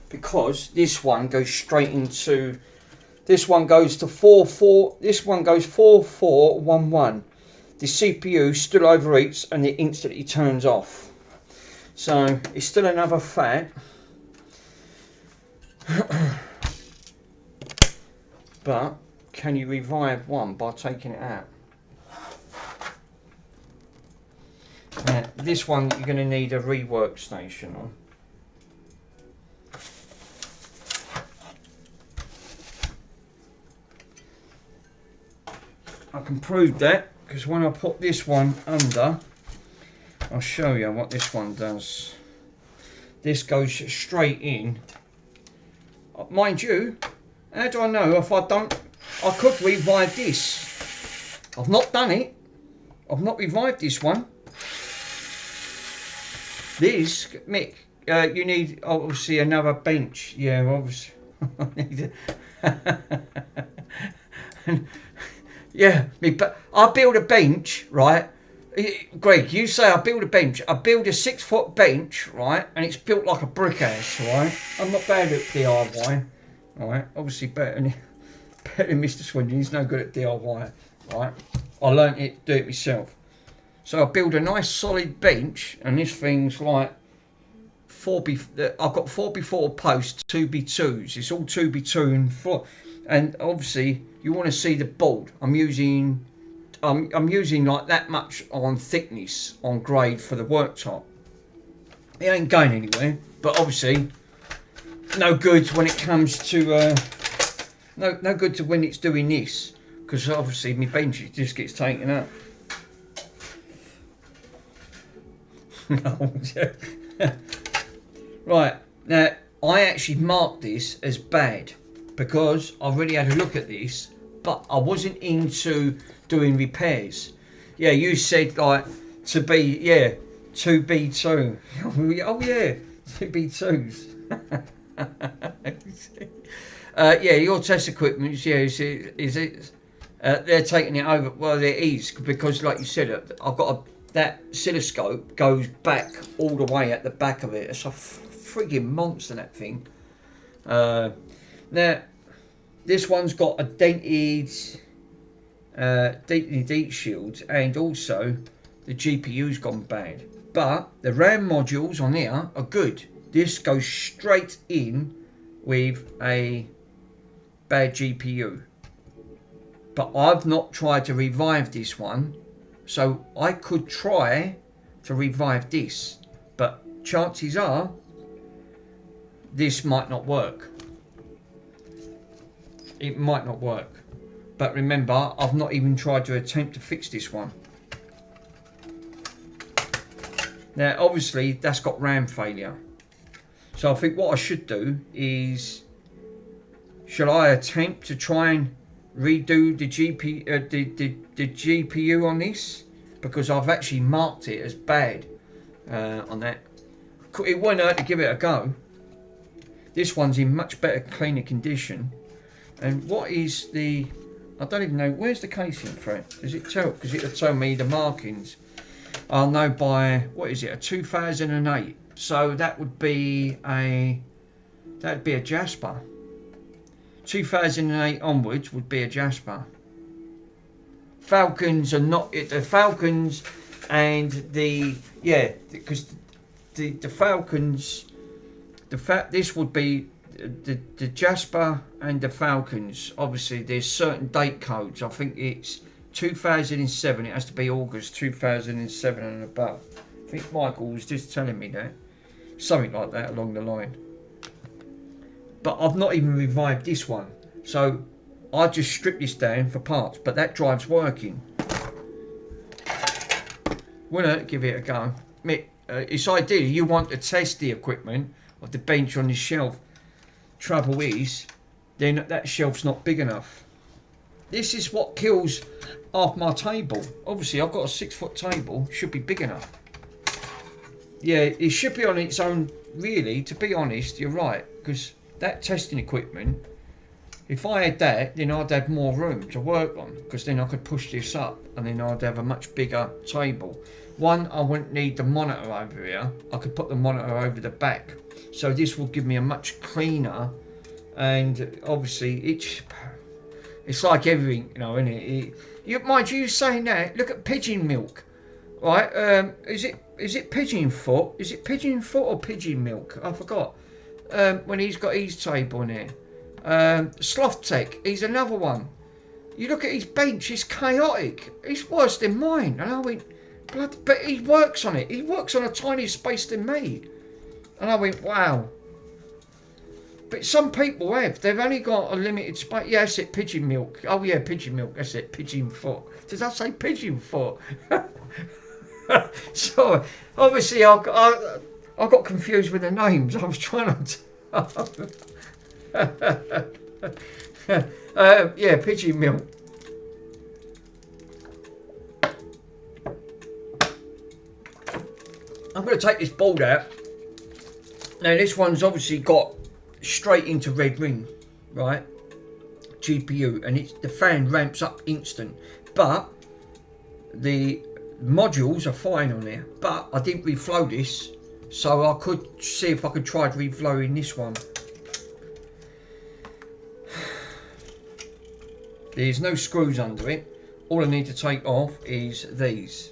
A: because this one goes straight into, this one goes to 4411. The CPU still overheats and it instantly turns off. So it's still another fat. But can you revive one by taking it out? Now, this one you're going to need a rework station on. I can prove that because when I put this one under, I'll show you what this one does. This goes straight in. Mind you, how do I know if I don't? I could revive this. I've not done it. I've not revived this one. This, Mick, you need obviously another bench. Yeah, obviously. Yeah, but I build a bench, right? Greg, you say I build a bench. I build a 6-foot bench, right? And it's built like a brick house, right? I'm not bad at DIY, right? Obviously better than Mr. Swindon. He's no good at DIY, right? I learnt it, do it myself. So I build a nice solid bench, and this thing's like I've got 4x4 posts, 2x2s. It's all 2x2 and 4. And obviously you want to see the board. I'm using like that much on thickness, on grade for the worktop. It ain't going anywhere, but obviously no good when it comes to no good to when it's doing this, because obviously my bench just gets taken up. Right, now I actually marked this as bad because I've already had a look at this, but I wasn't into doing repairs. Yeah, you said like to be, yeah, 2B2. Oh yeah, 2B2s. Yeah, your test equipment, yeah, is it? They're taking it over. Well, it is because, like you said, I've got that oscilloscope goes back all the way at the back of it. It's a frigging monster, that thing. Now, this one's got a dented heat shield, and also the GPU's gone bad. But the RAM modules on here are good. This goes straight in with a bad GPU. But I've not tried to revive this one, so I could try to revive this, but chances are this might not work. It might not work. But remember, I've not even tried to attempt to fix this one. Now obviously that's got RAM failure, so I think what I should do is, should I attempt to try and redo the GPU on this, because I've actually marked it as bad on that. It won't hurt to give it a go. This one's in much better, cleaner condition. And what is the, I don't even know, where's the casing for it? Does it tell? Because it'll tell me the markings. I'll know by, what is it, a 2008. So that would be a, that'd be a Jasper. 2008 onwards would be a Jasper. Falcons are not it. The Falcons and the, yeah, because the Falcons, this would be the Jasper and the Falcons. Obviously, there's certain date codes. I think it's 2007. It has to be August 2007 and above. I think Michael was just telling me that, something like that along the line. But I've not even revived this one, so I just stripped this down for parts. But that drive's working. Wanna give it a go? It's ideal. You want to test the equipment of the bench on this shelf. Trouble is, then that shelf's not big enough. This is what kills half my table. Obviously, I've got a 6-foot table. Should be big enough. Yeah, it should be on its own. Really, to be honest, you're right. Because that testing equipment, if I had that, then I'd have more room to work on. Because then I could push this up, and then I'd have a much bigger table. One, I wouldn't need the monitor over here. I could put the monitor over the back. So this will give me a much cleaner, and obviously it's like everything, you know, isn't it? Mind you saying that, look at Pigeon Milk, right? Is it Pigeon Foot? Is it Pigeon Foot or Pigeon Milk? I forgot. When he's got his table in there. Sloth Tech, he's another one. You look at his bench, it's chaotic. It's worse than mine. And I went, blood, but he works on it. He works on a tinier space than me. And I went, wow. But some people have. They've only got a limited space. Yeah, that's it, Pigeon Milk. Oh yeah, Pigeon Milk. That's it, Pigeon Foot. Did I say Pigeon Foot? So, obviously, I got confused with the names. I was trying to... yeah, Pigeon Milk. I'm going to take this board out. Now this one's obviously got straight into red ring, right? GPU, and the fan ramps up instant. But the modules are fine on there. But I didn't reflow this, so I could see if I could try reflowing this one. There's no screws under it. All I need to take off is these.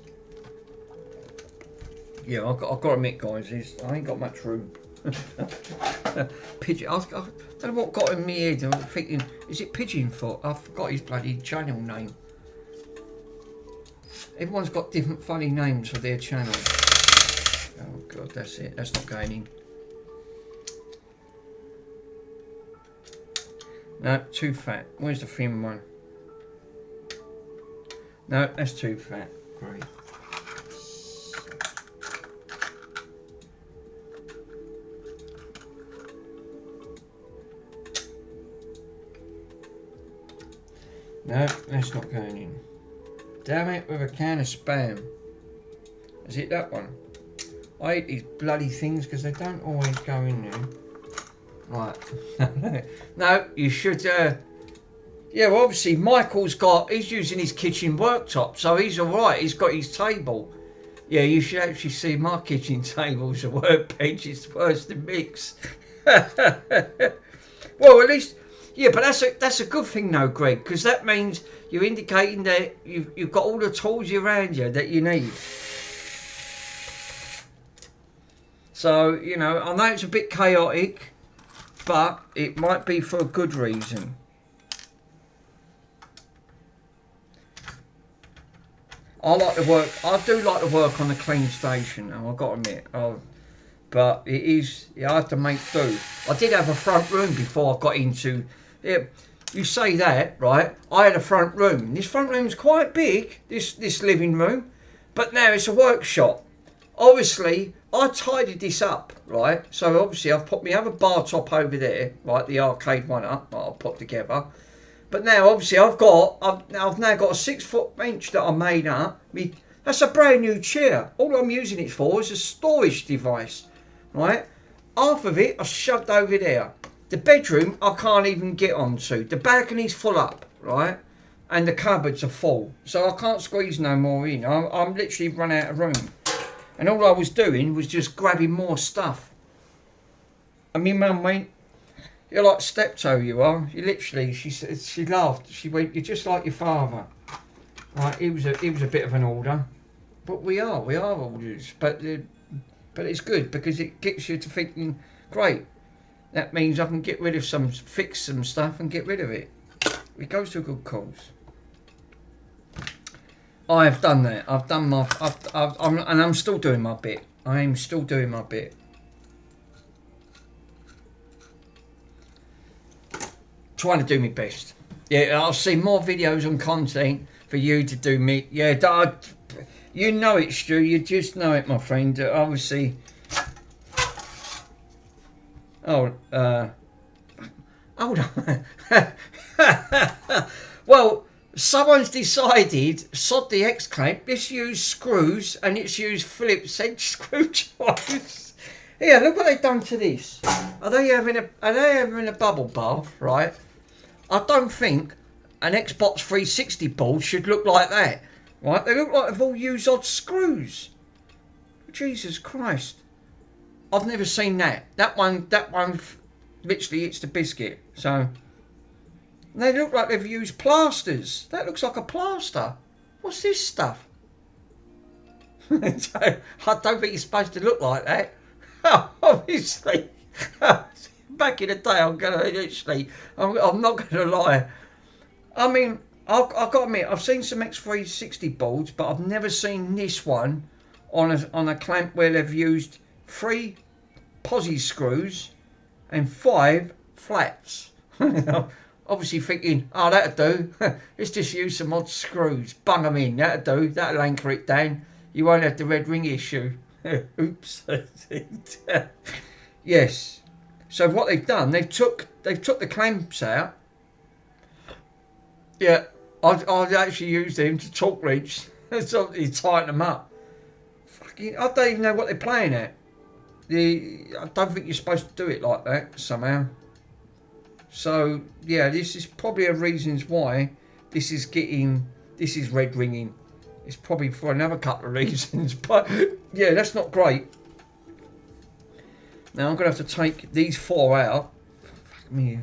A: Yeah, I've got to admit, guys, I ain't got much room. Pigeon. I don't know what got in my head. I'm thinking, is it Pigeon Foot? I forgot his bloody channel name. Everyone's got different funny names for their channel. Oh god, that's it. That's not going in. No, too fat. Where's the thin one? No, that's too fat. Great. No, that's not going in. Damn it, with a can of Spam. Is it that one? I hate these bloody things because they don't always go in there. Right. No, you should... yeah, well, obviously, he's using his kitchen worktop, so he's alright. He's got his table. Yeah, you should actually see my kitchen table's a workbench. It's worse than Mick's. Well, at least... Yeah, but that's a good thing though, Greg, because that means you're indicating that you've got all the tools around you that you need. So, you know, I know it's a bit chaotic, but it might be for a good reason. I do like to work on the clean station, I've got to admit. But it is, I have to make do. I did have a front room before I got into... Yeah, you say that, right? I had a front room. This front room's quite big, this living room, but now it's a workshop. Obviously, I tidied this up, right? So obviously I've put my other bar top over there, right? The arcade one up that I'll put together. But now obviously I've now got a 6 foot bench that I made up. That's a brand new chair. All I'm using it for is a storage device, right? Half of it I shoved over there. The bedroom I can't even get onto. The balcony's full up, right? And the cupboards are full. So I can't squeeze no more in. I'm literally run out of room. And all I was doing was just grabbing more stuff. And my mum went, "You're like Steptoe, you are." You literally, she laughed. She went, "You're just like your father." Right, he was a bit of an order. But we are orders. But it's good because it gets you to thinking, great. That means I can get rid of fix some stuff and get rid of it. It goes to a good cause. I have done that. I've done my, and I'm still doing my bit. I am still doing my bit. Trying to do my best. Yeah, I'll see more videos on content for you to do me. Yeah, you know it, Stu. You just know it, my friend. Obviously. Oh, hold on. Well, someone's decided, sod the X-clamp, let's use screws, and it's used Phillips head screwdrivers. Here, look what they've done to this. Are they having a bubble bath, right? I don't think an Xbox 360 board should look like that, right? They look like they've all used odd screws. Jesus Christ. I've never seen that. That one literally hits the biscuit. So, they look like they've used plasters. That looks like a plaster. What's this stuff? So, I don't think it's supposed to look like that. Obviously. Back in the day, I'm not going to lie. I mean, I've got to admit, I've seen some X360 boards, but I've never seen this one on a clamp where they've used 3 posi screws and 5 flats. Obviously thinking, oh, that'll do. Let's just use some odd screws. Bung them in. That'll do. That'll anchor it down. You won't have the red ring issue. Oops. Yes. So what they've done, they've took the clamps out. Yeah, I've actually used them to torque wrench. So you tighten them up. Fucking, I don't even know what they're playing at. I don't think you're supposed to do it like that somehow. So yeah, this is probably a reasons why this is red ringing. It's probably for another couple of reasons, but yeah, that's not great. Now I'm gonna have to take these 4 out. Fuck me.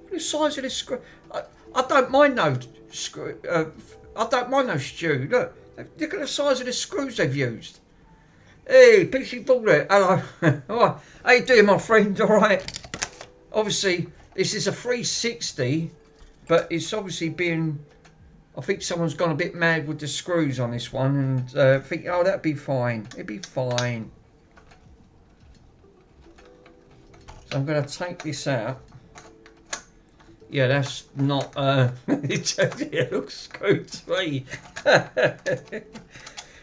A: The size of this screw. I don't mind no screw. I don't mind no Stu. Look at the size of the screws they've used. Hey, PC Baller. Hello. Alright. How you doing, my friend? Alright. Obviously, this is a 360, but it's obviously been... I think someone's gone a bit mad with the screws on this one and think, oh, that'd be fine. It'd be fine. So I'm going to take this out. Yeah, that's not, it looks screwed to me.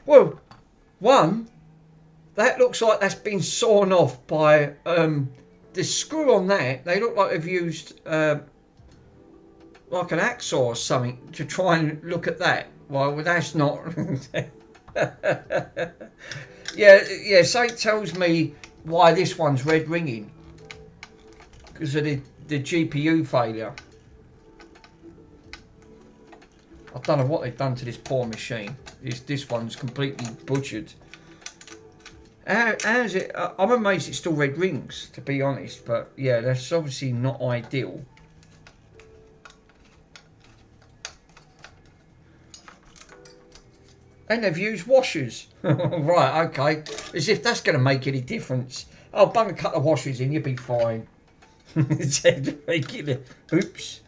A: Well, one, that looks like that's been sawn off by, the screw on that, they look like they've used, like an hacksaw or something to try and look at that. Well, that's not. yeah, so it tells me why this one's red ringing. Because of the GPU failure. I don't know what they've done to this poor machine. This one's completely butchered. How's it? I'm amazed it still red rings, to be honest. But yeah, that's obviously not ideal. And they've used washers. Right, okay. As if that's going to make any difference. I'll bung a couple of washers in, you'll be fine. Oops.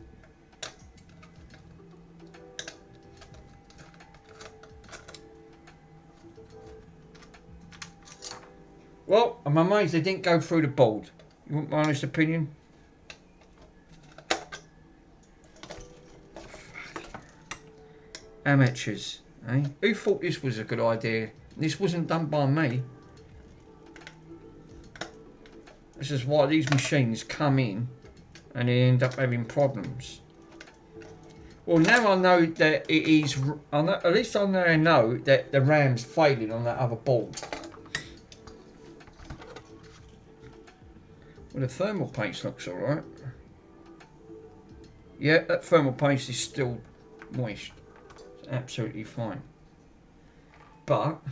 A: Well, I'm amazed they didn't go through the board. You want my honest opinion? Amateurs, eh? Who thought this was a good idea? This wasn't done by me. This is why these machines come in and they end up having problems. Well, now I know that it is, at least I now know that the RAM's failing on that other board. Well, the thermal paste looks alright. Yeah, that thermal paste is still moist. It's absolutely fine. But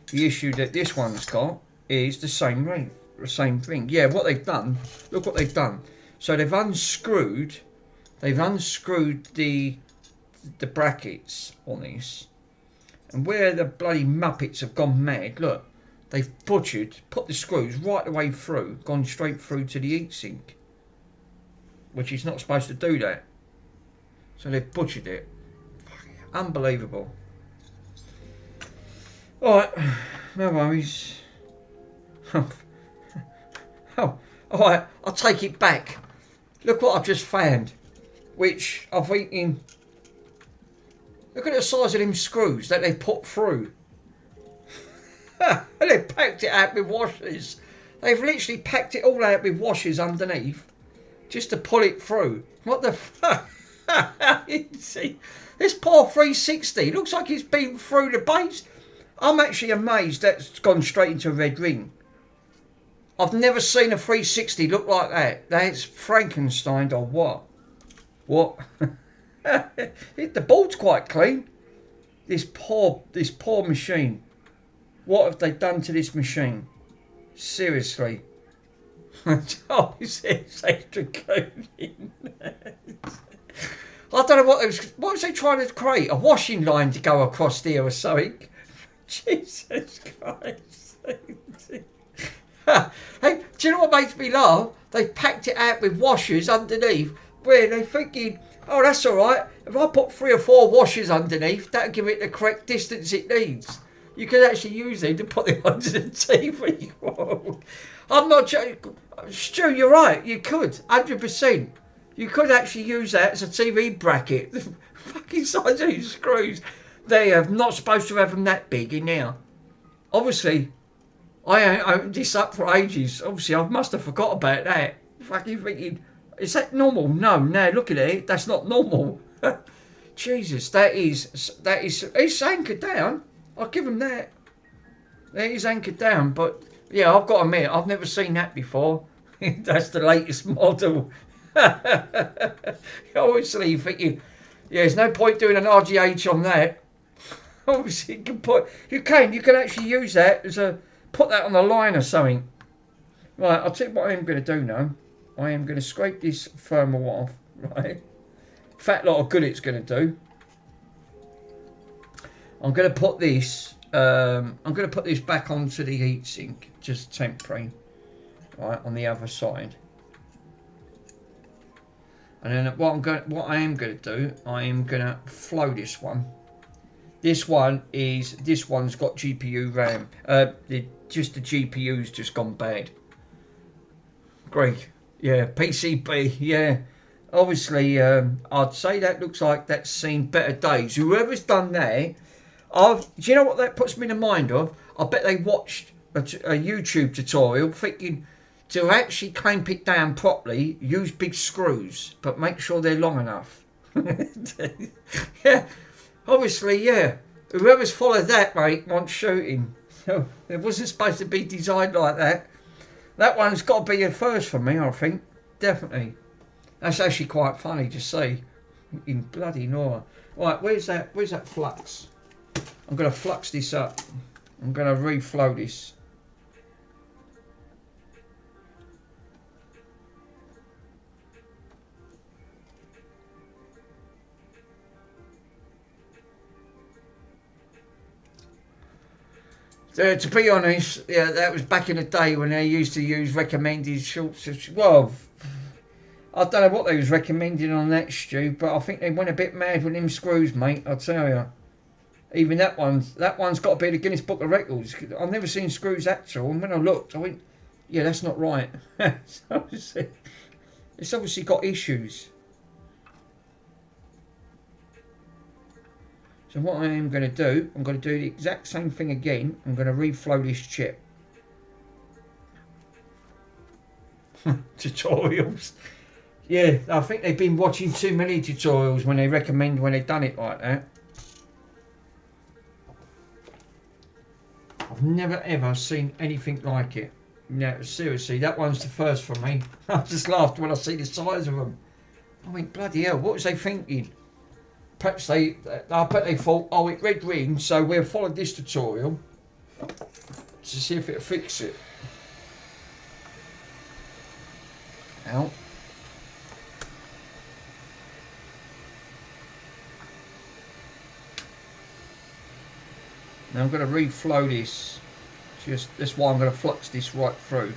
A: the issue that this one's got is the same thing. Yeah, what they've done, look what they've done. So they've unscrewed the brackets on this. And where the bloody Muppets have gone mad, look. They've butchered, put the screws right the way through, gone straight through to the heatsink. Which is not supposed to do that. So they've butchered it. Unbelievable. Alright, no worries. Oh, alright, I'll take it back. Look what I've just found. Which I've eaten. Look at the size of them screws that they've put through. And they've packed it out with washers. They've literally packed it all out with washers underneath just to pull it through. What the fuck? See, this poor 360 looks like it's been through the base. I'm actually amazed that's gone straight into a red ring. I've never seen a 360 look like that. That's Frankenstein or what? What? The board's quite clean. This poor machine. What have they done to this machine? Seriously. Oh, it's extra coating. I don't know what was they trying to create? A washing line to go across there or something? Jesus Christ. Hey, do you know what makes me laugh? They packed it out with washers underneath where they're thinking, oh, that's all right. If I put 3 or 4 washers underneath, that'll give it the correct distance it needs. You can actually use them to put them onto the TV. Whoa. I'm not joking. Stu, you're right. You could, 100%. You could actually use that as a TV bracket. The fucking size of these screws. They are not supposed to have them that big in there. Obviously, I opened this up for ages. Obviously, I must have forgot about that. Fucking thinking, is that normal? No, look at it. That's not normal. Jesus, that is, it's anchored down. I'll give them that. That is anchored down, but yeah, I've got to admit, I've never seen that before. That's the latest model. Obviously, you're thinking, yeah, there's no point doing an RGH on that. Obviously, you can actually use that as put that on the line or something. Right, I'll tell you what I am going to do now. I am going to scrape this thermal off, right? Fat lot of good it's going to do. I'm going to put this. I'm going to put this back onto the heatsink, just temporary, right, on the other side. And then what I am going to do, I am going to flow this one. This one's got GPU RAM. Just the GPU's just gone bad. Greg, Yeah, PCB, yeah. Obviously, I'd say that looks like that's seen better days. Whoever's done that, do you know what that puts me in the mind of? I bet they watched a YouTube tutorial thinking to actually clamp it down properly, use big screws, but make sure they're long enough. Yeah, obviously, yeah. Whoever's followed that, mate, wants shooting. So it wasn't supposed to be designed like that. That one's got to be a first for me, I think. Definitely. That's actually quite funny to see. In bloody Nora. Right, where's that flux? I'm going to flux this up. I'm going to reflow this. To be honest, yeah, that was back in the day when they used to use recommended shorts. Well, I don't know what they was recommending on that, Stu, but I think they went a bit mad with them screws, mate. I tell you. Even that one's got to be the Guinness Book of Records. I've never seen screws that tall, and when I looked, I went, "Yeah, that's not right." it's obviously got issues. So what I am going to do, I'm going to do the exact same thing again. I'm going to reflow this chip. Tutorials. Yeah, I think they've been watching too many tutorials when they recommend when they've done it like that. I've never ever seen anything like it. No, seriously, that one's the first for me. I just laughed when I see the size of them. I went, bloody hell, what was they thinking? Perhaps I bet they thought, oh, it red rings, so we'll follow this tutorial to see if it'll fix it. Out. Now I'm going to reflow this. That's why I'm going to flux this right through.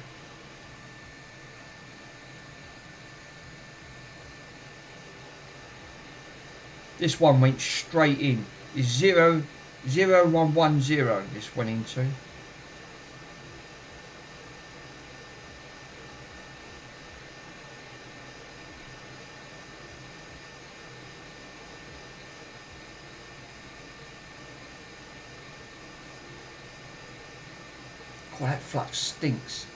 A: This one went straight in. It's 0110 this went into. God, that flux stinks.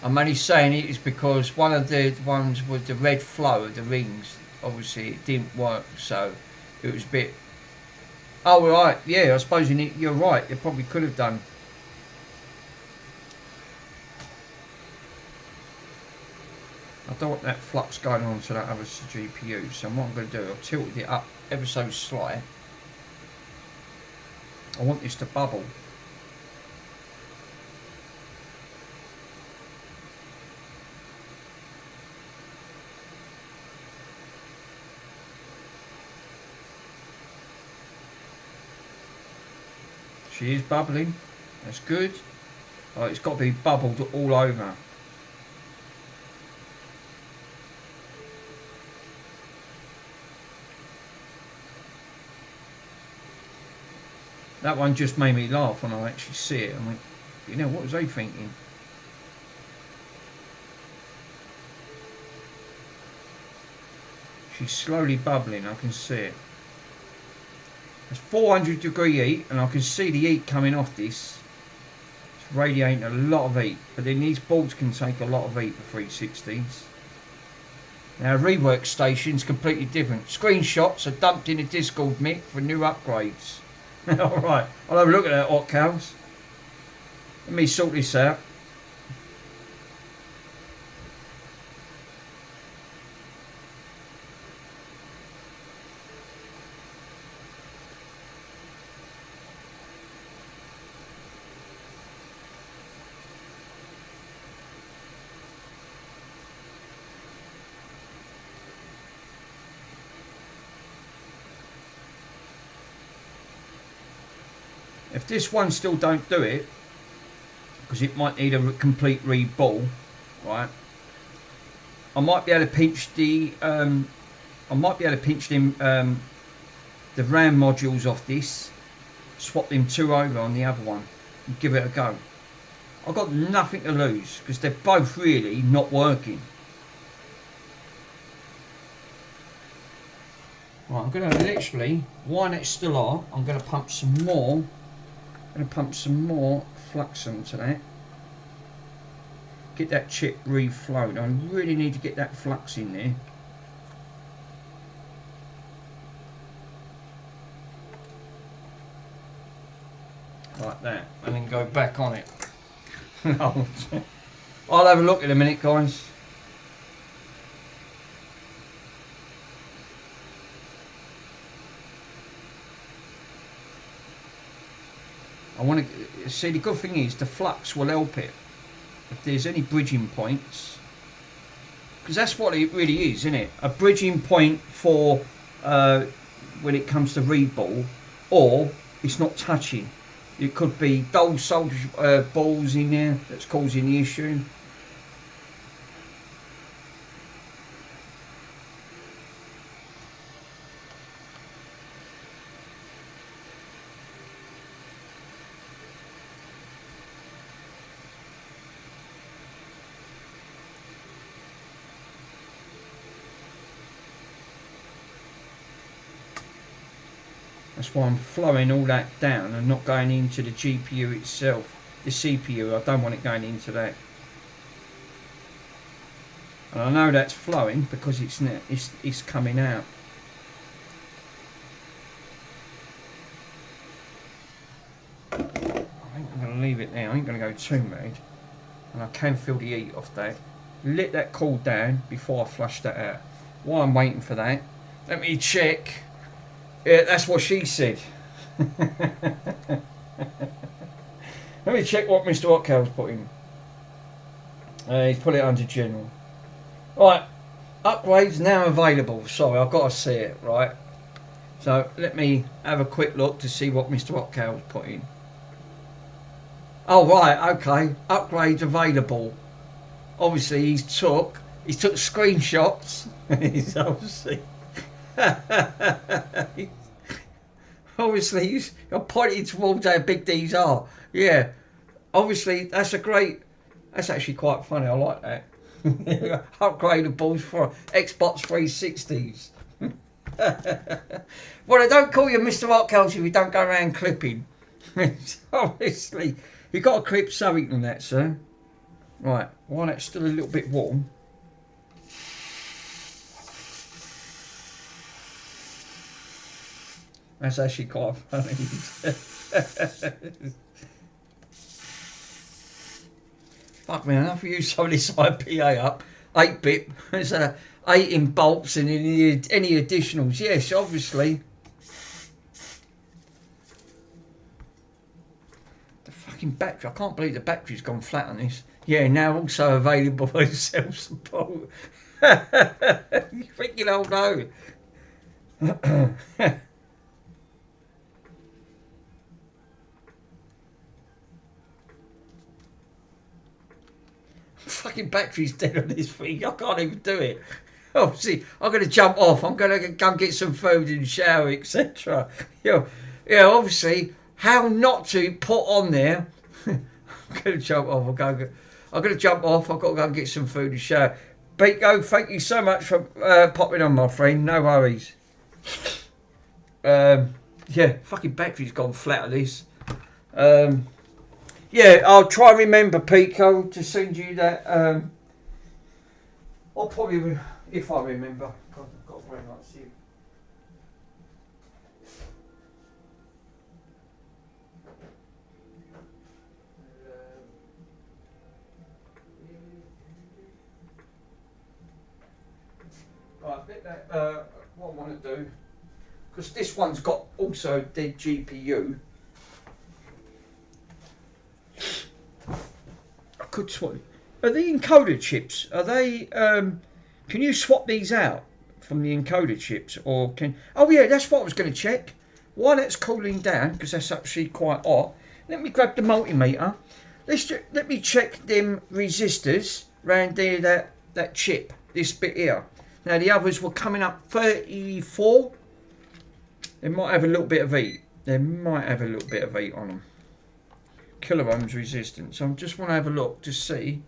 A: I'm only saying it is because one of the ones with the red flow of the rings, obviously it didn't work, so it was a bit. Oh right, yeah, I suppose you're right. It probably could have done. I don't want that flux going on to that other GPU, so what I'm going to do, I've tilted it up ever so slight. I want this to bubble. She is bubbling. That's good. Oh, it's got to be bubbled all over. That one just made me laugh when I actually see it. I'm like, you know, what was they thinking? She's slowly bubbling, I can see it. It's 400 degree heat, and I can see the heat coming off this. It's radiating a lot of heat, but then these boards can take a lot of heat for 360s. Now, rework station's completely different. Screenshots are dumped in a Discord, Mick, for new upgrades. Alright, I'll have a look at that, hot cows. Let me sort this out. If this one still don't do it, because it might need a complete reball, right? I might be able to pinch the them the RAM modules off this, swap them two over on the other one, and give it a go. I've got nothing to lose because they're both really not working. Right, I'm going to literally, while it's still on, I'm going to pump some more. Flux into that. Get that chip reflowed. I really need to get that flux in there. Like that, and then go back on it. I'll have a look in a minute, guys. I want to see, the good thing is the flux will help it if there's any bridging points, because that's what it really is, isn't it? A bridging point for when it comes to reed ball, or it's not touching. It could be dull solder balls in there that's causing the issue. That's why I'm flowing all that down and not going into the GPU itself. The CPU, I don't want it going into that. And I know that's flowing because it's coming out. I think I'm going to leave it there. I ain't going to go too mad. And I can feel the heat off that. Let that cool down before I flush that out. While I'm waiting for that, let me check. Yeah, that's what she said. Let me check what Mr. Hotcow's put in. He's put it under general. Right, upgrades now available. Sorry, I've got to see it, right? So let me have a quick look to see what Mr. Hotcow's put in. Oh right, okay. Upgrades available. Obviously he's took screenshots. He's obviously obviously he's pointing towards how big these are. Yeah. Obviously that's actually quite funny. I like that. Upgradables for Xbox 360s. Well, I don't call you Mr. Hotcow's if you don't go around clipping. Obviously, you've got to clip something on that, sir. Right, while that's still a little bit warm. That's actually quite funny. Fuck me, enough of you some of this IPA up. 8-bit, there's 8 in bolts and any additionals. Yes, obviously. The fucking battery, I can't believe the battery's gone flat on this. Yeah, now also available as self-support. You freaking old no. Fucking battery's dead on this thing. I can't even do it. Oh, see, I'm going to jump off. I'm going to go and get some food and shower, etc. Yeah, obviously, how not to put on there. I'm going to jump off. I'm going to jump off. I've got to go and get some food and shower. Pico, thank you so much for popping on, my friend. No worries. Yeah, fucking battery's gone flat on this. Yeah, I'll try and remember, Pico, to send you that. I'll probably, if I remember. God, I've got very much to see. Right, what I want to do, because this one's got also dead GPU. I could swap. Are the encoder chips? Are they? Can you swap these out from the encoder chips, or can? Oh yeah, that's what I was going to check. While it's cooling down, because that's actually quite hot. Let me grab the multimeter. Let me check them resistors round there. That chip, this bit here. Now the others were coming up 34. They might have a little bit of heat. They might have a little bit of heat on them. Kiloohms resistance. So I just want to have a look to see.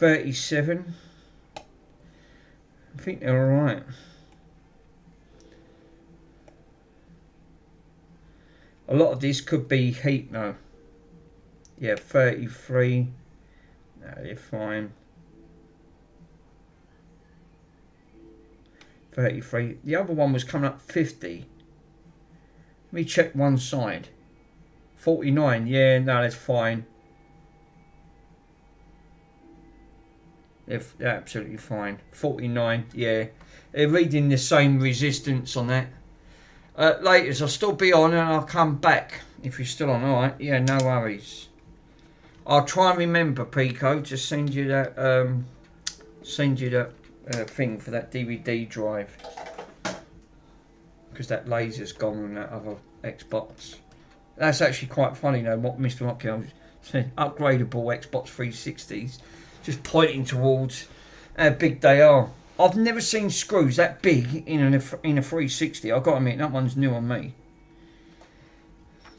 A: 37. I think they're alright. A lot of this could be heat though. Yeah, 33. No, they're fine. 33. The other one was coming up 50. Let me check one side. 49. Yeah, no, that's fine. They're absolutely fine. 49. Yeah, they're reading the same resistance on that. Later, I'll still be on and I'll come back if you're still on. Alright, yeah, no worries. I'll try and remember, Pico, to send you that thing for that DVD drive, because that laser's gone on that other Xbox. That's actually quite funny though, what Mr. Rockwell said. Upgradable Xbox 360s, just pointing towards how big they are. I've never seen screws that big in a 360. I've got to admit, that one's new on me.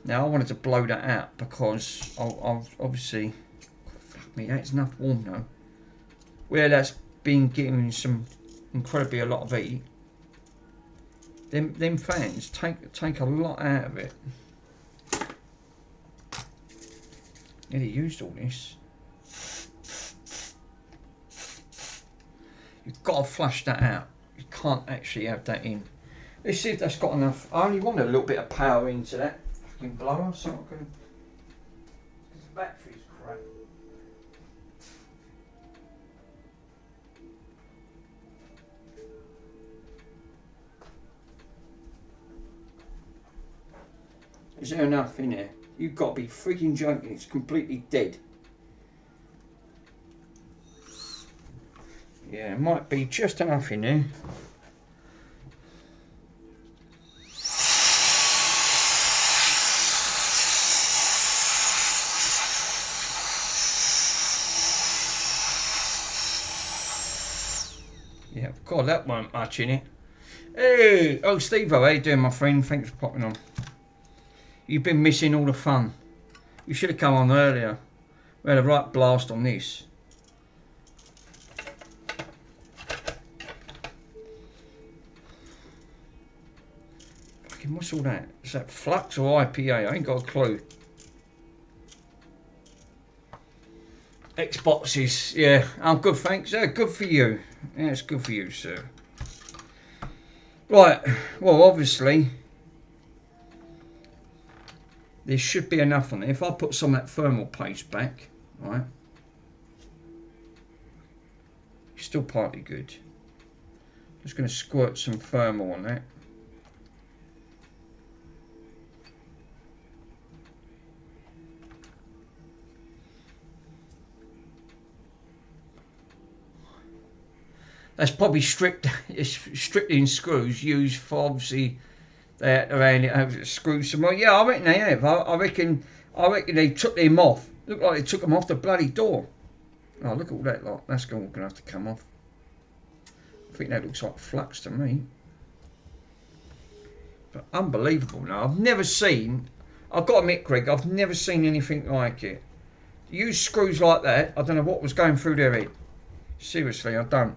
A: Now I wanted to blow that out because I've obviously, fuck me, that's enough warm now. Where that's been getting some incredibly a lot of heat. Them fans take a lot out of it. Yeah, they used all this. You've got to flush that out. You can't actually have that in. Let's see if that's got enough. I only want a little bit of power into that fucking blower, so I can. The battery's crap. Is there enough in there? You've got to be freaking joking. It's completely dead. Yeah, it might be just enough in there. Yeah, God, that weren't much in it. Hey, oh Steve, how you doing, my friend? Thanks for popping on. You've been missing all the fun. You should have come on earlier. We had a right blast on this. Fucking what's all that? Is that flux or IPA? I ain't got a clue. Xboxes, yeah. I'm good, thanks. Yeah, good for you. Yeah, it's good for you, sir. Right, well, obviously, there should be enough on there. If I put some of that thermal paste back, right, still partly good. Just going to squirt some thermal on that. That's probably stripped in screws used for obviously around it screws some more. Yeah, I reckon they have. I reckon they took them off. Look like they took them off the bloody door. Oh, look at all that lot. That's all going to have to come off. I think that looks like flux to me. But unbelievable now. I've never seen, I've got to admit, Greg, I've never seen anything like it. Use screws like that, I don't know what was going through their head. Seriously, I don't.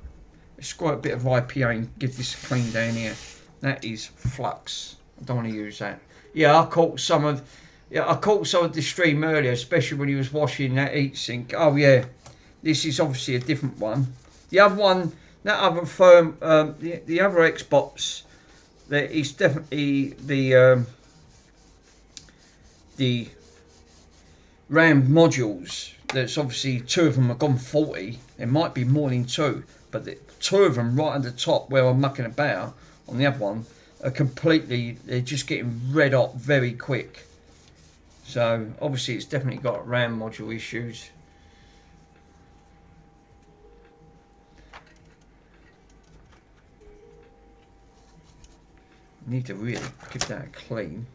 A: Let's squirt a bit of IPA and give this a clean down here. That is flux. I don't want to use that. Yeah, I caught some of the stream earlier, especially when he was washing that heatsink. Oh yeah, this is obviously a different one. The other one, that other firm, the other Xbox, that is definitely the RAM modules. There's obviously two of them have gone 40. There might be more than two, but the two of them right at the top where I'm mucking about on the other one are completely, they're just getting red hot very quick. So obviously it's definitely got RAM module issues. Need to really give that a clean.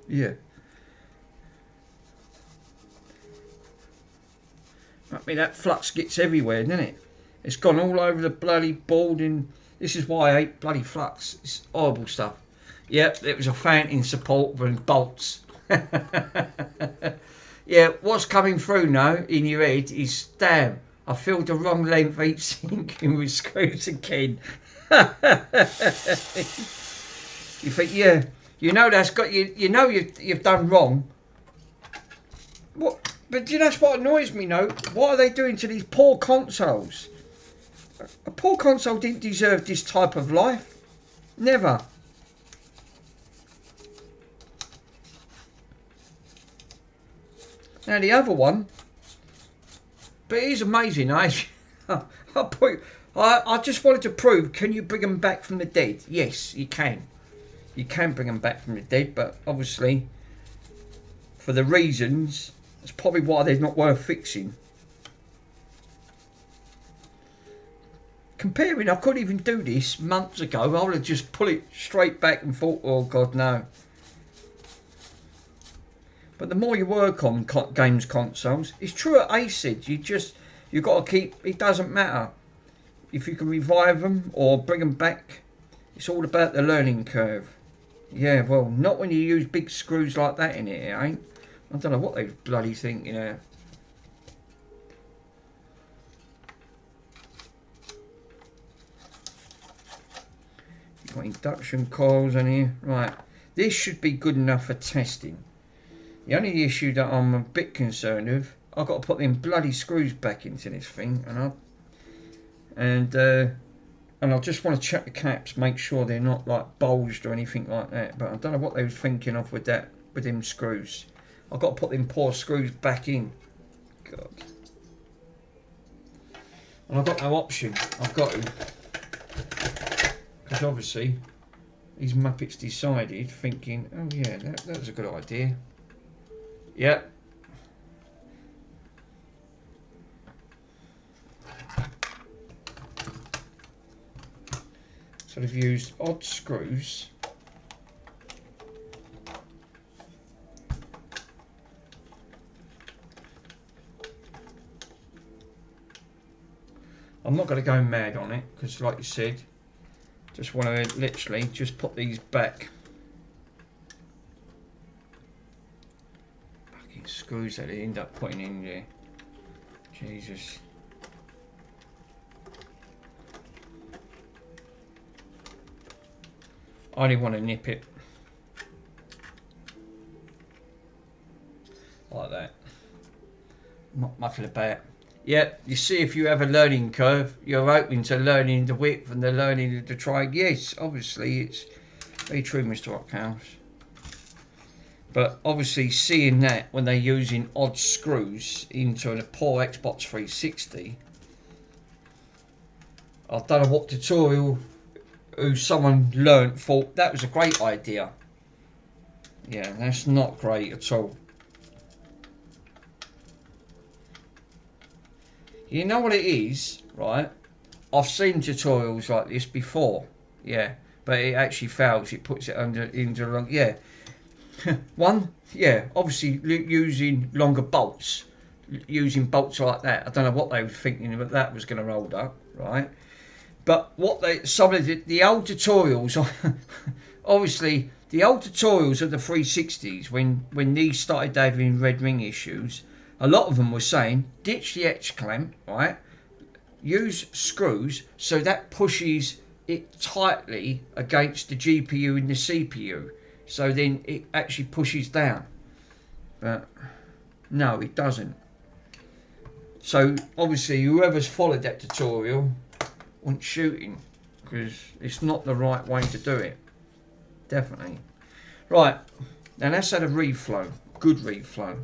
A: Yeah. I mean, that flux gets everywhere, doesn't it? It's gone all over the bloody board, and this is why I hate bloody flux. It's horrible stuff. Yep, it was a fountain support and bolts. Yeah, what's coming through now in your head is, damn, I filled the wrong length heat sink in with screws again. You think, yeah, you know that's got you. You know you've done wrong. What? But you know, that's what annoys me. No, what are they doing to these poor consoles? A poor console didn't deserve this type of life. Never. Now the other one, but it is amazing. I just wanted to prove, can you bring them back from the dead? Yes, you can. You can bring them back from the dead, but obviously, for the reasons, that's probably why they're not worth fixing. Comparing, I couldn't even do this months ago. I would have just pulled it straight back and thought, oh God, no. But the more you work on games consoles, it's true what Ace said, you've got to keep, it doesn't matter if you can revive them or bring them back. It's all about the learning curve. Yeah, well, not when you use big screws like that in it, ain't. I don't know what they bloody think, you know. You've got induction coils in here. Right, this should be good enough for testing. The only issue that I'm a bit concerned with, I've got to put them bloody screws back into this thing, and I just want to check the caps, make sure they're not like bulged or anything like that. But I don't know what they were thinking of with that, with them screws. I've got to put them poor screws back in. God. And I've got no option. I've got to, because obviously these muppets decided, thinking, oh yeah, that was a good idea. Yep. So they've used odd screws. I'm not going to go mad on it because, like you said, just want to literally just put these back. Screws that they end up putting in there. Jesus. I only want to nip it. Like that. Not mucking about. Yep, you see, if you have a learning curve, you're open to learning the width and the learning the triangle. Yes, obviously, it's very true, Mr. Rockhouse. But obviously seeing that when they're using odd screws into a poor Xbox 360, I don't know what tutorial who someone learnt thought that was a great idea. Yeah, that's not great at all. You know what it is, right? I've seen tutorials like this before, yeah, but it actually fails. It puts it into long, yeah. One, yeah, obviously using longer bolts, using bolts like that. I don't know what they were thinking, but that was going to hold up, right? But what some of the old tutorials, obviously the old tutorials of the 360s, when these started having red ring issues, a lot of them were saying ditch the H clamp, right? Use screws so that pushes it tightly against the GPU and the CPU. So then it actually pushes down. But no, it doesn't. So obviously whoever's followed that tutorial wants shooting, because it's not the right way to do it. Definitely. Right, now let's add a reflow. Good reflow.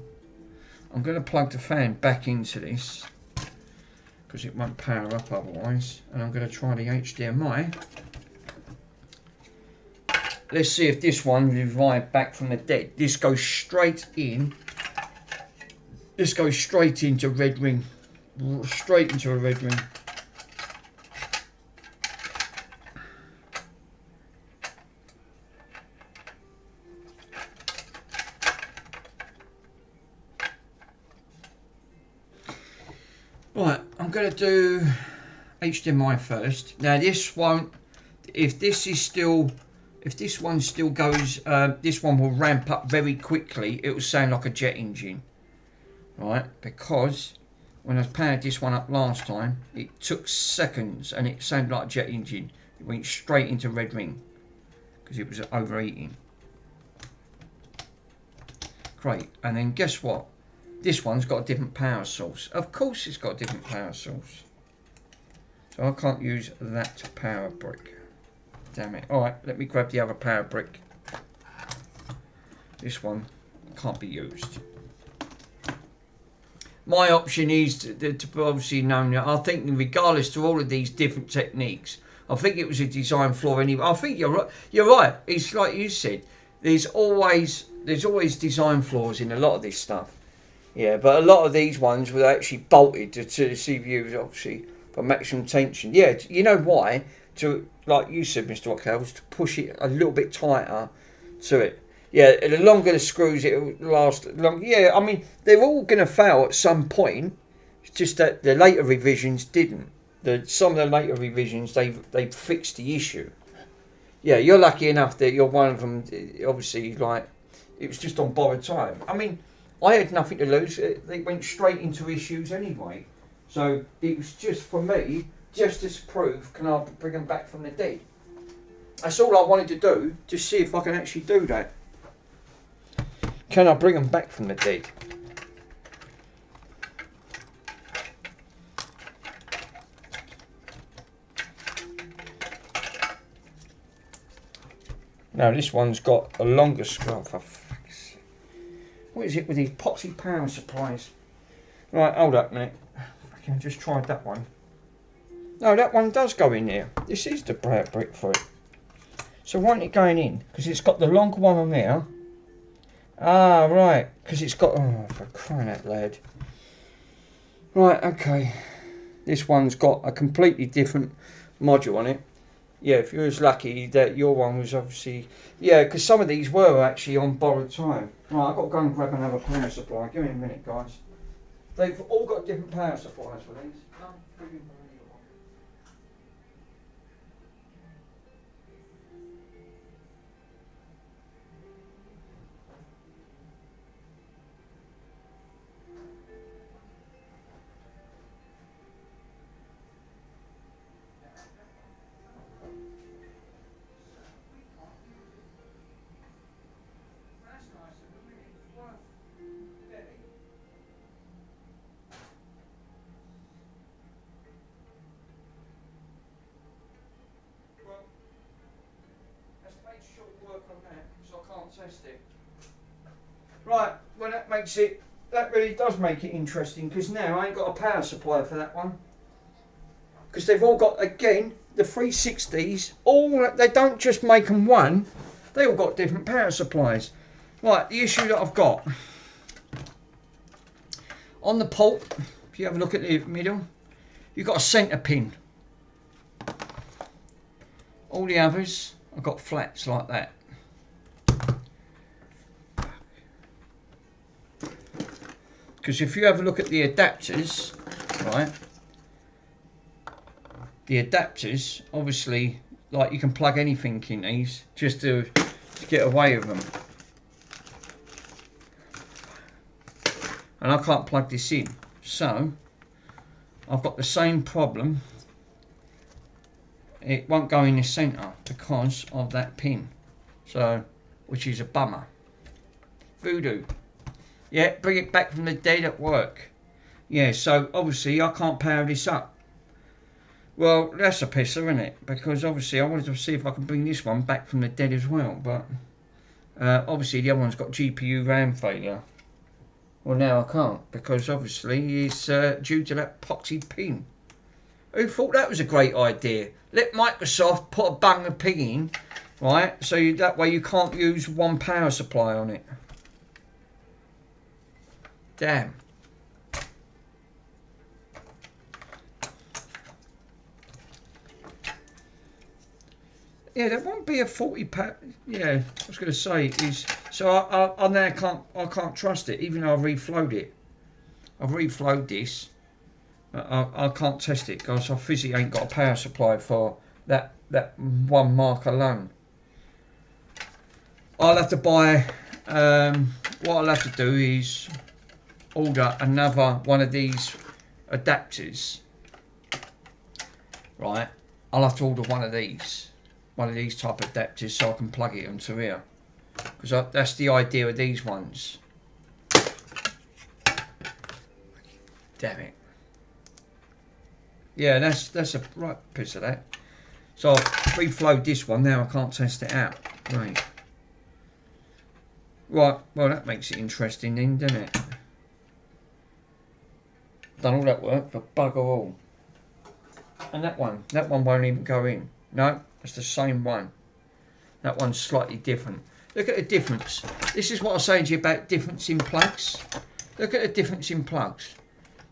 A: I'm going to plug the fan back into this because it won't power up otherwise. And I'm going to try the HDMI. Let's see if this one revived back from the dead. This goes straight in. This goes straight into red ring. Straight into a red ring. Right, I'm going to do HDMI first. Now this won't, if this one still goes, this one will ramp up very quickly. It will sound like a jet engine, right? Because when I powered this one up last time, it took seconds and it sounded like a jet engine. It went straight into red ring because it was overheating. Great, and then guess what? This one's got a different power source. Of course it's got a different power source. So I can't use that power brick. Damn it. Alright, let me grab the other power brick. This one can't be used. My option is to obviously know that I think regardless to all of these different techniques, I think it was a design flaw anyway. I think you're right. You're right. It's like you said. There's always design flaws in a lot of this stuff. Yeah, but a lot of these ones were actually bolted to the CPUs, obviously, for maximum tension. Yeah, you know why? To, like you said, Mr. Rockwell, was to push it a little bit tighter to it. Yeah, the longer the screws, it will last long. Yeah, I mean, they're all going to fail at some point. It's just that the later revisions didn't. Some of the later revisions, they've fixed the issue. Yeah, you're lucky enough that you're one of them. Obviously, like, it was just on borrowed time. I mean, I had nothing to lose. They went straight into issues anyway. So it was just, for me, just to prove, can I bring them back from the dead? That's all I wanted to do, just see if I can actually do that. Can I bring them back from the dead? Now this one's got a longer screw. For fuck's sake. What is it with these poxy power supplies? Right, hold up a minute. I just tried that one. No, that one does go in there. This is the brick for it. So why isn't it going in? Because it's got the longer one on there. Ah, right. Because it's got... Oh, for crying out loud. Right, okay. This one's got a completely different module on it. Yeah, if you was lucky that your one was obviously... Yeah, because some of these were actually on borrowed time. Right, I've got to go and grab another power supply. Give me a minute, guys. They've all got different power supplies for these. Test it. Right, well that really does make it interesting, because now I ain't got a power supply for that one. Because they've all got, again, the 360s, they don't just make them one, they all got different power supplies. Right, the issue that I've got, on the port, if you have a look at the middle, you've got a centre pin. All the others have got flats like that. Because if you have a look at the adapters, right, the adapters, obviously, like, you can plug anything in these just to get away with them. And I can't plug this in. So, I've got the same problem. It won't go in the centre because of that pin. So, which is a bummer. Voodoo. Yeah, bring it back from the dead at work. Yeah, so obviously I can't power this up. Well, that's a pisser, isn't it? Because obviously I wanted to see if I can bring this one back from the dead as well. But obviously the other one's got GPU RAM failure. Well, now I can't, because obviously it's due to that poxy pin. Who thought that was a great idea? Let Microsoft put a bung of pig in, right? So that way you can't use one power supply on it. Damn. Yeah, there won't be a 40 pack. Yeah, I was going to say is so I now can't trust it, even though I've reflowed it. I've reflowed this, I can't test it because I physically ain't got a power supply for that one mark alone. I'll have to buy, what I'll have to do is order another one of these adapters, right? I'll have to order one of these type of adapters so I can plug it into here, because that's the idea of these ones. Damn it. Yeah, that's a right piece of that. So I've reflowed this one, now I can't test it out. Right. Right, well that makes it interesting then, doesn't it? Done all that work for bugger all. And that one won't even go in. No, it's the same one. That one's slightly different. Look at the difference. This is what I was saying to you about difference in plugs. Look at the difference in plugs.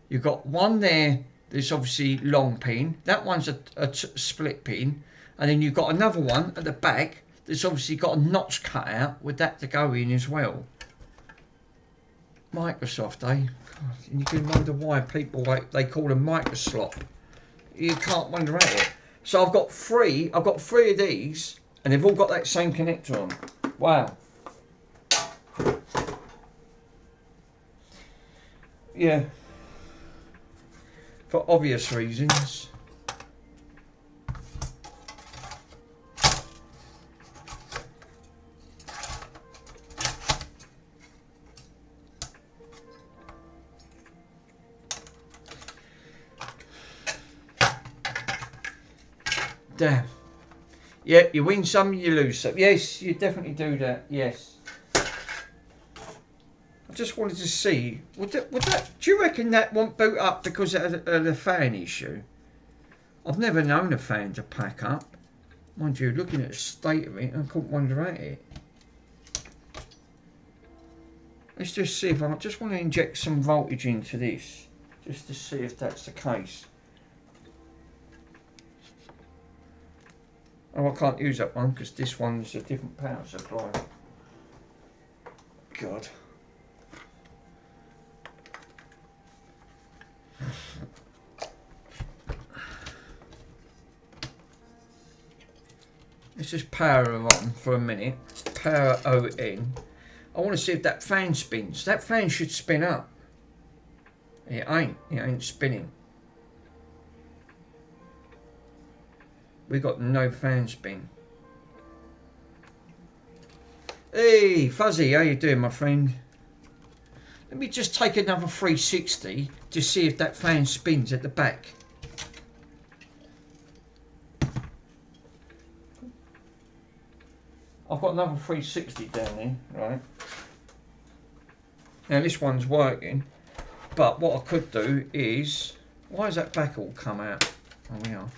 A: You've got one there that's obviously long pin. That one's a split pin. And then you've got another one at the back that's obviously got a notch cut out with that to go in as well. Microsoft, eh? God, and you can wonder why people, they call them Microslop. You can't wonder at it. So I've got three of these, and they've all got that same connector on. Wow. Yeah. For obvious reasons. Damn. Yeah, you win some, you lose some. Yes, you definitely do that. Yes. I just wanted to see. Would that? Do you reckon that won't boot up because of the fan issue? I've never known a fan to pack up. Mind you, looking at the state of it, I couldn't wonder at it. Let's just see if I just want to inject some voltage into this, just to see if that's the case. Oh, I can't use that one because this one's a different power supply. God. Let's just power her on for a minute. Power ON. I want to see if that fan spins. That fan should spin up. It ain't spinning. We got no fan spin. Hey, Fuzzy, how you doing, my friend? Let me just take another 360 to see if that fan spins at the back. I've got another 360 down there, right? Now this one's working, but what I could do is, why has that back all come out? Oh, we are.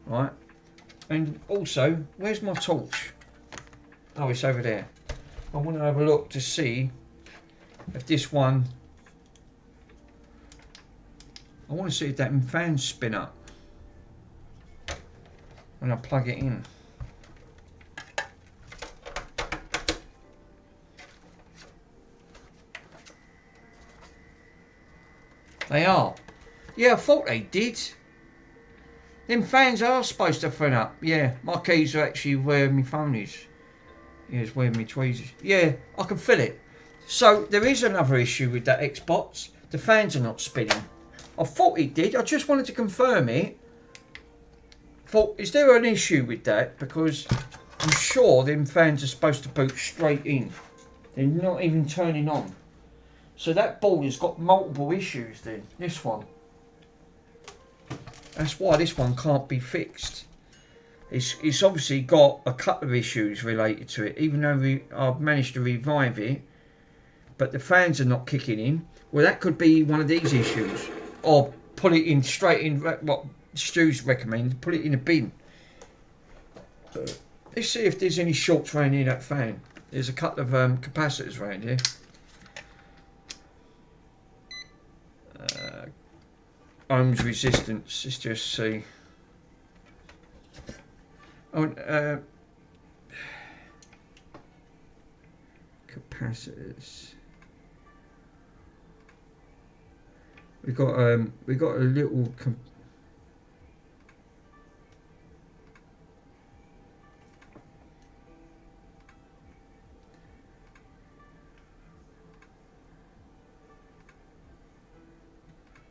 A: Right, and also, where's my torch? Oh, it's over there. I want to have a look to see if this one, I want to see if that fans spin up when I plug it in. They are. Yeah, I thought they did. Them fans are supposed to fan up. Yeah, my keys are actually where my phone is. Yeah, it's where my tweezers. Yeah, I can feel it. So there is another issue with that Xbox. The fans are not spinning. I thought it did. I just wanted to confirm it. Thought, is there an issue with that? Because I'm sure them fans are supposed to boot straight in. They're not even turning on. So that board has got multiple issues then. This one. That's why this one can't be fixed. It's obviously got a couple of issues related to it, even though I've managed to revive it, but the fans are not kicking in. Well, that could be one of these issues, or put it in straight in. What Stu's recommended, put it in a bin. Let's see if there's any shorts around here that fan. There's a couple of capacitors around here. Ohms resistance. Let's just see. Oh, capacitors. we got a little.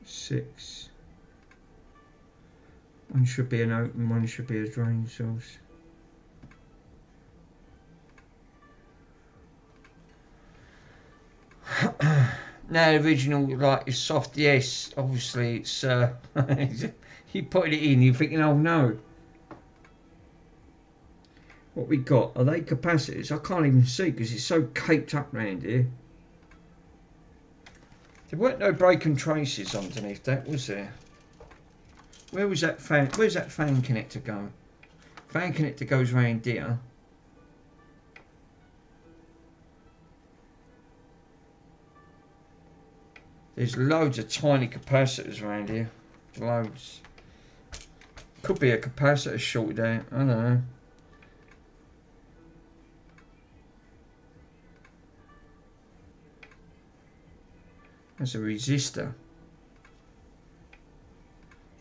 A: Six. One should be an open, one should be a drain source. Now the original like is soft, yes, obviously it's you put it in, you're thinking, oh no. What we got, are they capacitors? I can't even see because it's so caped up round here. There weren't no broken traces underneath that, was there? Where was that fan? Where's that fan connector going? Fan connector goes round here. There's loads of tiny capacitors around here. Loads. Could be a capacitor shorted out. I don't know. There's a resistor.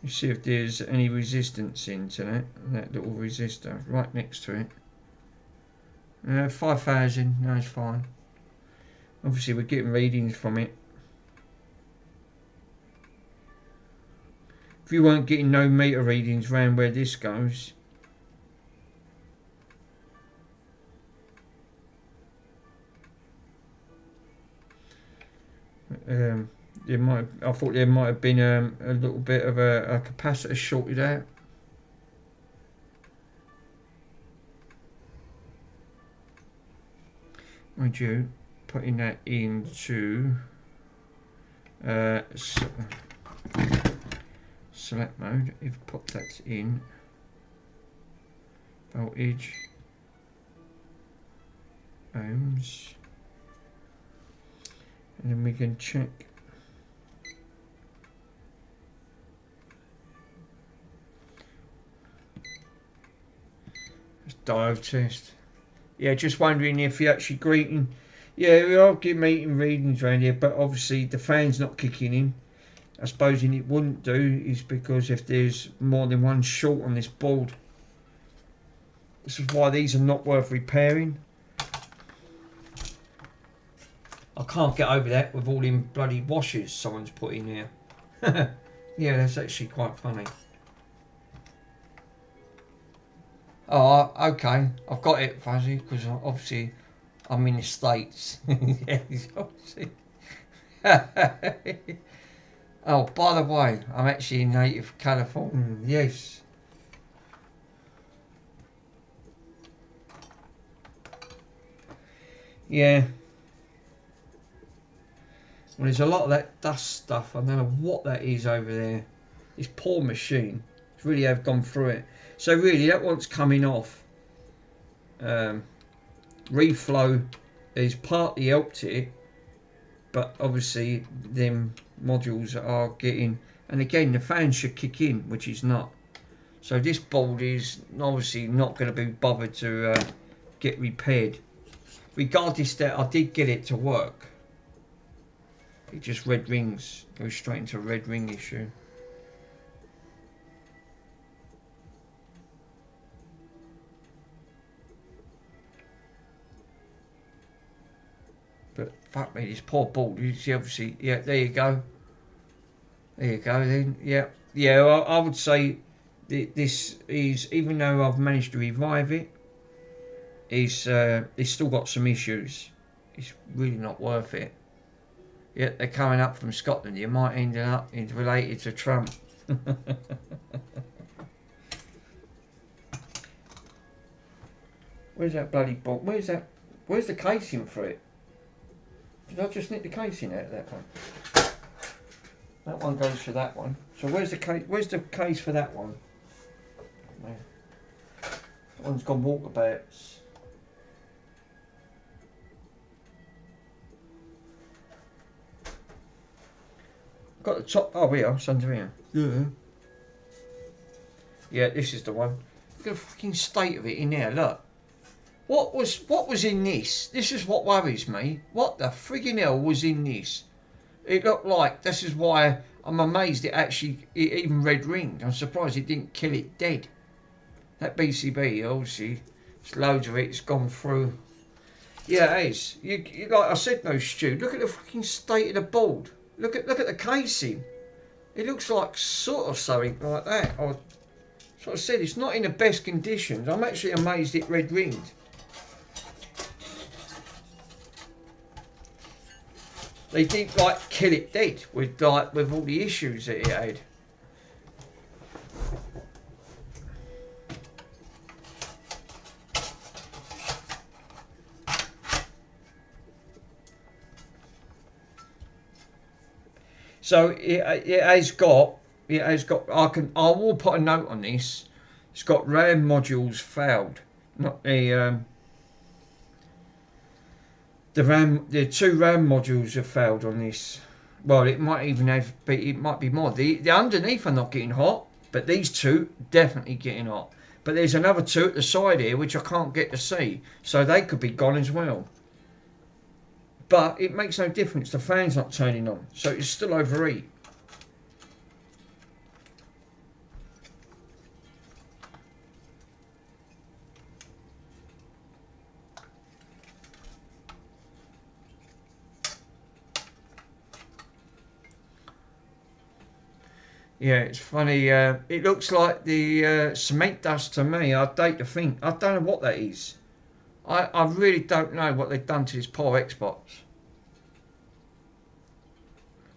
A: You see if there's any resistance into that little resistor right next to it. 5,000. No, it's fine. Obviously, we're getting readings from it. If you weren't getting no meter readings round where this goes, there might. I thought there might have been a little bit of a capacitor shorted out. Mind you, putting that into select mode, if I put that in voltage ohms, and then we can check diode test. Yeah, just wondering if you're actually greeting. Yeah, we are getting readings around here, but obviously the fan's not kicking in. I suppose it wouldn't do is because if there's more than one short on this board. This is why these are not worth repairing. I can't get over that with all them bloody washers someone's put in here. Yeah, that's actually quite funny. Oh, okay. I've got it, Fuzzy, because obviously I'm in the States. Yes, obviously. Oh, by the way, I'm actually in native California. Yes. Yeah. Well, there's a lot of that dust stuff. I don't know what that is over there. This poor machine. It's really have gone through it. So really, that one's coming off. Reflow has partly helped it, but obviously them modules are getting, and again the fan should kick in, which is not. So this board is obviously not going to be bothered to get repaired. Regardless that I did get it to work. It just red rings, goes straight into a red ring issue. But fuck me, this poor board. You see, obviously, yeah. There you go. There you go. Then, yeah, yeah. I would say this is, even though I've managed to revive it, it's still got some issues. It's really not worth it. Yeah, they're coming up from Scotland. You might end up related to Trump. Where's that bloody board? Where's that? Where's the casing for it? Did I just nick the casing out of that one? That one goes for that one. So where's the case? Where's the case for that one? There. That one's gone walkabouts. Got the top. Oh, here, it's under here. Yeah. Yeah, this is the one. Look at the fucking state of it in there. Look. What was in this? This is what worries me. What the friggin' hell was in this? It looked like this is why I'm amazed it even red ringed. I'm surprised it didn't kill it dead. That BCB, obviously, it's loads of it's gone through. Yeah, it is. You like I said, no, Stu. Look at the fucking state of the board. Look at the casing. It looks like sort of something like that. So I said, it's not in the best conditions. I'm actually amazed it red ringed. They didn't like kill it dead with all the issues that it had. So it has got. I will put a note on this. It's got RAM modules failed. Not the the two RAM modules have failed on this. Well, it might even have. It might be more. The underneath are not getting hot, but these two definitely getting hot. But there's another two at the side here which I can't get to see, so they could be gone as well. But it makes no difference. The fan's not turning on, so it's still overheat. Yeah, it's funny. It looks like the cement dust to me. I'd hate to think. I don't know what that is. I really don't know what they've done to this poor Xbox.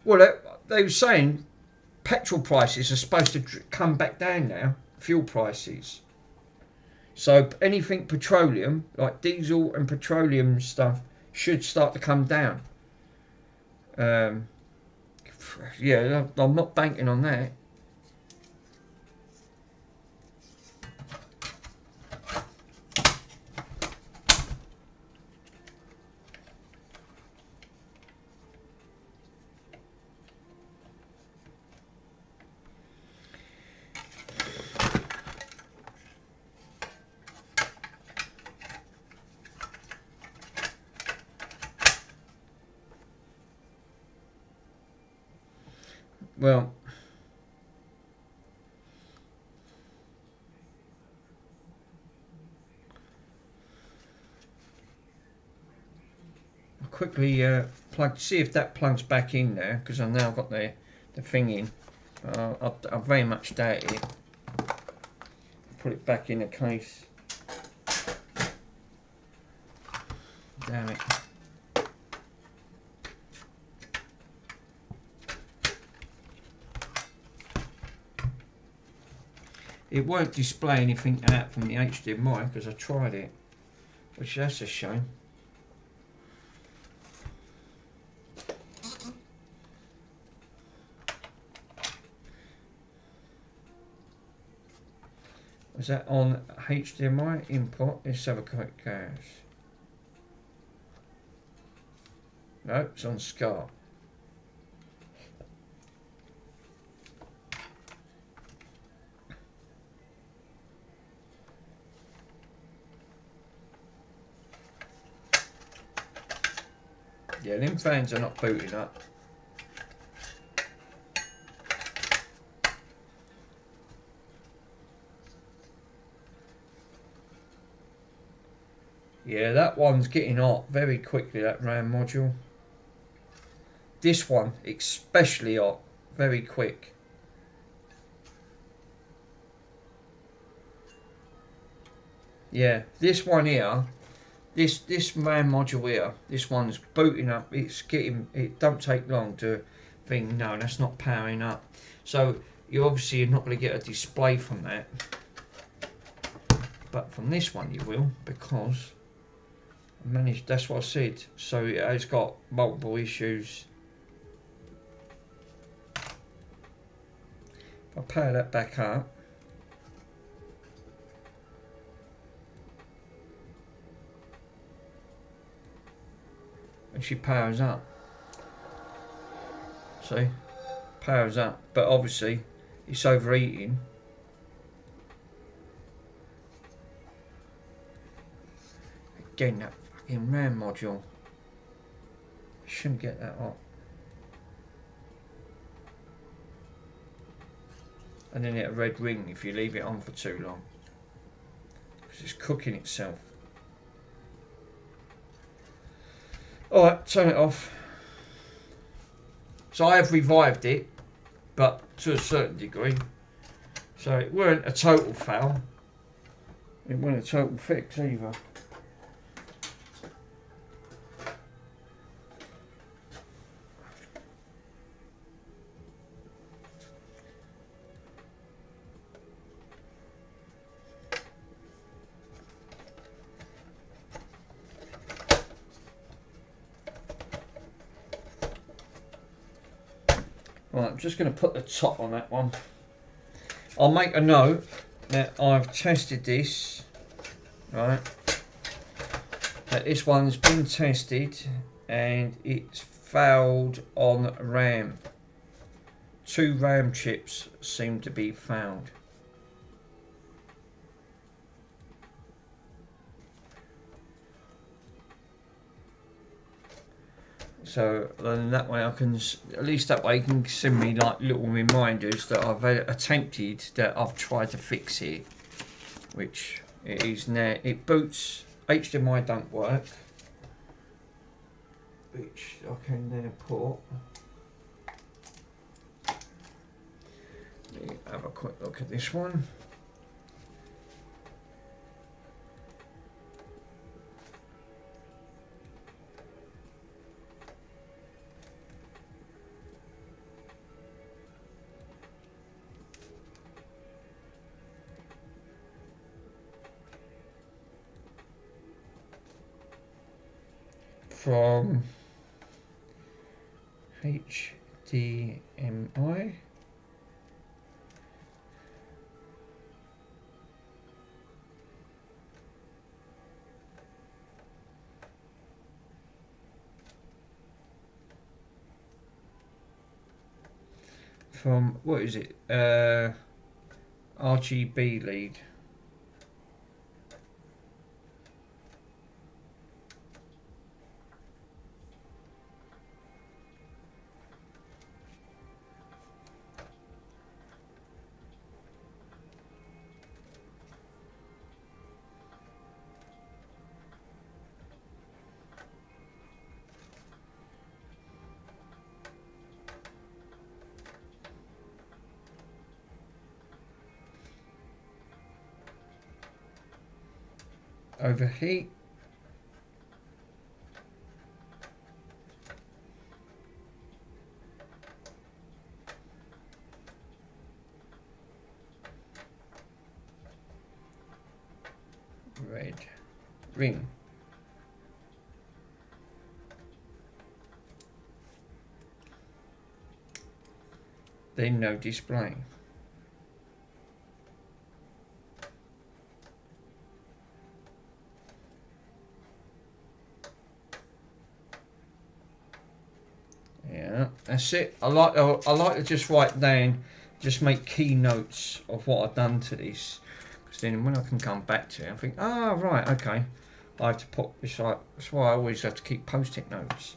A: Well, they were saying petrol prices are supposed to come back down now. Fuel prices. So anything petroleum, like diesel and petroleum stuff, should start to come down. Yeah, I'm not banking on that. Well, I'll quickly see if that plugs back in now, because I've now got the thing in. I very much doubt it. Put it back in the case. Damn it. It won't display anything out from the HDMI because I tried it, which that's a shame. Is that on HDMI input? Let's have a quick guess. No, it's on SCART. Yeah, them fans are not booting up. Yeah, that one's getting hot very quickly, that RAM module. This one, especially hot, very quick. Yeah, this one here, this RAM module here, this one's booting up. It don't take long to think, no, that's not powering up. So you obviously are not going to get a display from that, but from this one you will, because I managed. That's what I said. So it's got multiple issues. If I power that back up. And she powers up. See? Powers up. But obviously, it's overheating. Again, that fucking RAM module. Shouldn't get that hot. and then it'll red ring if you leave it on for too long. It's cooking itself. Alright, turn it off. So I have revived it, but to a certain degree. So it weren't a total fail. It weren't a total fix either. Right, I'm just going to put the top on that one. I'll make a note that I've tested this, right, that this one's been tested and it's failed on RAM. 2 RAM chips seem to be found. So then that way I can, at least that way you can send me like little reminders that I've attempted, that I've tried to fix it. Which it is now, it boots, HDMI don't work. Which I can now put. Let me have a quick look at this one. From HDMI. From, what is it? RGB lead. Overheat. Red ring. Then no display. Yeah, that's it. I like to just write down, just make key notes of what I've done to this, because then when I can come back to it, I think, ah, right, okay, I have to put this like. That's why I always have to keep post-it notes.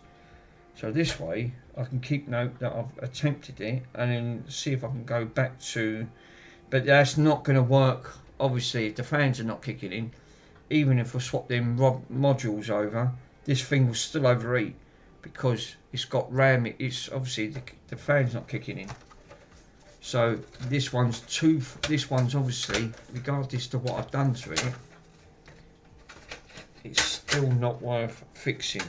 A: So this way, I can keep note that I've attempted it, and then see if I can go back to. But that's not going to work. Obviously, if the fans are not kicking in, even if I swap them modules over, this thing will still overheat, because it's got RAM. It's obviously the fan's not kicking in. So this one's obviously, regardless to what I've done to it, it's still not worth fixing.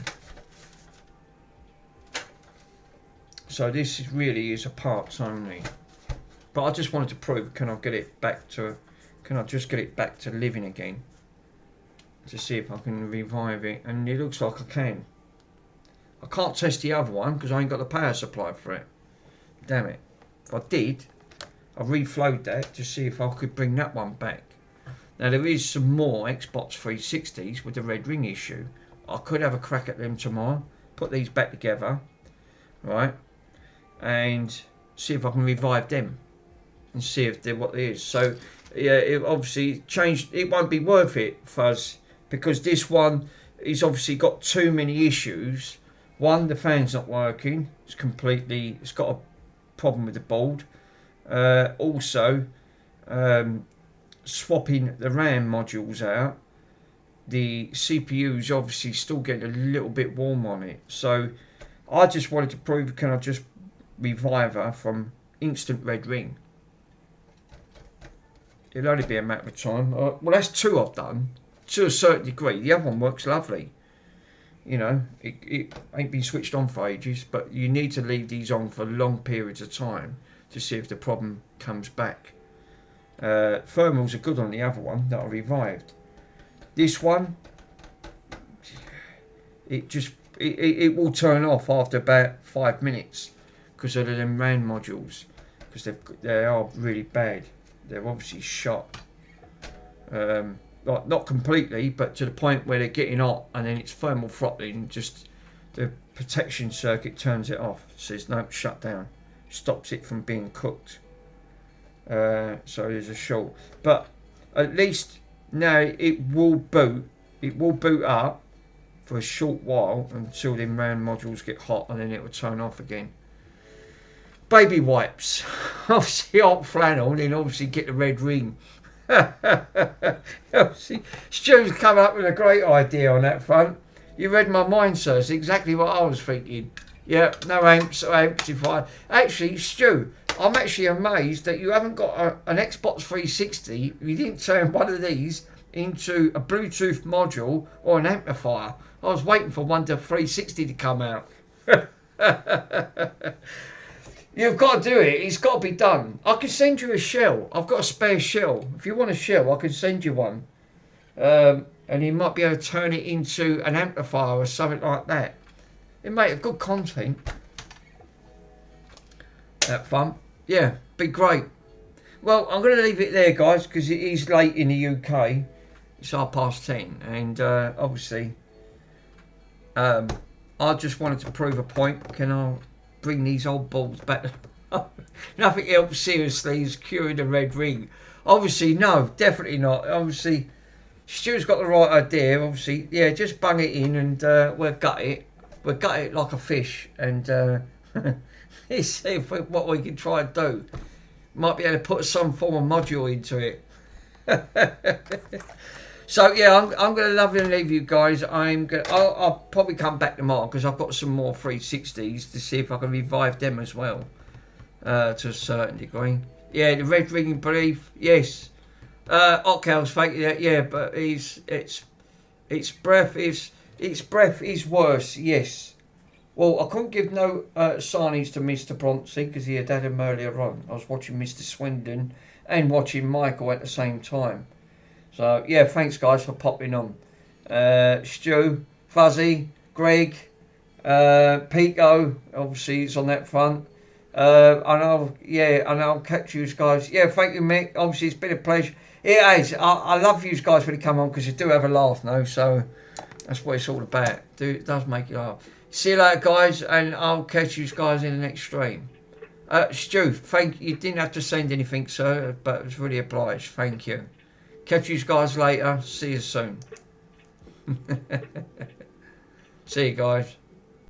A: So this really is a parts only. But I just wanted to prove, can I just get it back to living again? To see if I can revive it, and it looks like I can. I can't test the other one because I ain't got the power supply for it. Damn it. If I did, I reflowed that to see if I could bring that one back. Now there is some more Xbox 360s with the red ring issue. I could have a crack at them tomorrow, put these back together, right, and see if I can revive them and see if they're what it is. So yeah, it obviously changed. It won't be worth it, Fuzz, because this one is obviously got too many issues. One, the fan's not working. It's got a problem with the board. Also, swapping the RAM modules out, the CPU is obviously still getting a little bit warm on it. So I just wanted to prove, can I just revive her from instant red ring? It'll only be a matter of time. Well, that's 2 I've done to a certain degree. The other one works lovely. You know, it ain't been switched on for ages, but you need to leave these on for long periods of time to see if the problem comes back. Thermals are good on the other one that I revived. This one, it will turn off after about 5 minutes because of the RAM modules, because they are really bad. They're obviously shot. Not completely, but to the point where they're getting hot and then it's thermal throttling, just the protection circuit turns it off, says no, shut down, stops it from being cooked. So there's a short, but at least now it will boot up for a short while until the RAM modules get hot, and then it will turn off again. Baby wipes, obviously hot flannel, and then obviously get the red ring. Stu's come up with a great idea on that front. You read my mind, sir. It's exactly what I was thinking. Yeah, no amps or amplifier. Actually, Stu, I'm actually amazed that you haven't got an Xbox 360. You didn't turn one of these into a Bluetooth module or an amplifier. I was waiting for one to 360 to come out. You've got to do it. It's got to be done. I can send you a shell. I've got a spare shell. If you want a shell, I can send you one. And you might be able to turn it into an amplifier or something like that. It make a good content. That fun. Yeah, be great. Well, I'm going to leave it there, guys, because it is late in the UK. It's 10:30. And obviously, I just wanted to prove a point. Can I bring these old balls back? Nothing else seriously is curing the red ring. Obviously, no, definitely not. Obviously, Stu's got the right idea. Obviously, yeah, just bung it in and we'll gut it. We'll gut it like a fish and see what we can try and do. Might be able to put some form of module into it. So yeah, I'm going to love and leave you guys. I'll probably come back tomorrow because I've got some more 360s to see if I can revive them as well, to a certain degree. Yeah, the red ring brief, yes. Ockel's faking that, yeah, but its breath is worse, yes. Well, I couldn't give no signings to Mr. Bronzy because he had him earlier on. I was watching Mr. Swindon and watching Michael at the same time. So, yeah, thanks, guys, for popping on. Stu, Fuzzy, Greg, Pico, obviously, it's on that front. And I'll catch you guys. Yeah, thank you, Mick. Obviously, it's been a pleasure. It is. I love you guys when you come on because you do have a laugh, no? So, that's what it's all about. It does make you laugh. See you later, guys, and I'll catch you guys in the next stream. Stu, thank you. You didn't have to send anything, sir, but it was really obliged. Thank you. Catch you guys later. See you soon. See you guys.